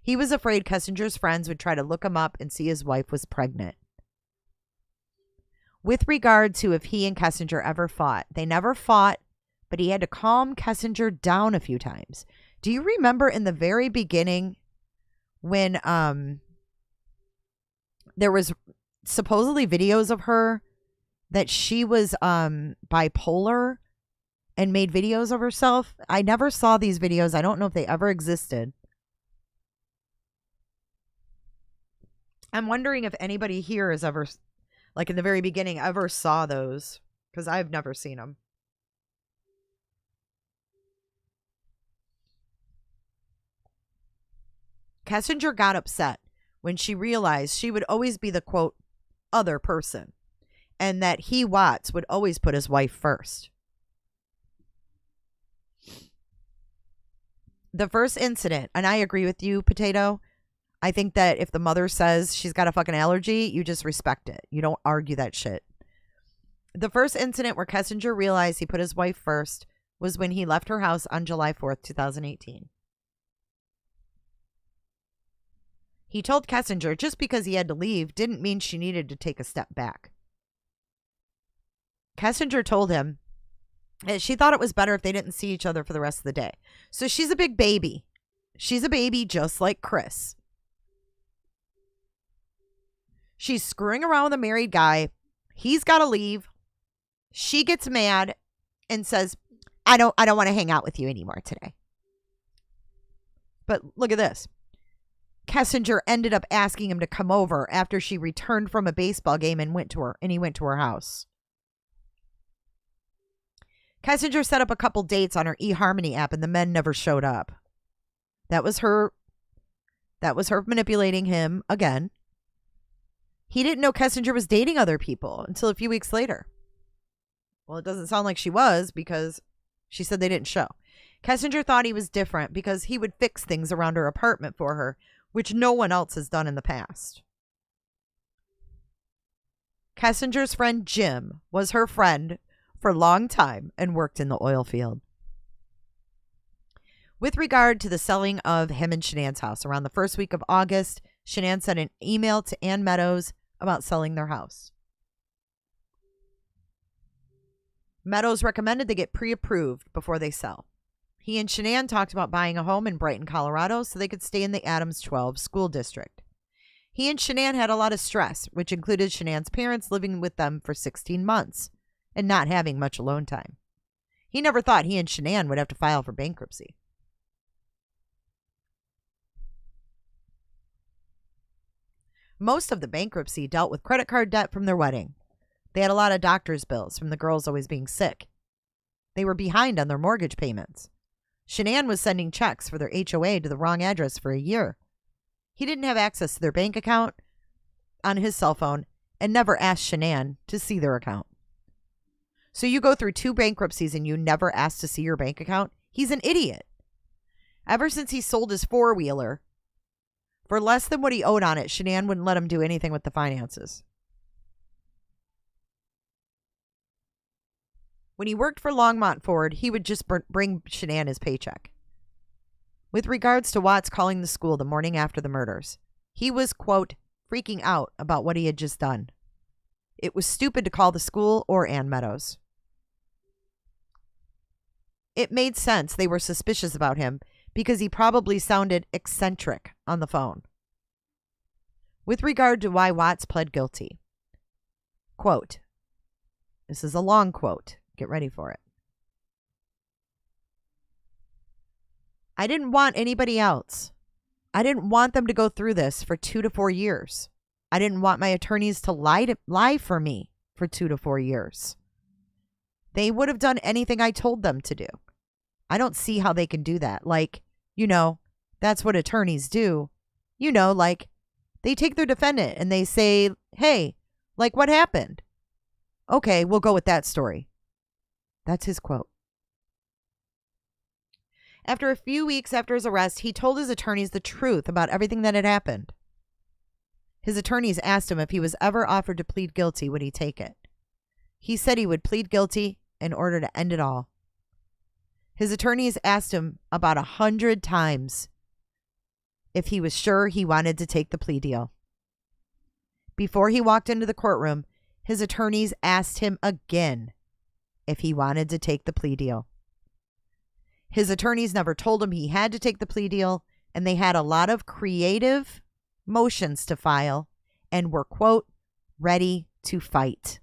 C: He was afraid Kessinger's friends would try to look him up and see his wife was pregnant. With regard to if he and Kessinger ever fought, they never fought, but he had to calm Kessinger down a few times. Do you remember in the very beginning when there was supposedly videos of her that she was bipolar and made videos of herself? I never saw these videos. I don't know if they ever existed. I'm wondering if anybody here has ever, like in the very beginning, ever saw those, because I've never seen them. Kessinger got upset when she realized she would always be the, quote, other person, and that he, Watts, would always put his wife first. The first incident, and I agree with you, Potato, I think that if the mother says she's got a fucking allergy, you just respect it. You don't argue that shit. The first incident where Kessinger realized he put his wife first was when he left her house on July 4th, 2018. He told Kessinger just because he had to leave didn't mean she needed to take a step back. Kessinger told him that she thought it was better if they didn't see each other for the rest of the day. So she's a big baby. She's a baby just like Chris. She's screwing around with a married guy. He's got to leave. She gets mad and says, I don't want to hang out with you anymore today. But look at this. Kessinger ended up asking him to come over after she returned from a baseball game and he went to her house. Kessinger set up a couple dates on her eHarmony app and the men never showed up. That was her manipulating him again. He didn't know Kessinger was dating other people until a few weeks later. Well, it doesn't sound like she was because she said they didn't show. Kessinger thought he was different because he would fix things around her apartment for her, which no one else has done in the past. Kessinger's friend Jim was her friend for a long time and worked in the oil field. With regard to the selling of him and Shanann's house, around the first week of August, Shanann sent an email to Ann Meadows about selling their house. Meadows recommended they get pre-approved before they sell. He and Shanann talked about buying a home in Brighton, Colorado, so they could stay in the Adams 12 school district. He and Shanann had a lot of stress, which included Shanann's parents living with them for 16 months and not having much alone time. He never thought he and Shanann would have to file for bankruptcy. Most of the bankruptcy dealt with credit card debt from their wedding. They had a lot of doctor's bills from the girls always being sick. They were behind on their mortgage payments. Shanann was sending checks for their HOA to the wrong address for a year. He didn't have access to their bank account on his cell phone and never asked Shanann to see their account. So you go through 2 bankruptcies and you never ask to see your bank account? He's an idiot. Ever since he sold his 4-wheeler for less than what he owed on it, Shanann wouldn't let him do anything with the finances. When he worked for Longmont Ford, he would just bring Shanann his paycheck. With regards to Watts calling the school the morning after the murders, he was, quote, freaking out about what he had just done. It was stupid to call the school or Ann Meadows. It made sense they were suspicious about him because he probably sounded eccentric on the phone. With regard to why Watts pled guilty, quote, this is a long quote. Get ready for it. I didn't want anybody else. I didn't want them to go through this for 2 to 4 years. I didn't want my attorneys to lie for me for 2 to 4 years. They would have done anything I told them to do. I don't see how they can do that. Like, that's what attorneys do. Like they take their defendant and they say, hey, like what happened? Okay, we'll go with that story. That's his quote. After a few weeks after his arrest, he told his attorneys the truth about everything that had happened. His attorneys asked him if he was ever offered to plead guilty, would he take it? He said he would plead guilty in order to end it all. His attorneys asked him about 100 times if he was sure he wanted to take the plea deal. Before he walked into the courtroom, his attorneys asked him again if he wanted to take the plea deal. His attorneys never told him he had to take the plea deal, and they had a lot of creative motions to file and were, quote, ready to fight.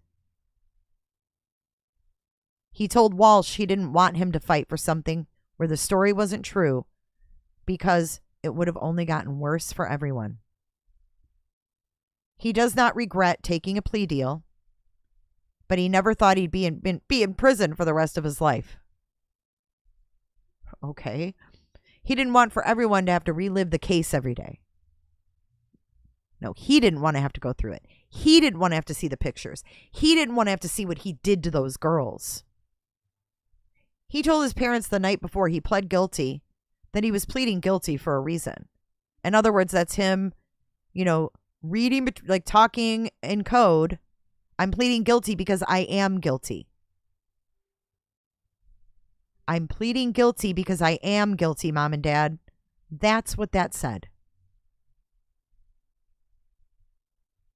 C: He told Walsh he didn't want him to fight for something where the story wasn't true because it would have only gotten worse for everyone. He does not regret taking a plea deal, but he never thought he'd be in prison for the rest of his life. Okay. He didn't want for everyone to have to relive the case every day. No, he didn't want to have to go through it. He didn't want to have to see the pictures. He didn't want to have to see what he did to those girls. He told his parents the night before he pled guilty that he was pleading guilty for a reason. In other words, that's him, reading, like talking in code. I'm pleading guilty because I am guilty. I'm pleading guilty because I am guilty, Mom and Dad. That's what that said.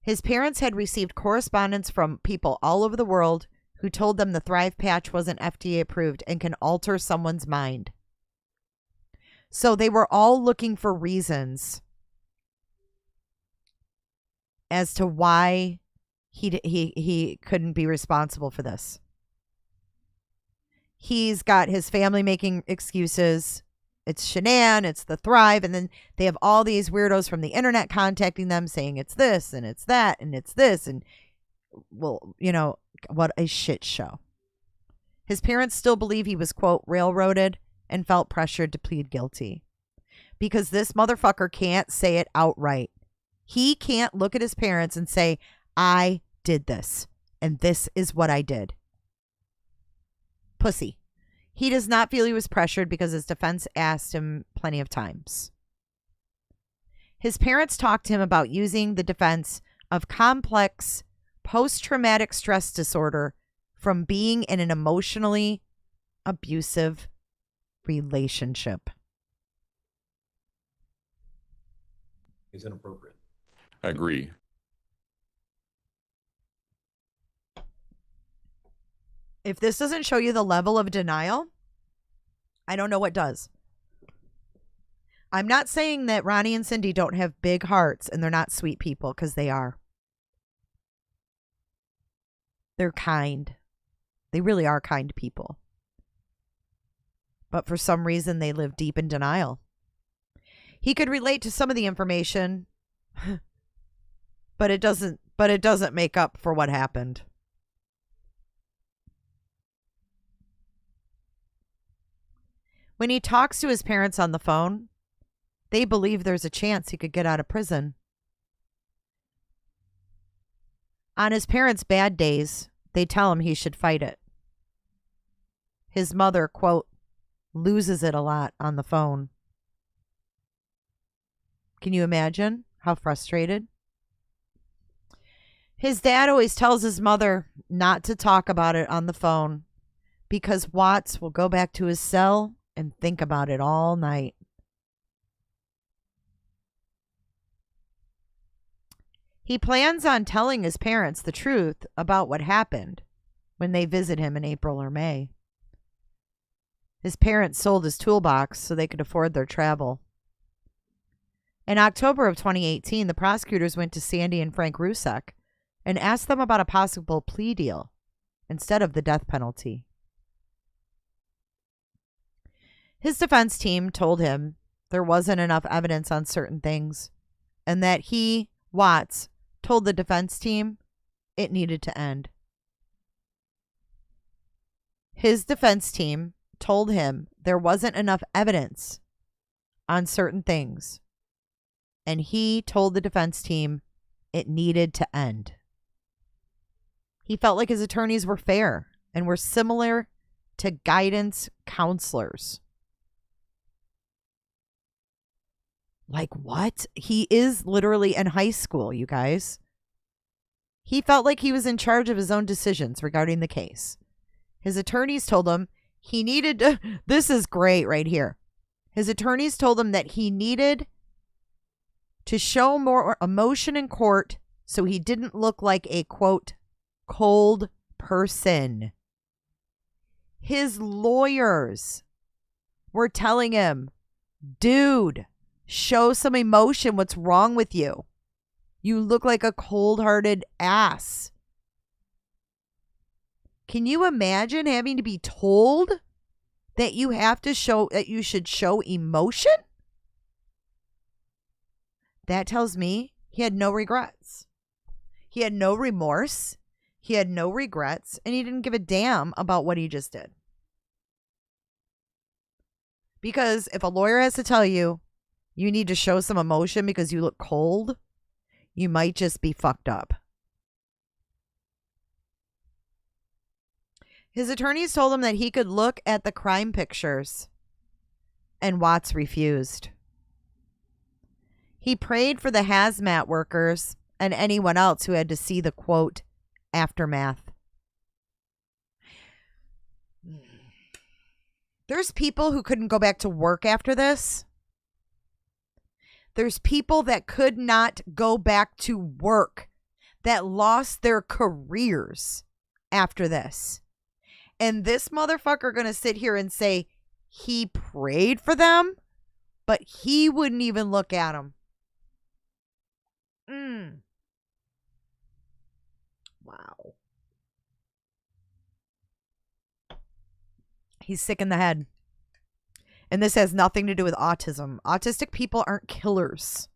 C: His parents had received correspondence from people all over the world who told them the Thrive patch wasn't FDA approved and can alter someone's mind. So they were all looking for reasons as to why he couldn't be responsible for this. He's got his family making excuses. It's Shanann, it's the Thrive, and then they have all these weirdos from the internet contacting them saying it's this and it's that and it's this, and well, what a shit show. His parents still believe he was, quote, railroaded and felt pressured to plead guilty because this motherfucker can't say it outright. He can't look at his parents and say, I did this and this is what I did. Pussy. He does not feel he was pressured because his defense asked him plenty of times. His parents talked to him about using the defense of complex post-traumatic stress disorder from being in an emotionally abusive relationship.
L: It's inappropriate.
M: I agree.
C: If this doesn't show you the level of denial, I don't know what does. I'm not saying that Ronnie and Cindy don't have big hearts and they're not sweet people, because they are. They're kind. They really are kind people. But for some reason, they live deep in denial. He could relate to some of the information, but it doesn't make up for what happened. When he talks to his parents on the phone, they believe there's a chance he could get out of prison. On his parents' bad days, they tell him he should fight it. His mother, quote, loses it a lot on the phone. Can you imagine how frustrated? His dad always tells his mother not to talk about it on the phone because Watts will go back to his cell and think about it all night. He plans on telling his parents the truth about what happened when they visit him in April or May. His parents sold his toolbox so they could afford their travel. In October of 2018, the prosecutors went to Sandy and Frank Rusek and asked them about a possible plea deal instead of the death penalty. His defense team told him there wasn't enough evidence on certain things and that he, Watts, told the defense team it needed to end. His defense team told him there wasn't enough evidence on certain things. And he told the defense team it needed to end. He felt like his attorneys were fair and were similar to guidance counselors. Like what? He is literally in high school, you guys. He felt like he was in charge of his own decisions regarding the case. His attorneys told him he needed to, this is great right here. His attorneys told him that he needed to show more emotion in court so he didn't look like a, quote, cold person. His lawyers were telling him, dude, show some emotion. What's wrong with you? You look like a cold-hearted ass. Can you imagine having to be told that you have to show, that you should show emotion? That tells me he had no regrets. He had no remorse. He had no regrets, and he didn't give a damn about what he just did. Because if a lawyer has to tell you, you need to show some emotion because you look cold, you might just be fucked up. His attorneys told him that he could look at the crime pictures, and Watts refused. He prayed for the hazmat workers and anyone else who had to see the, quote, aftermath. There's people who couldn't go back to work after this. There's people that could not go back to work, that lost their careers after this. And this motherfucker going to sit here and say he prayed for them, but he wouldn't even look at them. Wow. He's sick in the head. And this has nothing to do with autism. Autistic people aren't killers.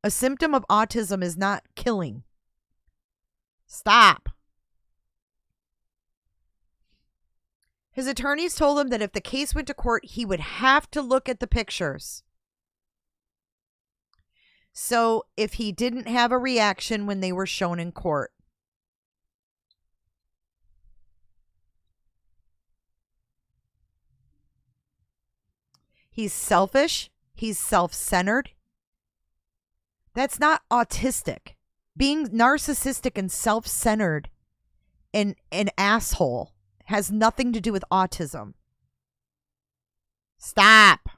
C: A symptom of autism is not killing. Stop. His attorneys told him that if the case went to court, he would have to look at the pictures. So if he didn't have a reaction when they were shown in court, he's selfish. He's self-centered. That's not autistic. Being narcissistic and self-centered and an asshole has nothing to do with autism. Stop.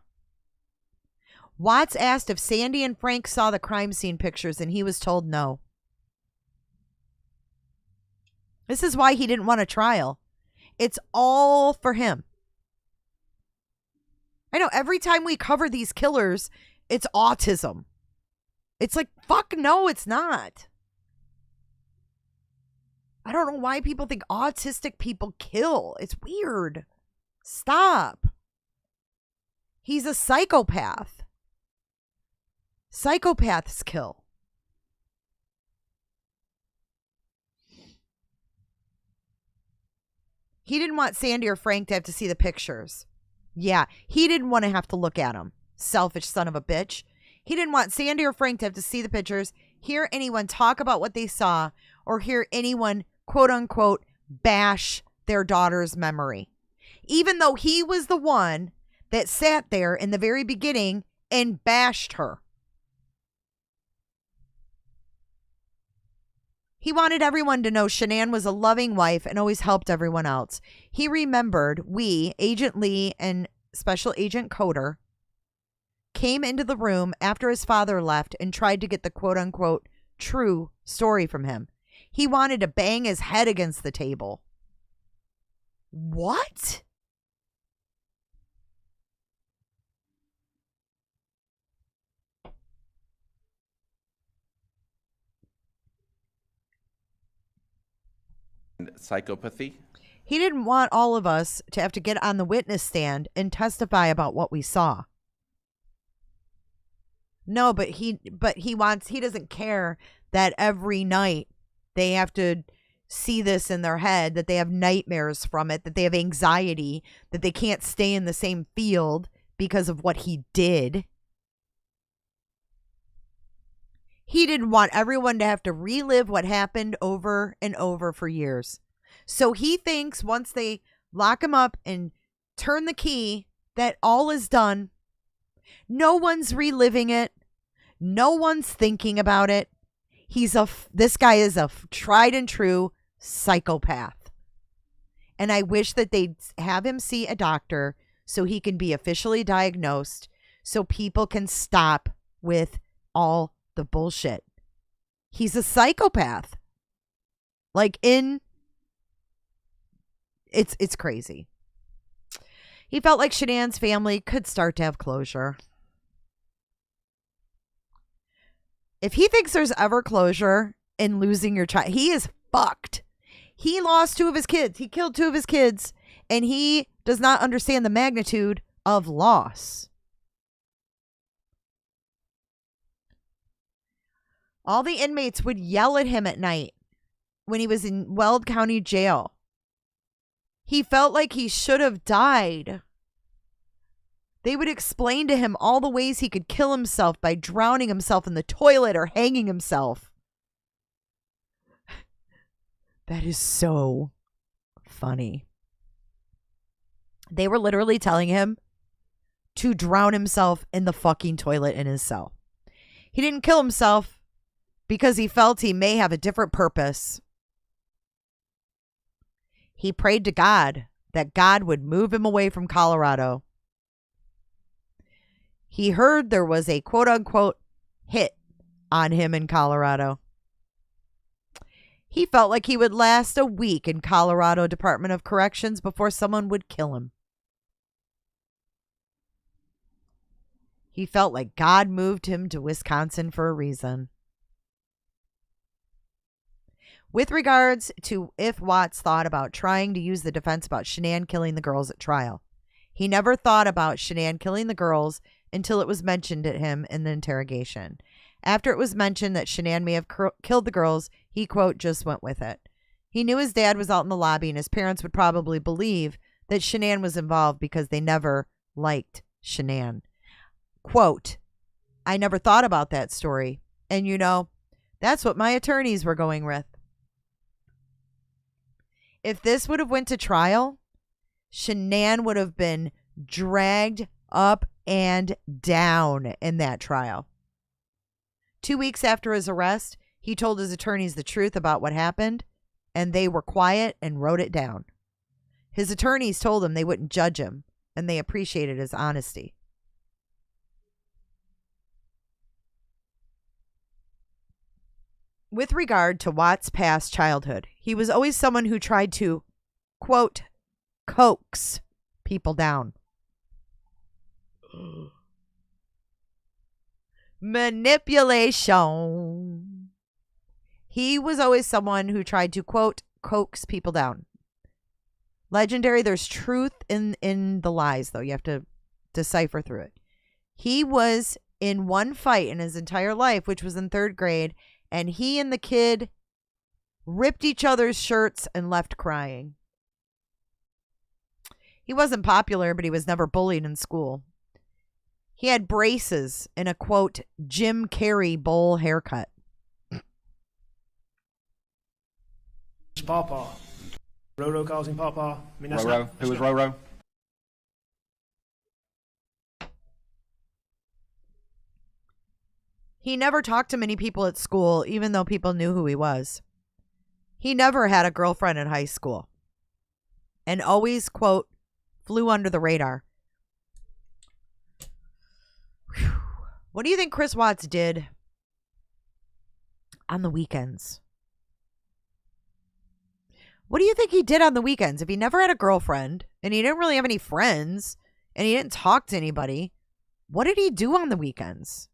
C: Watts asked if Sandy and Frank saw the crime scene pictures, and he was told no. This is why he didn't want a trial. It's all for him. I know every time we cover these killers, it's autism. It's like, fuck no, it's not. I don't know why people think autistic people kill. It's weird. Stop. He's a psychopath. Psychopaths kill. He didn't want Sandy or Frank to have to see the pictures. Yeah, he didn't want to have to look at them. Selfish son of a bitch. He didn't want Sandy or Frank to have to see the pictures, hear anyone talk about what they saw, or hear anyone, quote unquote, bash their daughter's memory. Even though he was the one that sat there in the very beginning and bashed her. He wanted everyone to know Shanann was a loving wife and always helped everyone else. He remembered we, Agent Lee and Special Agent Coder, came into the room after his father left and tried to get the quote-unquote true story from him. He wanted to bang his head against the table. What?
M: Psychopathy?
C: He didn't want all of us to have to get on the witness stand and testify about what we saw. No, but he doesn't care that every night they have to see this in their head, that they have nightmares from it, that they have anxiety, that they can't stay in the same field because of what he did. He didn't want everyone to have to relive what happened over and over for years. So he thinks once they lock him up and turn the key, that all is done. No one's reliving it. No one's thinking about it. This guy is a tried and true psychopath. And I wish that they'd have him see a doctor so he can be officially diagnosed, so people can stop with all the bullshit. He's a psychopath. It's crazy. He felt like Shanann's family could start to have closure. If he thinks there's ever closure in losing your child, he is fucked. He lost 2 of his kids. He killed 2 of his kids, and he does not understand the magnitude of loss. All the inmates would yell at him at night when he was in Weld County Jail. He felt like he should have died. They would explain to him all the ways he could kill himself by drowning himself in the toilet or hanging himself. That is so funny. They were literally telling him to drown himself in the fucking toilet in his cell. He didn't kill himself because he felt he may have a different purpose. He prayed to God that God would move him away from Colorado. He heard there was a quote-unquote hit on him in Colorado. He felt like he would last a week in Colorado Department of Corrections before someone would kill him. He felt like God moved him to Wisconsin for a reason. With regards to if Watts thought about trying to use the defense about Shanann killing the girls at trial, he never thought about Shanann killing the girls until it was mentioned to him in the interrogation. After it was mentioned that Shanann may have killed the girls, he, quote, just went with it. He knew his dad was out in the lobby and his parents would probably believe that Shanann was involved because they never liked Shanann. Quote, I never thought about that story. And you know, that's what my attorneys were going with. If this would have went to trial, Shanann would have been dragged up and down in that trial. 2 weeks after his arrest, he told his attorneys the truth about what happened, and they were quiet and wrote it down. His attorneys told him they wouldn't judge him, and they appreciated his honesty. With regard to Watts' past childhood, he was always someone who tried to, quote, coax people down. Manipulation. He was always someone who tried to, quote, coax people down. Legendary, there's truth in the lies, though. You have to decipher through it. He was in one fight in his entire life, which was in 3rd grade, and he and the kid ripped each other's shirts and left crying. He wasn't popular, but he was never bullied in school. He had braces and a, quote, Jim Carrey bowl haircut.
M: Pawpaw. Roro calls him Pawpaw. I mean, that's
H: Roro. Who was Roro?
C: He never talked to many people at school, even though people knew who he was. He never had a girlfriend in high school. And always, quote, flew under the radar. Whew. What do you think Chris Watts did on the weekends? What do you think he did on the weekends? If he never had a girlfriend and he didn't really have any friends and he didn't talk to anybody, what did he do on the weekends?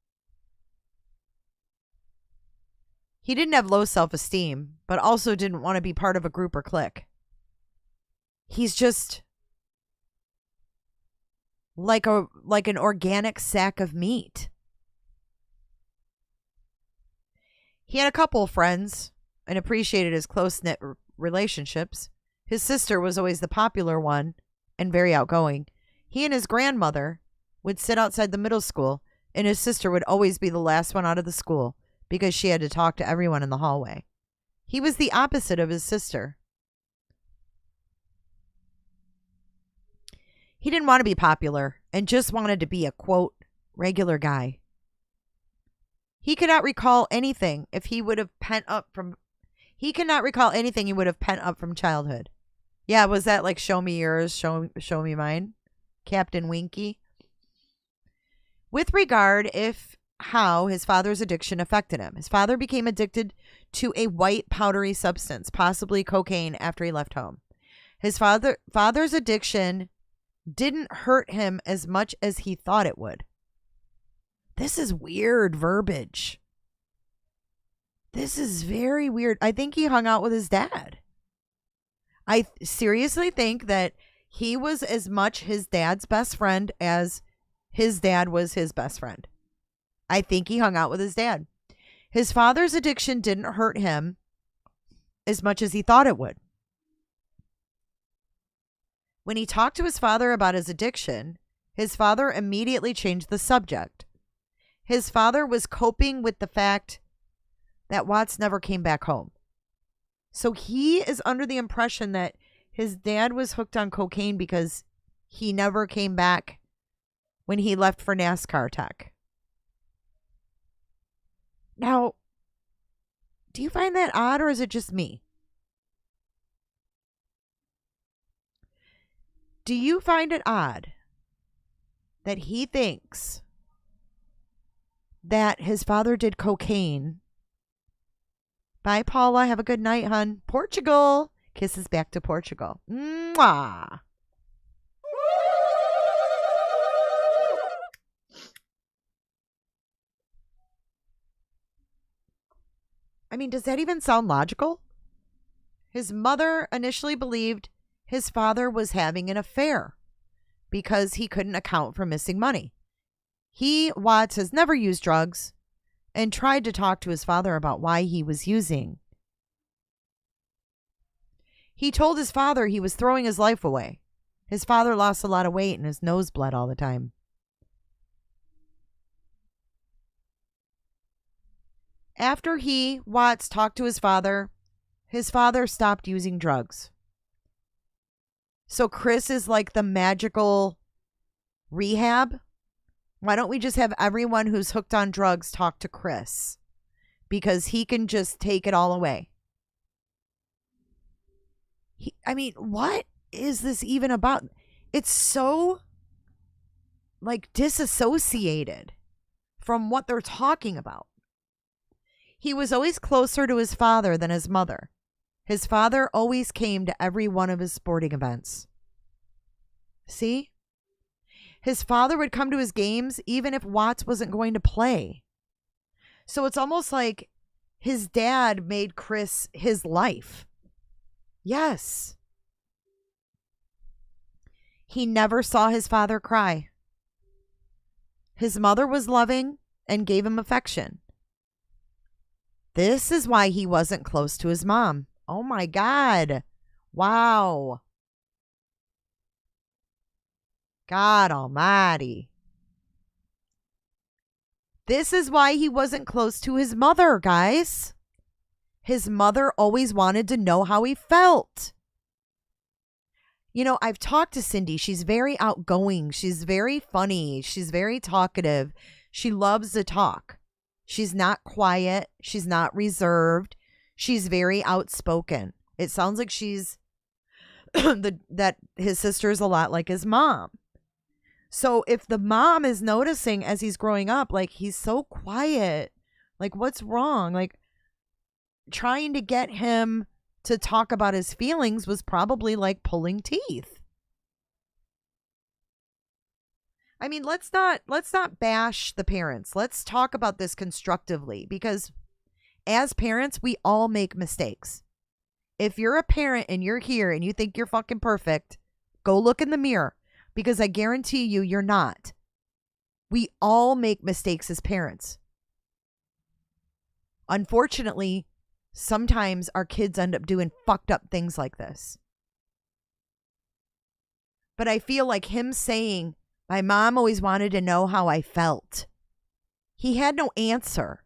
C: He didn't have low self-esteem, but also didn't want to be part of a group or clique. He's just like an organic sack of meat. He had a couple of friends and appreciated his close-knit relationships. His sister was always the popular one and very outgoing. He and his grandmother would sit outside the middle school, and his sister would always be the last one out of the school because she had to talk to everyone in the hallway. He was the opposite of his sister. He didn't want to be popular and just wanted to be a, quote, regular guy. He could not recall anything he would have pent up from childhood. Yeah, was that like show me yours, show me mine? Captain Winky? With regard how his father's addiction affected him. His father became addicted to a white powdery substance, possibly cocaine, after he left home. His father's addiction didn't hurt him as much as he thought it would. This is weird verbiage. This is very weird. I think he hung out with his dad. I seriously think that he was as much his dad's best friend as his dad was his best friend. I think he hung out with his dad. His father's addiction didn't hurt him as much as he thought it would. When he talked to his father about his addiction, his father immediately changed the subject. His father was coping with the fact that Watts never came back home. So he is under the impression that his dad was hooked on cocaine because he never came back when he left for NASCAR Tech. Now, do you find that odd, or is it just me? Do you find it odd that he thinks that his father did cocaine? Bye, Paula. Have a good night, hun. Portugal. Kisses back to Portugal. Mwah. I mean, does that even sound logical? His mother initially believed his father was having an affair because he couldn't account for missing money. Watts, has never used drugs and tried to talk to his father about why he was using. He told his father he was throwing his life away. His father lost a lot of weight and his nose bled all the time. After Watts, talked to his father stopped using drugs. So Chris is like the magical rehab. Why don't we just have everyone who's hooked on drugs talk to Chris? Because he can just take it all away. What is this even about? It's so disassociated from what they're talking about. He was always closer to his father than his mother. His father always came to every one of his sporting events. See? His father would come to his games even if Watts wasn't going to play. So it's almost like his dad made Chris his life. Yes. He never saw his father cry. His mother was loving and gave him affection. This is why he wasn't close to his mom. Oh my God. Wow. God almighty. This is why he wasn't close to his mother, guys. His mother always wanted to know how he felt. You know, I've talked to Cindy. She's very outgoing. She's very funny. She's very talkative. She loves to talk. She's not quiet. She's not reserved. She's very outspoken. It sounds like she's that his sister's a lot like his mom. So if the mom is noticing as he's growing up, like he's so quiet, like what's wrong? Like trying to get him to talk about his feelings was probably like pulling teeth. I mean, let's not bash the parents. Let's talk about this constructively, because as parents, we all make mistakes. If you're a parent and you're here and you think you're fucking perfect, go look in the mirror, because I guarantee you, you're not. We all make mistakes as parents. Unfortunately, sometimes our kids end up doing fucked up things like this. But I feel like him saying, my mom always wanted to know how I felt. He had no answer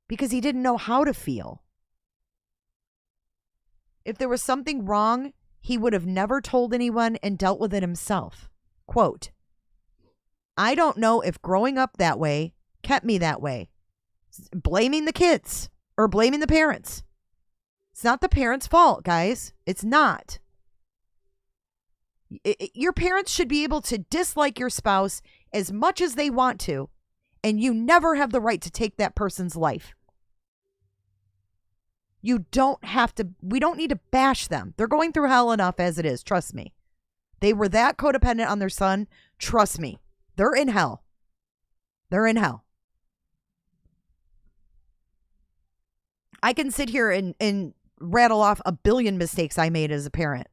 C: because he didn't know how to feel. If there was something wrong, he would have never told anyone and dealt with it himself. Quote, I don't know if growing up that way kept me that way. Blaming the kids or blaming the parents. It's not the parents' fault, guys. It's not. Your parents should be able to dislike your spouse as much as they want to, and you never have the right to take that person's life. You don't have to, we don't need to bash them. They're going through hell enough as it is, trust me. They were that codependent on their son, trust me. They're in hell. They're in hell. I can sit here and rattle off a billion mistakes I made as a parent.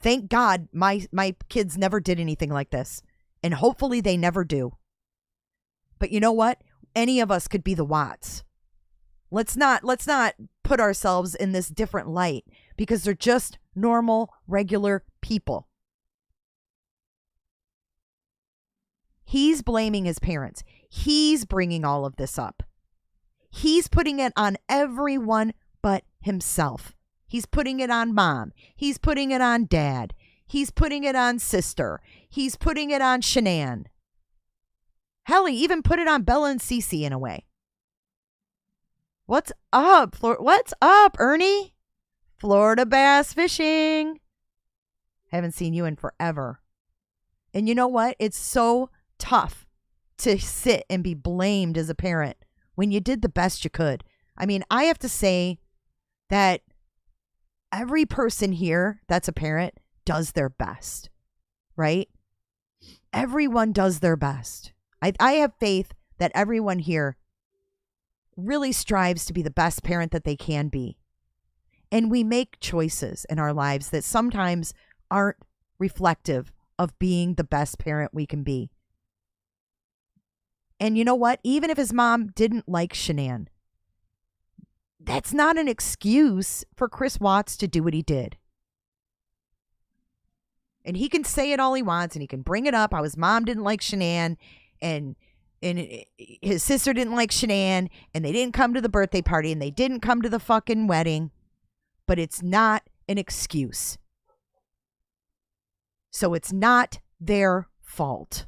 C: Thank God my kids never did anything like this. And hopefully they never do. But you know what? Any of us could be the Watts. Let's not put ourselves in this different light because they're just normal, regular people. He's blaming his parents. He's bringing all of this up. He's putting it on everyone but himself. He's putting it on mom. He's putting it on dad. He's putting it on sister. He's putting it on Shanann. Hell, he even put it on Bella and Cece in a way. What's up? What's up, Ernie? Florida bass fishing. Haven't seen you in forever. And you know what? It's so tough to sit and be blamed as a parent when you did the best you could. I mean, I have to say that every person here that's a parent does their best, right? Everyone does their best. I have faith that everyone here really strives to be the best parent that they can be. And we make choices in our lives that sometimes aren't reflective of being the best parent we can be. And you know what? Even if his mom didn't like Shanann, that's not an excuse for Chris Watts to do what he did. And he can say it all he wants and he can bring it up how his mom didn't like Shanann and his sister didn't like Shanann and they didn't come to the birthday party and they didn't come to the fucking wedding. But it's not an excuse. So it's not their fault.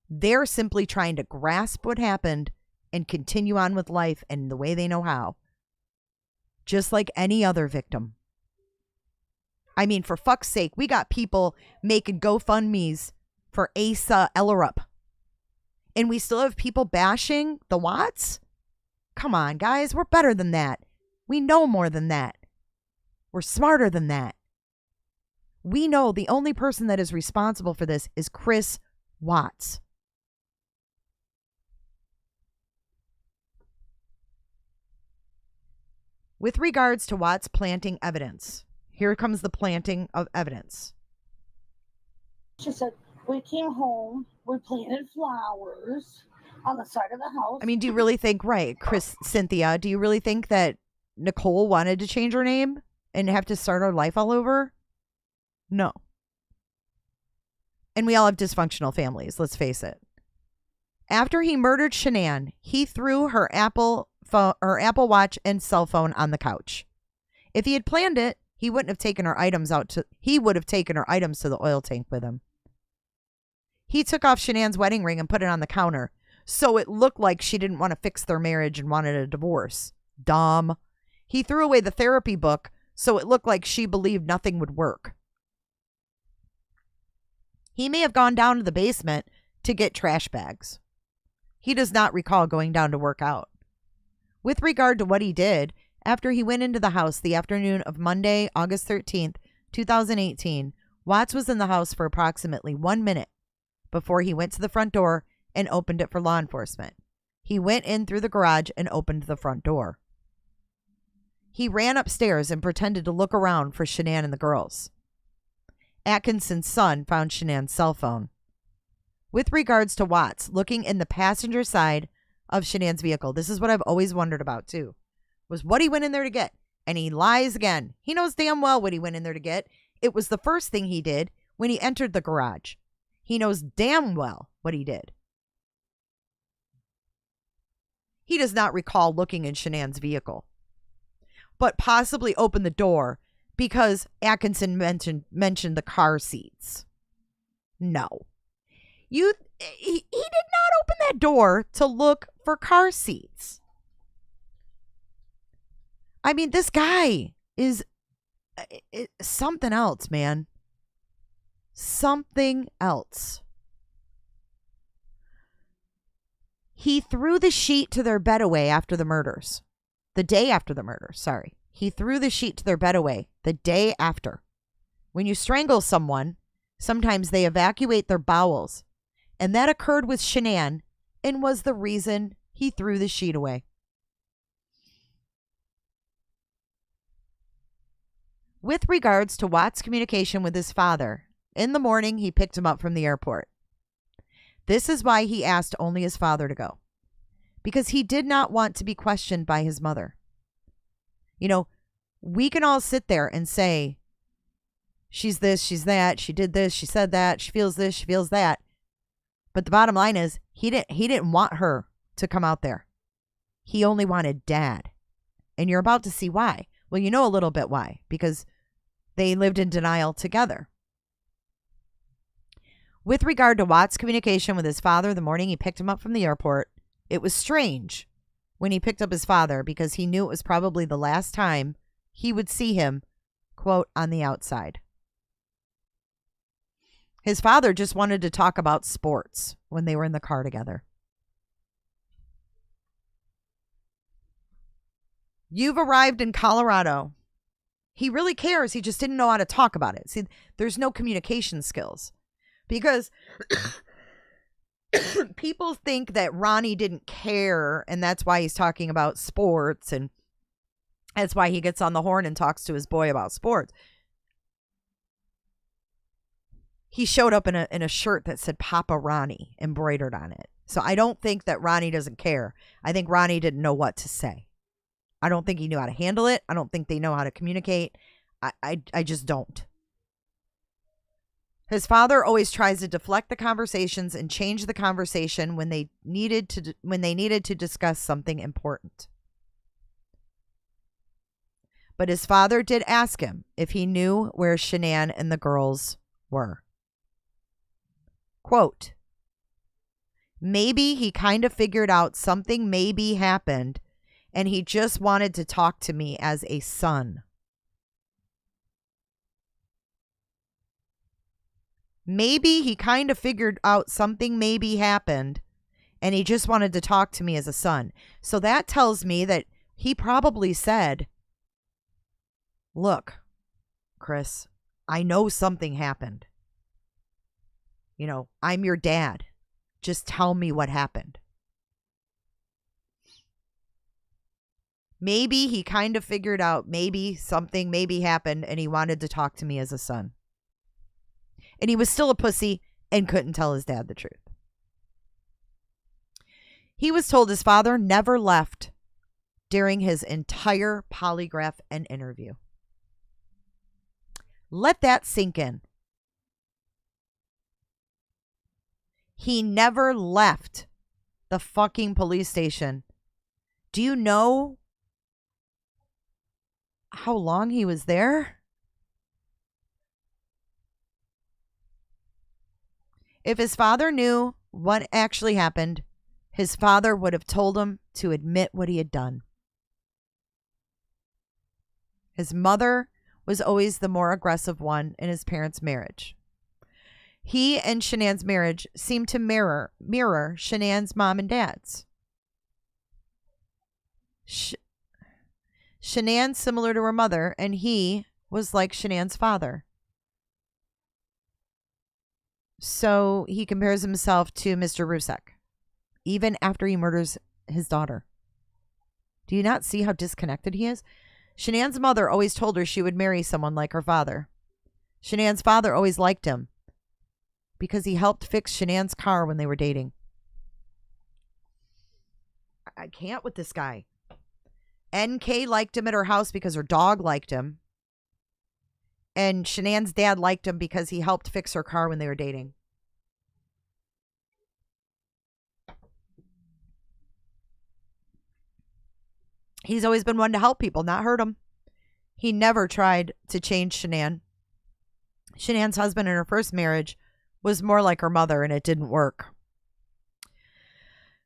C: They're simply trying to grasp what happened and continue on with life in the way they know how. Just like any other victim. I mean, for fuck's sake, we got people making GoFundMes for Asa Ellerup. And we still have people bashing the Watts? Come on, guys. We're better than that. We know more than that. We're smarter than that. We know the only person that is responsible for this is Chris Watts. With regards to Watts planting evidence, here comes the planting of evidence.
N: She said, we came home, we planted flowers on the side of the house.
C: I mean, do you really think, right, Cynthia, do you really think that Nichol wanted to change her name and have to start her life all over? No. And we all have dysfunctional families, let's face it. After he murdered Shanann, he threw her Apple Watch and cell phone on the couch. If he had planned it, he wouldn't have taken her items he would have taken her items to the oil tank with him. He took off Shanann's wedding ring and put it on the counter, so it looked like she didn't want to fix their marriage and wanted a divorce. Dumb. He threw away the therapy book, so it looked like she believed nothing would work. He may have gone down to the basement to get trash bags. He does not recall going down to work out. With regard to what he did, after he went into the house the afternoon of Monday, August 13th, 2018, Watts was in the house for approximately 1 minute before he went to the front door and opened it for law enforcement. He went in through the garage and opened the front door. He ran upstairs and pretended to look around for Shanann and the girls. Atkinson's son found Shanann's cell phone. With regards to Watts, looking in the passenger side of Shanann's vehicle. This is what I've always wondered about too, was what he went in there to get. And he lies again. He knows damn well what he went in there to get. It was the first thing he did when he entered the garage. He knows damn well what he did. He does not recall looking in Shanann's vehicle, but possibly opened the door because Atkinson mentioned the car seats. No. He did not open that door to look for car seats. I mean, this guy is something else, man. Something else. He threw the sheet to their bed away after the murders. The day after the murder, sorry. He threw the sheet to their bed away the day after. When you strangle someone, sometimes they evacuate their bowels. And that occurred with Shanann and was the reason he threw the sheet away. With regards to Watts' communication with his father, in the morning he picked him up from the airport. This is why he asked only his father to go, because he did not want to be questioned by his mother. You know, we can all sit there and say, she's this, she's that, she did this, she said that, she feels this, she feels that. But the bottom line is, he didn't want her to come out there. He only wanted Dad. And you're about to see why. Well, you know a little bit why, because they lived in denial together. With regard to Watts' communication with his father the morning he picked him up from the airport, it was strange when he picked up his father because he knew it was probably the last time he would see him, quote, on the outside. His father just wanted to talk about sports when they were in the car together. You've arrived in Colorado. He really cares. He just didn't know how to talk about it. See, there's no communication skills. Because people think that Ronnie didn't care, and that's why he's talking about sports, and that's why he gets on the horn and talks to his boy about sports. He showed up in a shirt that said Papa Ronnie embroidered on it. So I don't think that Ronnie doesn't care. I think Ronnie didn't know what to say. I don't think he knew how to handle it. I don't think they know how to communicate. I just don't. His father always tries to deflect the conversations and change the conversation when they needed to discuss something important. But his father did ask him if he knew where Shanann and the girls were. Quote, maybe he kind of figured out something maybe happened and he just wanted to talk to me as a son. Maybe he kind of figured out something maybe happened and he just wanted to talk to me as a son. So that tells me that he probably said, look, Chris, I know something happened. You know, I'm your dad. Just tell me what happened. Maybe he kind of figured out maybe something maybe happened and he wanted to talk to me as a son. And he was still a pussy and couldn't tell his dad the truth. He was told his father never left during his entire polygraph and interview. Let that sink in. He never left the fucking police station. Do you know how long he was there? If his father knew what actually happened, his father would have told him to admit what he had done. His mother was always the more aggressive one in his parents' marriage. He and Shanann's marriage seemed to mirror Shanann's mom and dad's. Shanann similar to her mother, and he was like Shanann's father. So he compares himself to Mr. Rusek, even after he murders his daughter. Do you not see how disconnected he is? Shanann's mother always told her she would marry someone like her father. Shanann's father always liked him because he helped fix Shanann's car when they were dating. I can't with this guy. NK liked him at her house because her dog liked him. And Shanann's dad liked him because he helped fix her car when they were dating. He's always been one to help people, not hurt them. He never tried to change Shanann. Shanann's husband in her first marriage was more like her mother, and it didn't work.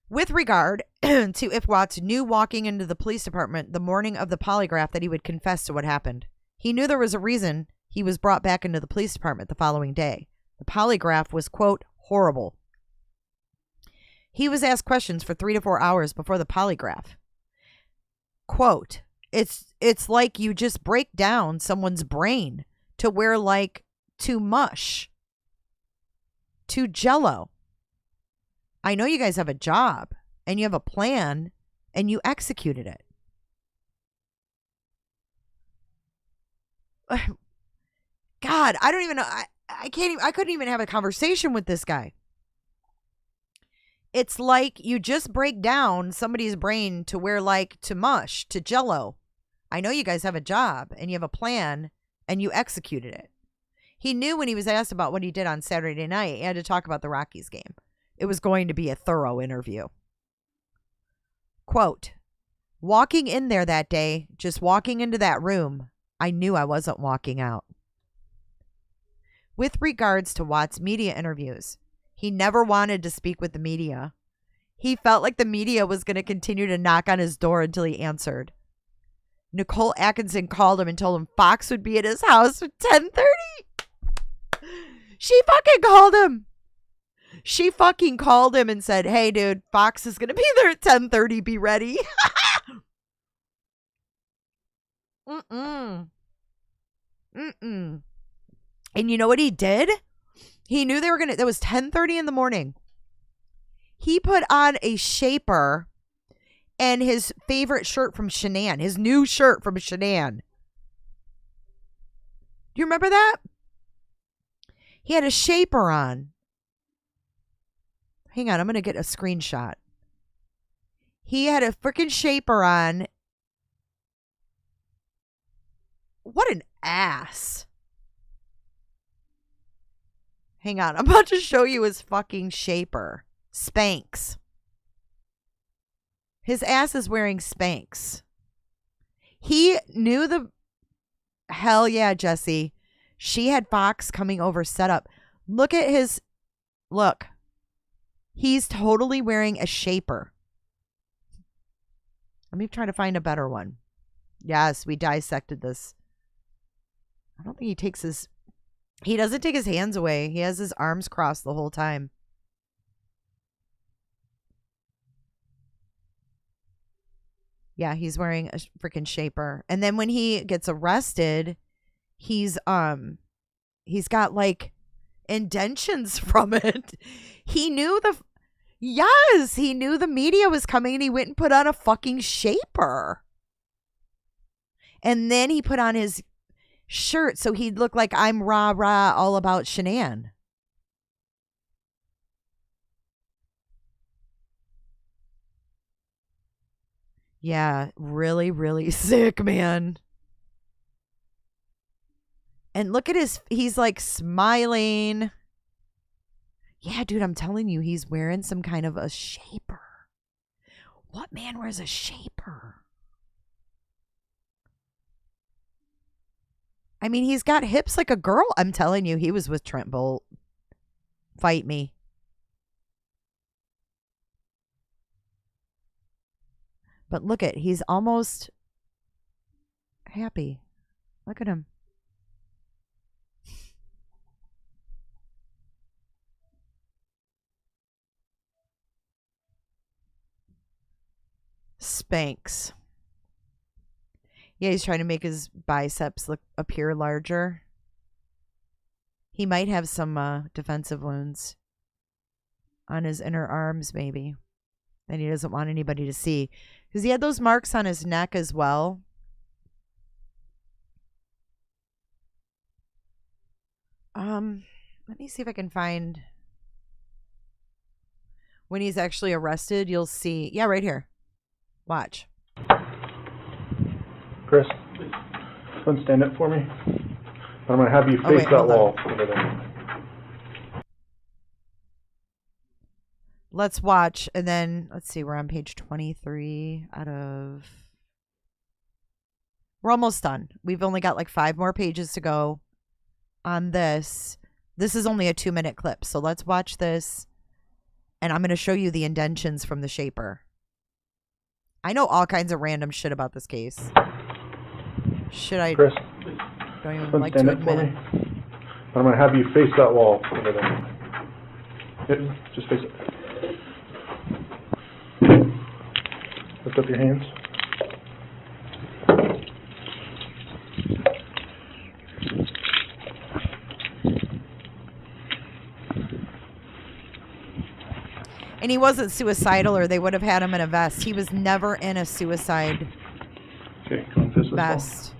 C: With regard to if Watts knew walking into the police department the morning of the polygraph that he would confess to what happened, he knew there was a reason he was brought back into the police department the following day. The polygraph was, quote, horrible. He was asked questions for 3 to 4 hours before the polygraph. Quote, it's like you just break down someone's brain to where like to mush, to jello. I know you guys have a job and you have a plan and you executed it. God, I don't even know. I couldn't even have a conversation with this guy. It's like you just break down somebody's brain to where like to mush, to jello. I know you guys have a job and you have a plan and you executed it. He knew when he was asked about what he did on Saturday night, he had to talk about the Rockies game. It was going to be a thorough interview. Quote, walking in there that day, just walking into that room, I knew I wasn't walking out. With regards to Watts' media interviews, he never wanted to speak with the media. He felt like the media was going to continue to knock on his door until he answered. Nicole Atkinson called him and told him Fox would be at his house at 10:30. She fucking called him. She fucking called him and said, hey, dude, Fox is going to be there at 10:30. Be ready. Mm-mm. And you know what he did? He knew they were going to, it was 10:30 in the morning. He put on a shaper and his favorite shirt from Shanann, his new shirt from Shanann. Do you remember that? He had a shaper on. Hang on, I'm going to get a screenshot. He had a freaking shaper on. What an ass. Hang on, I'm about to show you his fucking shaper. Spanx. His ass is wearing Spanx. He knew the... Hell yeah, Jesse. She had Fox coming over set up. Look at his... Look. He's totally wearing a shaper. Let me try to find a better one. Yes, we dissected this. I don't think he takes his... He doesn't take his hands away. He has his arms crossed the whole time. Yeah, he's wearing a freaking shaper. And then when he gets arrested, he's got like indentions from it. He knew he knew the media was coming and he went and put on a fucking shaper. And then he put on his shirt so he'd look like I'm rah rah all about Shanann. Yeah, really, really sick, man. And look at he's like smiling. Yeah, dude, I'm telling you, he's wearing some kind of a shaper. What man wears a shaper? I mean, he's got hips like a girl. I'm telling you, he was with Trent Bolt. Fight me. But look at, he's almost happy. Look at him. Spanx. Yeah, he's trying to make his biceps appear larger. He might have some defensive wounds on his inner arms, maybe. And he doesn't want anybody to see. Because he had those marks on his neck as well. Let me see if I can find... When he's actually arrested, you'll see... Yeah, right here. Watch.
G: Chris, come stand up for me. I'm going to have you face that wall over there.
C: Let's watch, and then, let's see, we're on page 23 out of... We're almost done. We've only got like 5 more pages to go on this. This is only a 2-minute clip, so let's watch this, and I'm going to show you the indentions from the shaper. I know all kinds of random shit about this case. Should I...
G: Chris,
C: don't even
G: come
C: like
G: stand
C: to
G: up for
C: admit.
G: me. I'm going to have you face that wall over there. Yeah, just face it. Lift up your hands.
C: And he wasn't suicidal, or they would have had him in a vest. He was never in a suicide vest.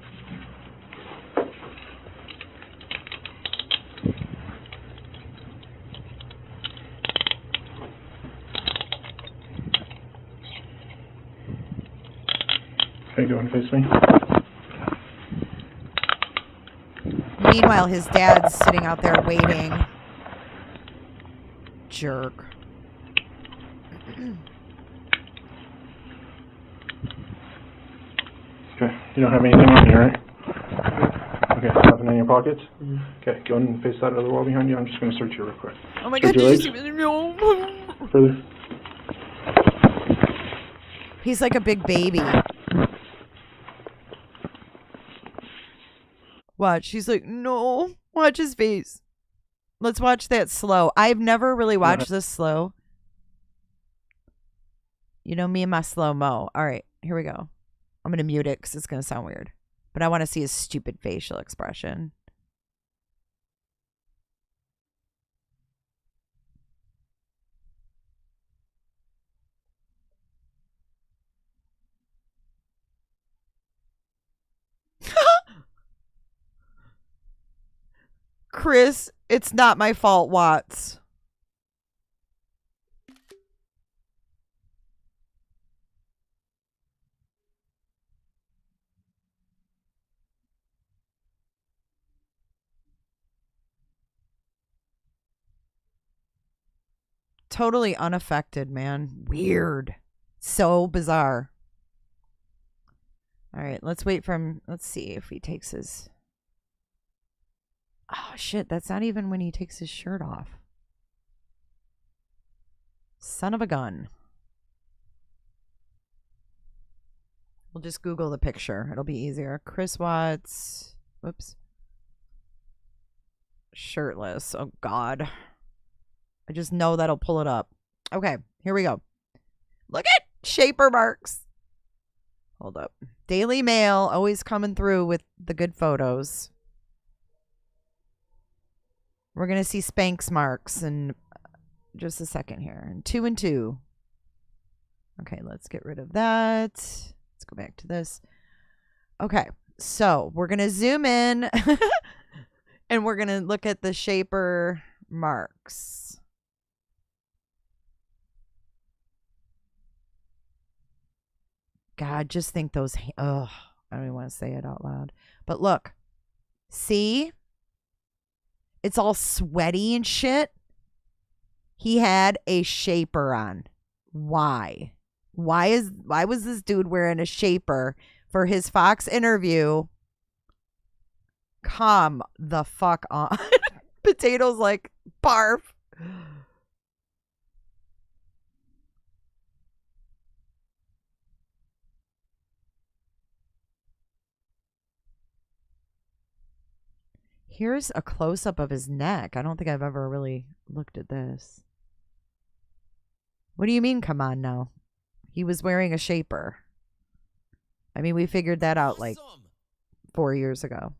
G: Okay, go and face me.
C: Meanwhile, his dad's sitting out there waiting. Jerk.
G: Okay, you don't have anything on you, right? Okay, nothing in your pockets? Okay, go and face that other wall behind you. I'm just going to search you real quick.
C: Oh my
G: Stretch
C: God,
G: your
C: did you
G: legs.
C: see me? No.
G: Further.
C: He's like a big baby. Watch. She's like, no. Watch his face. Let's watch that slow. I've never really watched this slow. You know me and my slow-mo. All right, here we go. I'm going to mute it because it's going to sound weird. But I want to see his stupid facial expression. Chris, it's not my fault, Watts. Totally unaffected, man. Weird. So bizarre. All right, let's wait for him. Let's see if he takes his... Oh, shit. That's not even when he takes his shirt off. Son of a gun. We'll just Google the picture. It'll be easier. Chris Watts. Whoops. Shirtless. Oh, God. I just know that'll pull it up. Okay, here we go. Look at shaper marks. Hold up. Daily Mail always coming through with the good photos. We're going to see Spanx marks in just a second here. And 2 and 2. Okay, let's get rid of that. Let's go back to this. Okay, so we're going to zoom in and we're going to look at the shaper marks. God, just think those... Ugh, I don't even want to say it out loud. But look. See? It's all sweaty and shit. He had a shaper on. Why? Why was this dude wearing a shaper for his Fox interview? Come the fuck on. Potatoes like barf. Here's a close-up of his neck. I don't think I've ever really looked at this. What do you mean, come on now? He was wearing a shaper. I mean, we figured that out like 4 years ago.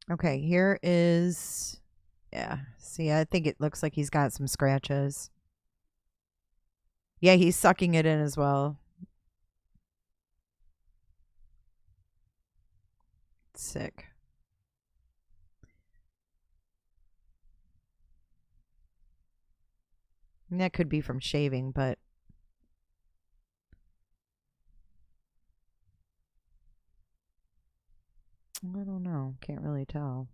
C: Okay, here is... Yeah, see, I think it looks like he's got some scratches. Yeah, he's sucking it in as well. Sick. That could be from shaving, but I don't know. Can't really tell.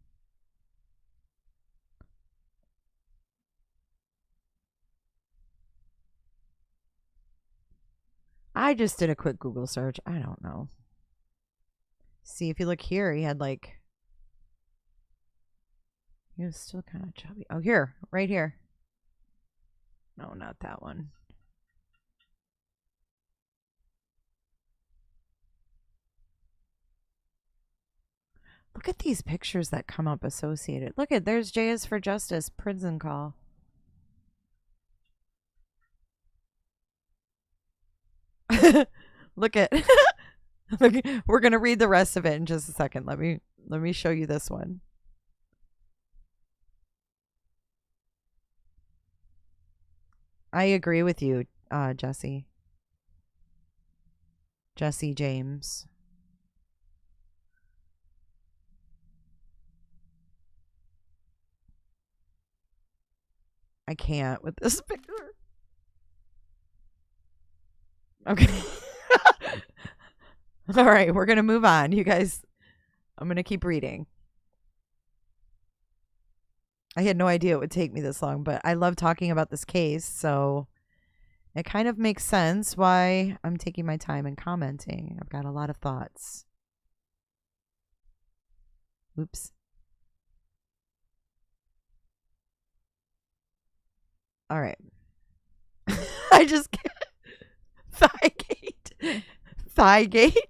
C: I just did a quick Google search. I don't know. See, if you look here, he had like... He was still kind of chubby. Oh, here. Right here. No, not that one. Look at these pictures that come up associated. Look at, there's J.S. for Justice prison call. Look at we're gonna read the rest of it in just a second. Let me show you this one. I agree with you, Jesse. Jesse James. I can't with this picture. Okay. All right, we're going to move on. You guys, I'm going to keep reading. I had no idea it would take me this long, but I love talking about this case, so it kind of makes sense why I'm taking my time and commenting. I've got a lot of thoughts. Oops. All right. I just can't. Thigh-gate.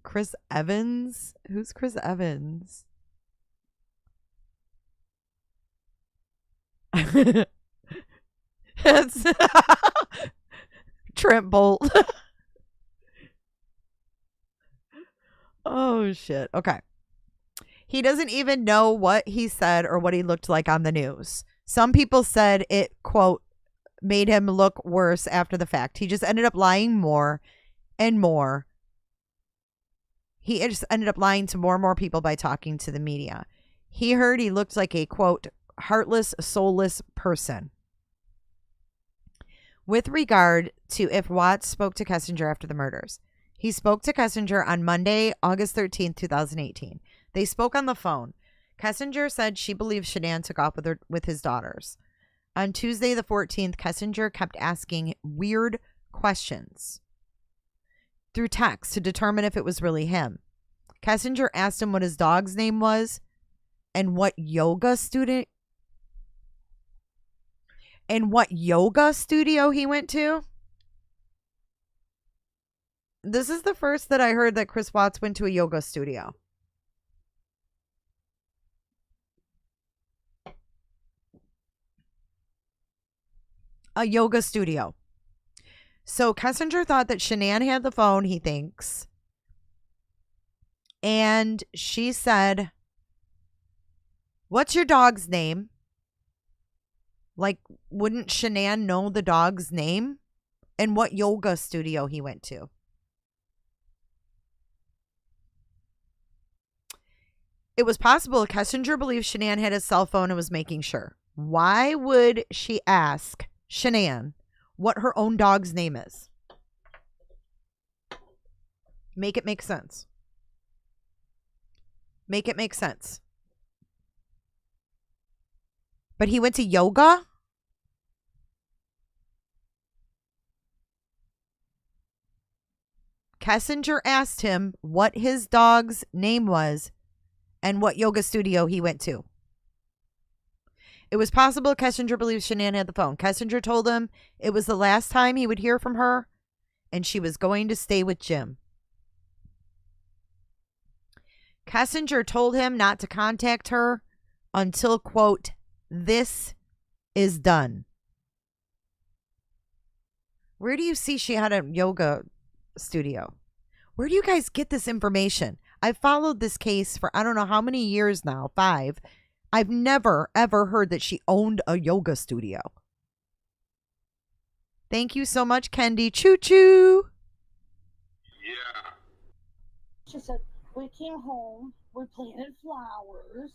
C: Chris Evans? Who's Chris Evans? It's Trent Bolt. Oh, shit. Okay. He doesn't even know what he said or what he looked like on the news. Some people said it, quote, made him look worse after the fact. He just ended up lying more and more. He just ended up lying to more and more people by talking to the media. He heard he looked like a, quote, heartless, soulless person. With regard to if Watts spoke to Kessinger after the murders, he spoke to Kessinger on Monday, August 13th, 2018. They spoke on the phone. Kessinger said she believes Shanann took off with his daughters. On Tuesday the 14th, Kessinger kept asking weird questions through text to determine if it was really him. Kessinger asked him what his dog's name was and what yoga studio he went to. This is the first that I heard that Chris Watts went to a yoga studio. A yoga studio. So Kessinger thought that Shanann had the phone, he thinks. And she said, "What's your dog's name?" Like, wouldn't Shanann know the dog's name? And what yoga studio he went to. It was possible Kessinger believed Shanann had his cell phone and was making sure. Why would she ask Shanann what her own dog's name is? Make it make sense. Make it make sense. But he went to yoga? Kessinger asked him what his dog's name was and what yoga studio he went to. It was possible Kessinger believes Shanann had the phone. Kessinger told him it was the last time he would hear from her and she was going to stay with Jim. Kessinger told him not to contact her until, quote, this is done. Where do you see she had a yoga studio? Where do you guys get this information? I've followed this case for I don't know how many years now, 5. I've never, ever heard that she owned a yoga studio. Thank you so much, Kendi. Choo-choo.
N: She said, we came home, we planted flowers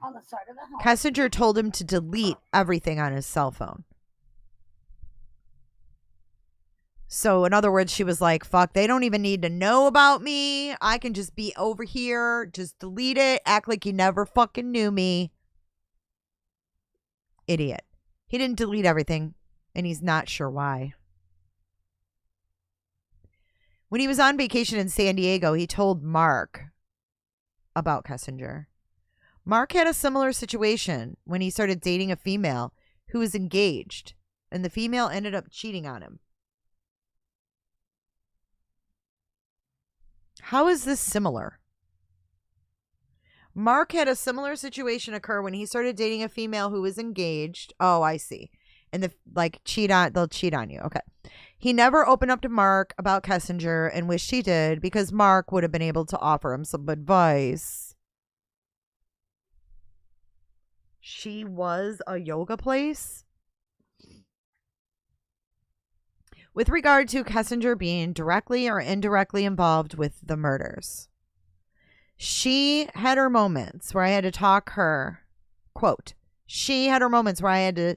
N: on the side of the house.
C: Kessinger told him to delete everything on his cell phone. So, in other words, she was like, fuck, they don't even need to know about me. I can just be over here. Just delete it. Act like you never fucking knew me. Idiot. He didn't delete everything, and he's not sure why. When he was on vacation in San Diego, he told Mark about Kessinger. Mark had a similar situation when he started dating a female who was engaged, and the female ended up cheating on him. How is this similar? Mark had a similar situation occur when he started dating a female who was engaged. Oh, I see. And they'll cheat on you. Okay. He never opened up to Mark about Kessinger and wished he did because Mark would have been able to offer him some advice. She was a yoga place? With regard to Kessinger being directly or indirectly involved with the murders, she had her moments where I had to talk her, quote, she had her moments where I had to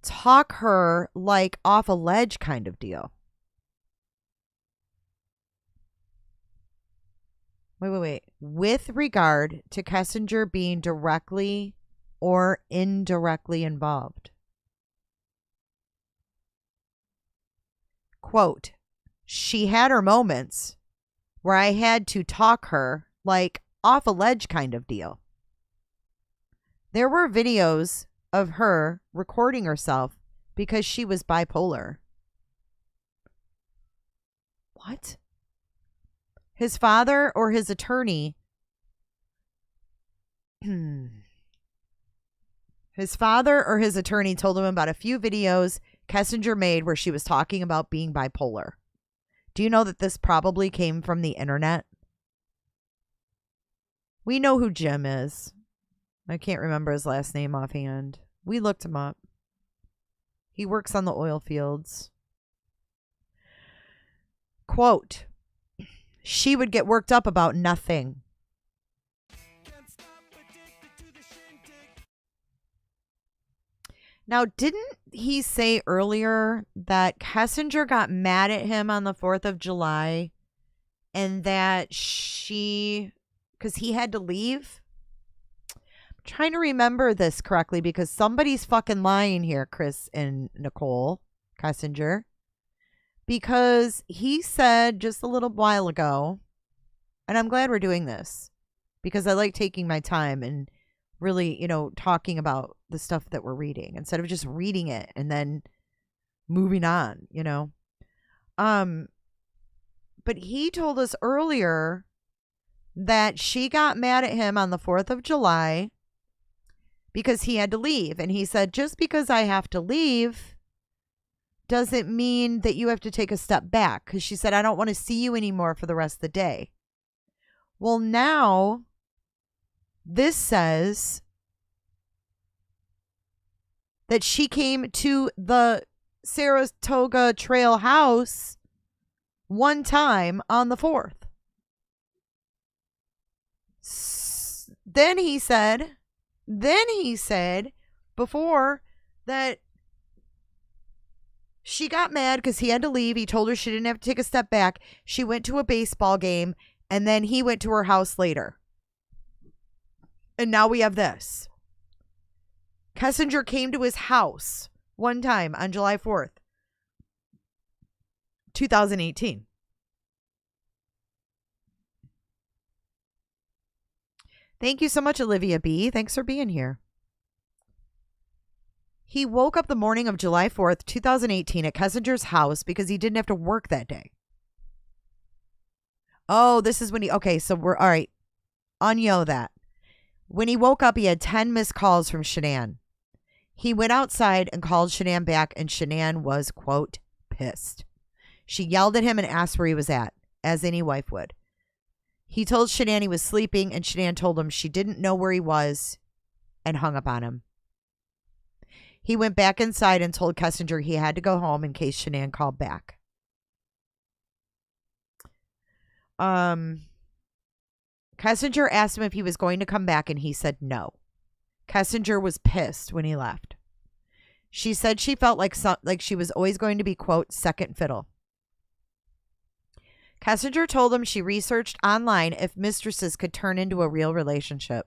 C: talk her like off a ledge kind of deal. Wait. With regard to Kessinger being directly or indirectly involved. Quote, she had her moments where I had to talk her like off a ledge kind of deal. There were videos of her recording herself because she was bipolar. What? His father or his attorney told him about a few videos Kessinger made where she was talking about being bipolar. Do you know that this probably came from the internet? We know who Jim is. I can't remember his last name offhand. We looked him up. He works on the oil fields. Quote, she would get worked up about nothing. Now, didn't he say earlier that Kessinger got mad at him on the 4th of July and that because he had to leave? I'm trying to remember this correctly because somebody's fucking lying here, Chris and Nichol Kessinger. Because he said just a little while ago, and I'm glad we're doing this because I like taking my time and really, talking about the stuff that we're reading instead of just reading it and then moving on, But he told us earlier that she got mad at him on the 4th of July because he had to leave. And he said, just because I have to leave doesn't mean that you have to take a step back. Because she said, I don't want to see you anymore for the rest of the day. Well, now this says that she came to the Saratoga Trail house one time on the 4th. Then he said before that she got mad because he had to leave. He told her she didn't have to take a step back. She went to a baseball game and then he went to her house later. And now we have this. Kessinger came to his house one time on July 4th, 2018. Thank you so much, Olivia B. Thanks for being here. He woke up the morning of July 4th, 2018 at Kessinger's house because he didn't have to work that day. Oh, this is when okay, so we're, all right. Unyo that. When he woke up, he had 10 missed calls from Shanann. He went outside and called Shanann back, and Shanann was, quote, pissed. She yelled at him and asked where he was at, as any wife would. He told Shanann he was sleeping, and Shanann told him she didn't know where he was and hung up on him. He went back inside and told Kessinger he had to go home in case Shanann called back. Kessinger asked him if he was going to come back, and he said no. Kessinger was pissed when he left. She said she felt like she was always going to be, quote, second fiddle. Kessinger told him she researched online if mistresses could turn into a real relationship.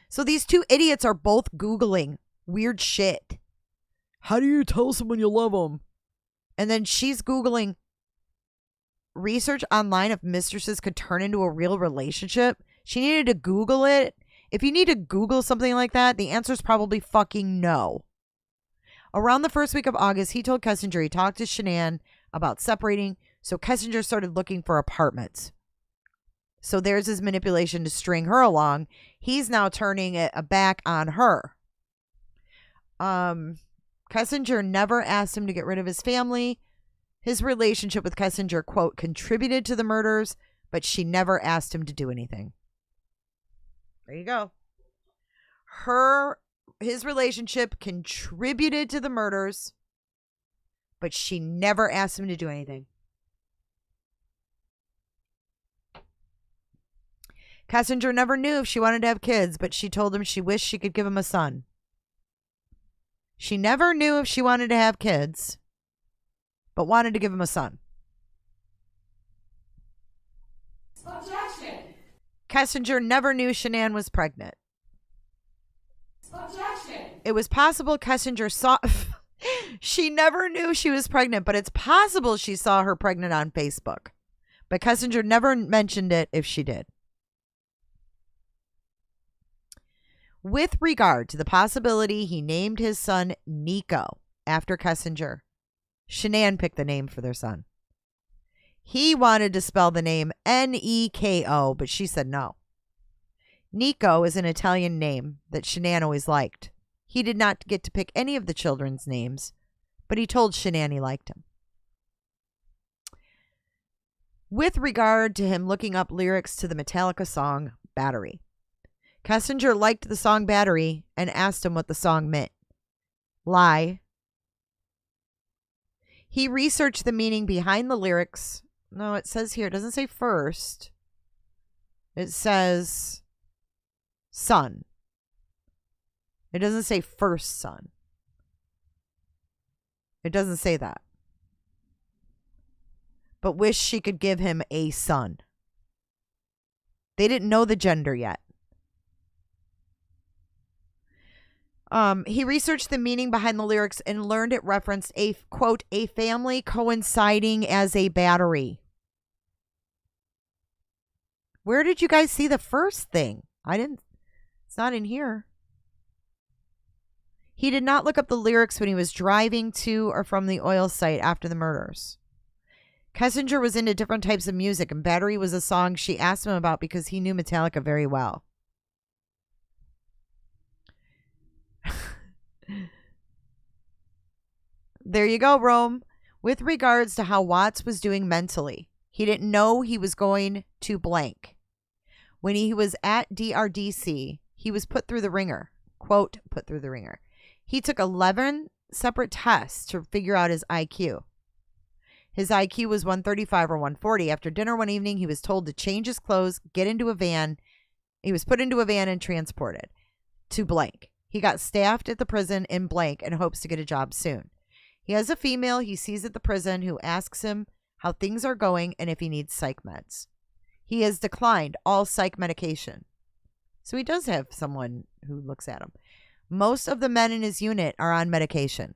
C: So these two idiots are both Googling weird shit. How do you tell someone you love them? And then she's Googling research online if mistresses could turn into a real relationship. She needed to Google it. If you need to Google something like that, the answer is probably fucking no. Around the first week of August, he told Kessinger he talked to Shanann about separating, so Kessinger started looking for apartments. So there's his manipulation to string her along. He's now turning it back on her. Kessinger never asked him to get rid of his family. His relationship with Kessinger, quote, contributed to the murders, but she never asked him to do anything. There you go. His relationship contributed to the murders, but she never asked him to do anything. Kessinger never knew if she wanted to have kids, but she told him she wished she could give him a son. She never knew if she wanted to have kids, but wanted to give him a son.
O: Objection.
C: Kessinger never knew Shanann was pregnant.
O: Objection.
C: It was possible Kessinger saw... She never knew she was pregnant, but it's possible she saw her pregnant on Facebook. But Kessinger never mentioned it if she did. With regard to the possibility he named his son Nico after Kessinger, Shanann picked the name for their son. He wanted to spell the name Neko, but she said no. Nico is an Italian name that Shanann always liked. He did not get to pick any of the children's names, but he told Shanann he liked him. With regard to him looking up lyrics to the Metallica song Battery, Kessinger liked the song Battery and asked him what the song meant. Lie. He researched the meaning behind the lyrics. No, it says here, it doesn't say first. It says son. It doesn't say first son. It doesn't say that. But wish she could give him a son. They didn't know the gender yet. He researched the meaning behind the lyrics and learned it referenced a, quote, a family coinciding as a battery. Where did you guys see the first thing? It's not in here. He did not look up the lyrics when he was driving to or from the oil site after the murders. Kessinger was into different types of music, and Battery was a song she asked him about because he knew Metallica very well. There you go, Rome. With regards to how Watts was doing mentally, he didn't know he was going to blank. When he was at DRDC, he was put through the ringer. Quote, put through the ringer. He took 11 separate tests to figure out his IQ. His IQ was 135 or 140. After dinner one evening, he was told to change his clothes, get into a van. He was put into a van and transported to blank. He got staffed at the prison in blank and hopes to get a job soon. He has a female he sees at the prison who asks him how things are going and if he needs psych meds. He has declined all psych medication. So he does have someone who looks at him. Most of the men in his unit are on medication.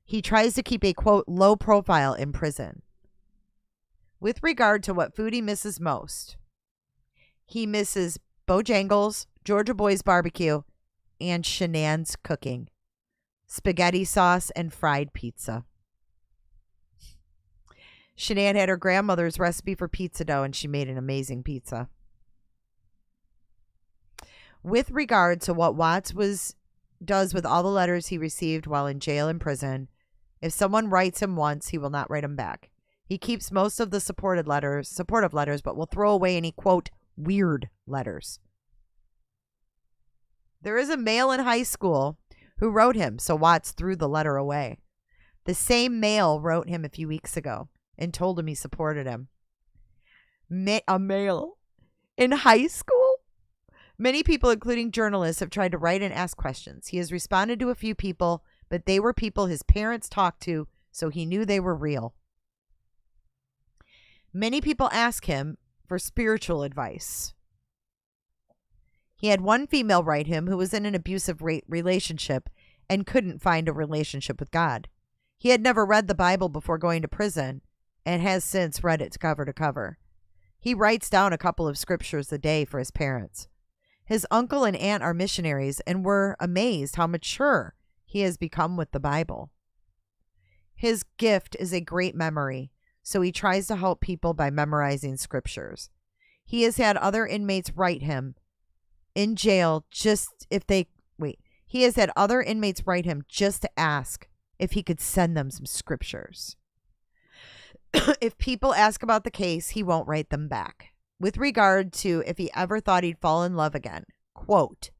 C: He tries to keep a, quote, low profile in prison. With regard to what food he misses most, he misses Bojangles, Georgia Boy's barbecue, and Shanann's cooking. Spaghetti sauce and fried pizza. Shanann had her grandmother's recipe for pizza dough, and she made an amazing pizza. With regard to what Watts does with all the letters he received while in jail and prison, if someone writes him once, he will not write him back. He keeps most of the supportive letters, but will throw away any, quote, weird letters. There is a male in high school who wrote him, so Watts threw the letter away. The same male wrote him a few weeks ago and told him he supported him. A male. In high school? Many people, including journalists, have tried to write and ask questions. He has responded to a few people, but they were people his parents talked to, so he knew they were real. Many people ask him for spiritual advice. He had one female write him who was in an abusive relationship and couldn't find a relationship with God. He had never read the Bible before going to prison and has since read it cover to cover. He writes down a couple of scriptures a day for his parents. His uncle and aunt are missionaries and were amazed how mature he has become with the Bible. His gift is a great memory, so he tries to help people by memorizing scriptures. He has had other inmates write him in jail He has had other inmates write him just to ask if he could send them some scriptures. If people ask about the case, he won't write them back. With regard to if he ever thought he'd fall in love again, quote,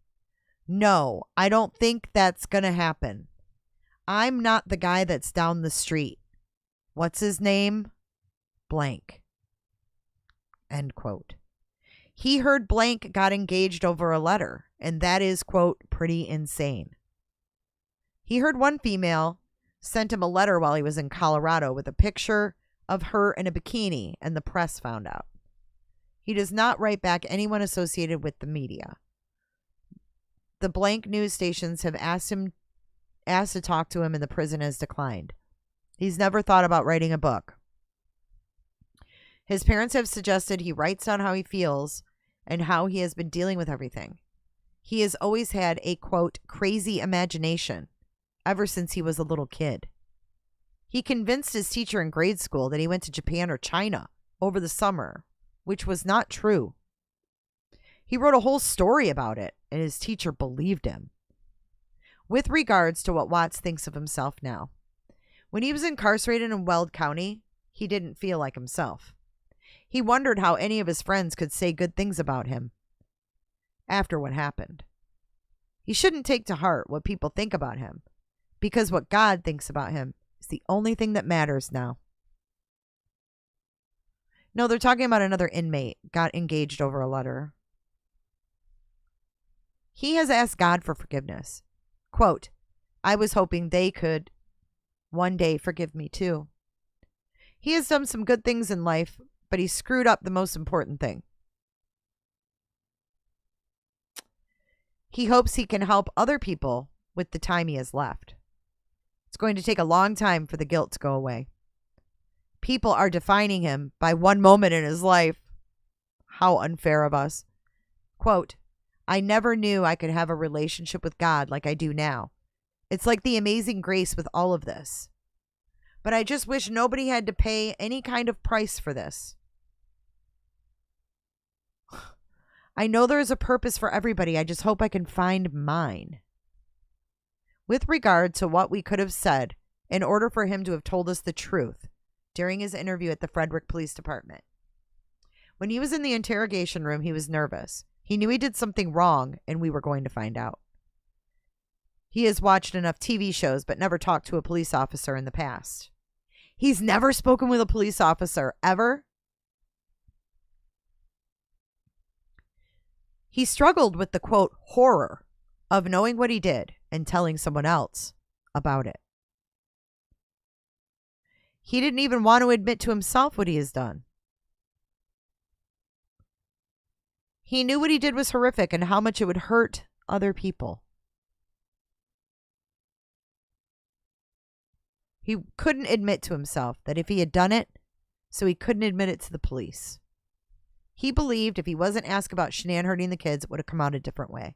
C: "No, I don't think that's going to happen. I'm not the guy that's down the street. What's his name? Blank." End quote. He heard blank got engaged over a letter, and that is, quote, pretty insane. He heard one female sent him a letter while he was in Colorado with a picture of her in a bikini, and the press found out. He does not write back anyone associated with the media. The blank news stations have asked to talk to him, and the prison has declined. He's never thought about writing a book. His parents have suggested he writes down how he feels and how he has been dealing with everything. He has always had a, quote, crazy imagination ever since he was a little kid. He convinced his teacher in grade school that he went to Japan or China over the summer, which was not true. He wrote a whole story about it, and his teacher believed him. With regards to what Watts thinks of himself now, when he was incarcerated in Weld County, he didn't feel like himself. He wondered how any of his friends could say good things about him after what happened. He shouldn't take to heart what people think about him, because what God thinks about him is the only thing that matters now. No, they're talking about another inmate got engaged over a letter. He has asked God for forgiveness. Quote, "I was hoping they could one day forgive me too." He has done some good things in life, but he screwed up the most important thing. He hopes he can help other people with the time he has left. It's going to take a long time for the guilt to go away. People are defining him by one moment in his life. How unfair of us. Quote, "I never knew I could have a relationship with God like I do now. It's like the amazing grace with all of this. But I just wish nobody had to pay any kind of price for this. I know there is a purpose for everybody. I just hope I can find mine." With regard to what we could have said in order for him to have told us the truth during his interview at the Frederick Police Department. When he was in the interrogation room, he was nervous. He knew he did something wrong, and we were going to find out. He has watched enough TV shows, but never talked to a police officer in the past. He's never spoken with a police officer, ever. He struggled with the, quote, horror of knowing what he did and telling someone else about it. He didn't even want to admit to himself what he has done. He knew what he did was horrific and how much it would hurt other people. He couldn't admit to himself that if he had done it, so he couldn't admit it to the police. He believed if he wasn't asked about Shanann hurting the kids, it would have come out a different way.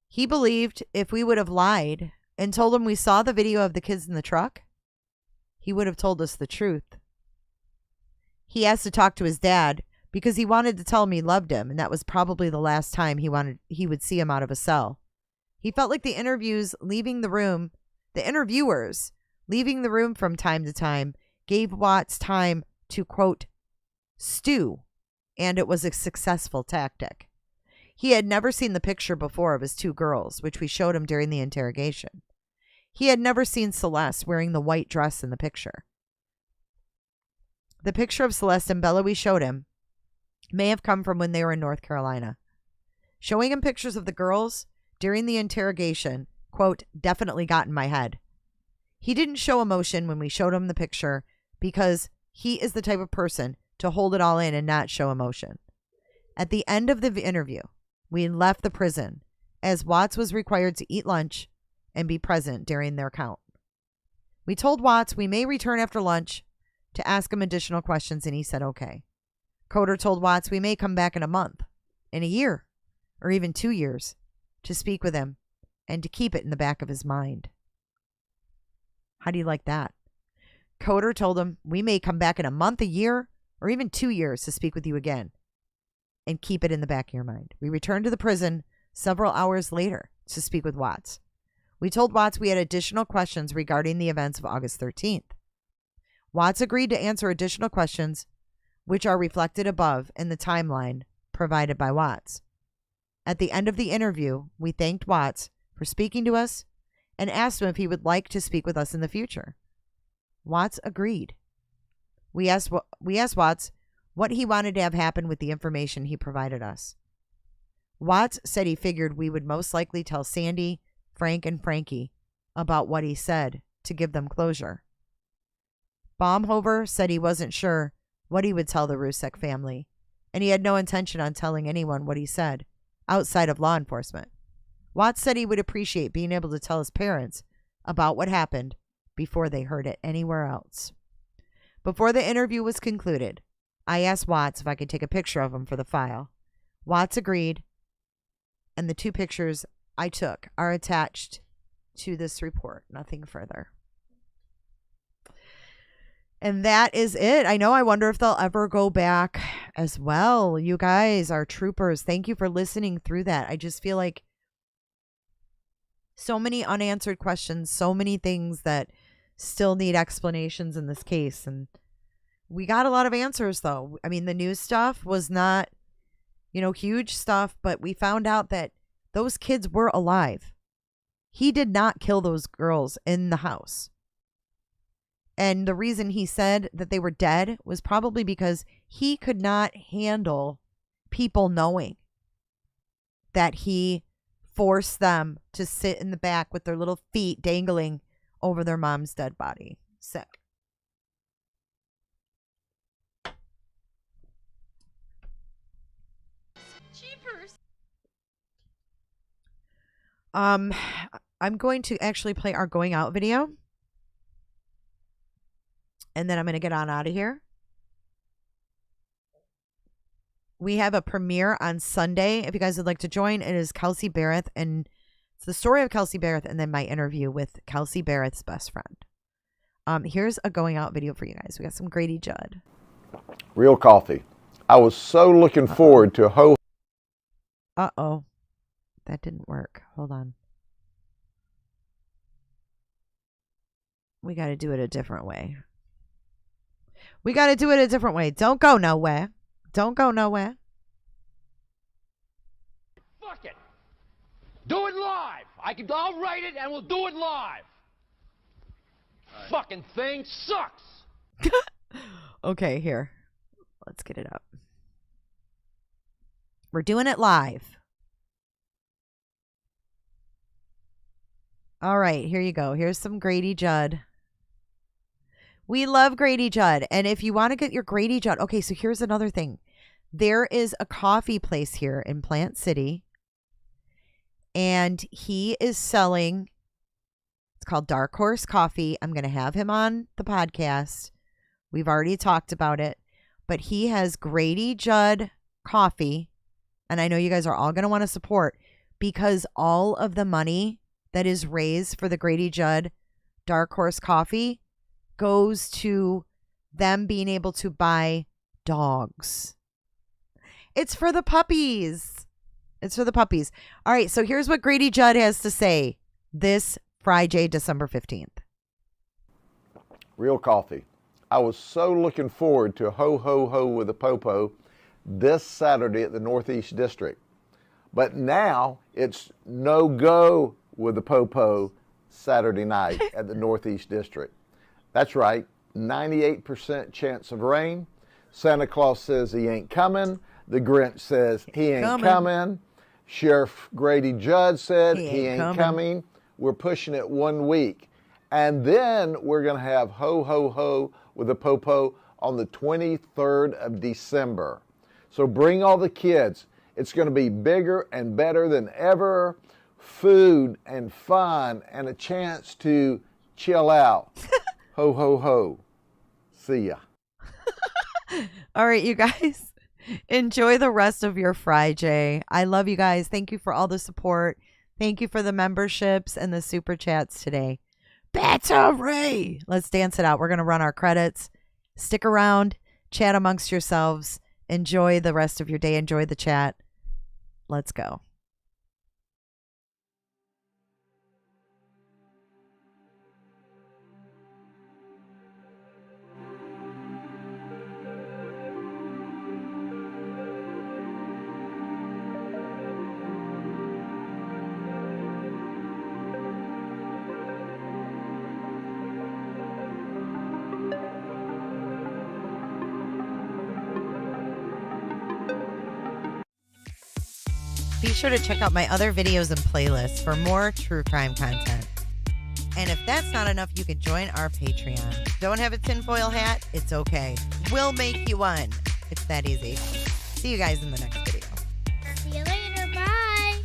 C: He believed if we would have lied and told him we saw the video of the kids in the truck, he would have told us the truth. He asked to talk to his dad because he wanted to tell him he loved him, and that was probably the last time he would see him out of a cell. He felt like the interviewers leaving the room from time to time gave Watts time to, quote, stew, and it was a successful tactic. He had never seen the picture before of his two girls, which we showed him during the interrogation. He had never seen Celeste wearing the white dress in the picture. The picture of Celeste and Bella we showed him may have come from when they were in North Carolina. Showing him pictures of the girls during the interrogation, quote, definitely got in my head. He didn't show emotion when we showed him the picture because he is the type of person to hold it all in and not show emotion. At the end of the interview, we left the prison as Watts was required to eat lunch and be present during their count. We told Watts we may return after lunch to ask him additional questions, and he said okay. Coder told Watts we may come back in a month, in a year, or even 2 years to speak with him and to keep it in the back of his mind. How do you like that? Coder told him we may come back in a month, a year, or even 2 years to speak with you again and keep it in the back of your mind. We returned to the prison several hours later to speak with Watts. We told Watts we had additional questions regarding the events of August 13th. Watts agreed to answer additional questions, which are reflected above in the timeline provided by Watts. At the end of the interview, we thanked Watts for speaking to us and asked him if he would like to speak with us in the future. Watts agreed. We asked Watts what he wanted to have happen with the information he provided us. Watts said he figured we would most likely tell Sandy, Frank, and Frankie about what he said to give them closure. Baumhover said he wasn't sure what he would tell the Rusek family, and he had no intention on telling anyone what he said outside of law enforcement. Watts said he would appreciate being able to tell his parents about what happened before they heard it anywhere else. Before the interview was concluded, I asked Watts if I could take a picture of him for the file. Watts agreed, and the 2 pictures I took are attached to this report. Nothing further. And that is it. I know. I wonder if they'll ever go back as well. You guys are troopers. Thank you for listening through that. I just feel like so many unanswered questions, so many things that still need explanations in this case. And we got a lot of answers, though. I mean, the news stuff was not, huge stuff, but we found out that those kids were alive. He did not kill those girls in the house. And the reason he said that they were dead was probably because he could not handle people knowing that he forced them to sit in the back with their little feet dangling over their mom's dead body. Sick.
O: Jeepers.
C: I'm going to actually play our going out video. And then I'm going to get on out of here. We have a premiere on Sunday. If you guys would like to join, it is Kelsey Barrett. And it's the story of Kelsey Barrett and then my interview with Kelsey Barrett's best friend. Here's a going out video for you guys. We got some Grady Judd.
J: Real coffee. I was so looking forward to
C: Uh-oh. That didn't work. Hold on. We got to do it a different way. Don't go nowhere. Don't go nowhere.
P: Fuck it. Do it live. I'll write it and we'll do it live. Right. Fucking thing sucks.
C: Okay, here. Let's get it up. We're doing it live. All right, here you go. Here's some Grady Judd. We love Grady Judd. And if you want to get your Grady Judd, okay, so here's another thing. There is a coffee place here in Plant City. And he is selling, it's called Dark Horse Coffee. I'm going to have him on the podcast. We've already talked about it. But he has Grady Judd coffee. And I know you guys are all going to want to support because all of the money that is raised for the Grady Judd Dark Horse Coffee goes to them being able to buy dogs. It's for the puppies. All right, so here's what Grady Judd has to say this Friday, December 15th.
J: Real coffee. I was so looking forward to Ho Ho Ho with the Popo this Saturday at the Northeast District. But now it's no go with the Popo Saturday night at the Northeast District. That's right. 98% chance of rain. Santa Claus says he ain't coming. The Grinch says he ain't coming. Sheriff Grady Judd said he ain't coming. We're pushing it 1 week. And then we're going to have Ho Ho Ho with the Popo on the 23rd of December. So bring all the kids. It's going to be bigger and better than ever. Food and fun and a chance to chill out. Ho, ho, ho. See ya.
C: All right, you guys. Enjoy the rest of your Friday. I love you guys. Thank you for all the support. Thank you for the memberships and the super chats today. Battery! Let's dance it out. We're going to run our credits. Stick around. Chat amongst yourselves. Enjoy the rest of your day. Enjoy the chat. Let's go. Be sure to check out my other videos and playlists for more true crime content. And if that's not enough, you can join our Patreon. Don't have a tinfoil hat? It's okay. We'll make you one. It's that easy. See you guys in the next video.
Q: See you later. Bye.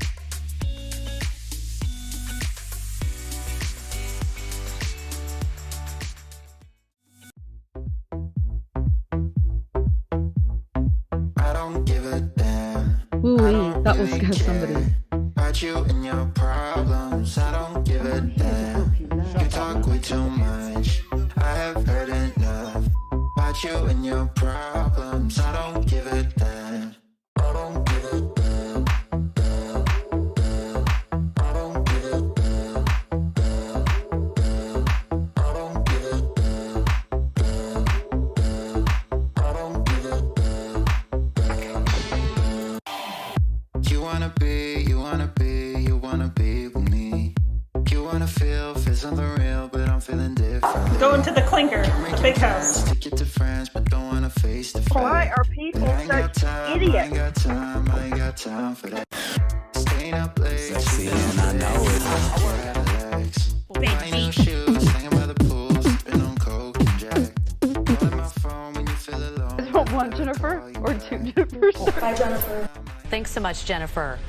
R: I don't give a damn.
S: Ooh, that will scare somebody.
R: About you and your problems, I don't give a damn. You talk way too much, I have heard enough. About you and your problems, I don't give a damn. I don't give a damn, damn, damn. I don't give a damn, damn, damn. I don't give a damn, damn, damn. I don't give a damn, damn, damn. You wanna be with me. You wanna feel something real, but I'm feeling different.
T: Going to the clinker, the big house.
R: Stick it to friends, but don't wanna face the
T: Why are people such idiots?
R: I ain't got time for that. Staying up late, sexy and I know it. Buying new shoes, hanging by the pool, sipping on Coke and Jack. Calling my phone when you feel alone.
S: Is it one Jennifer or two Jennifers?
T: Bye, Jennifer.
U: Thanks so much, Jennifer.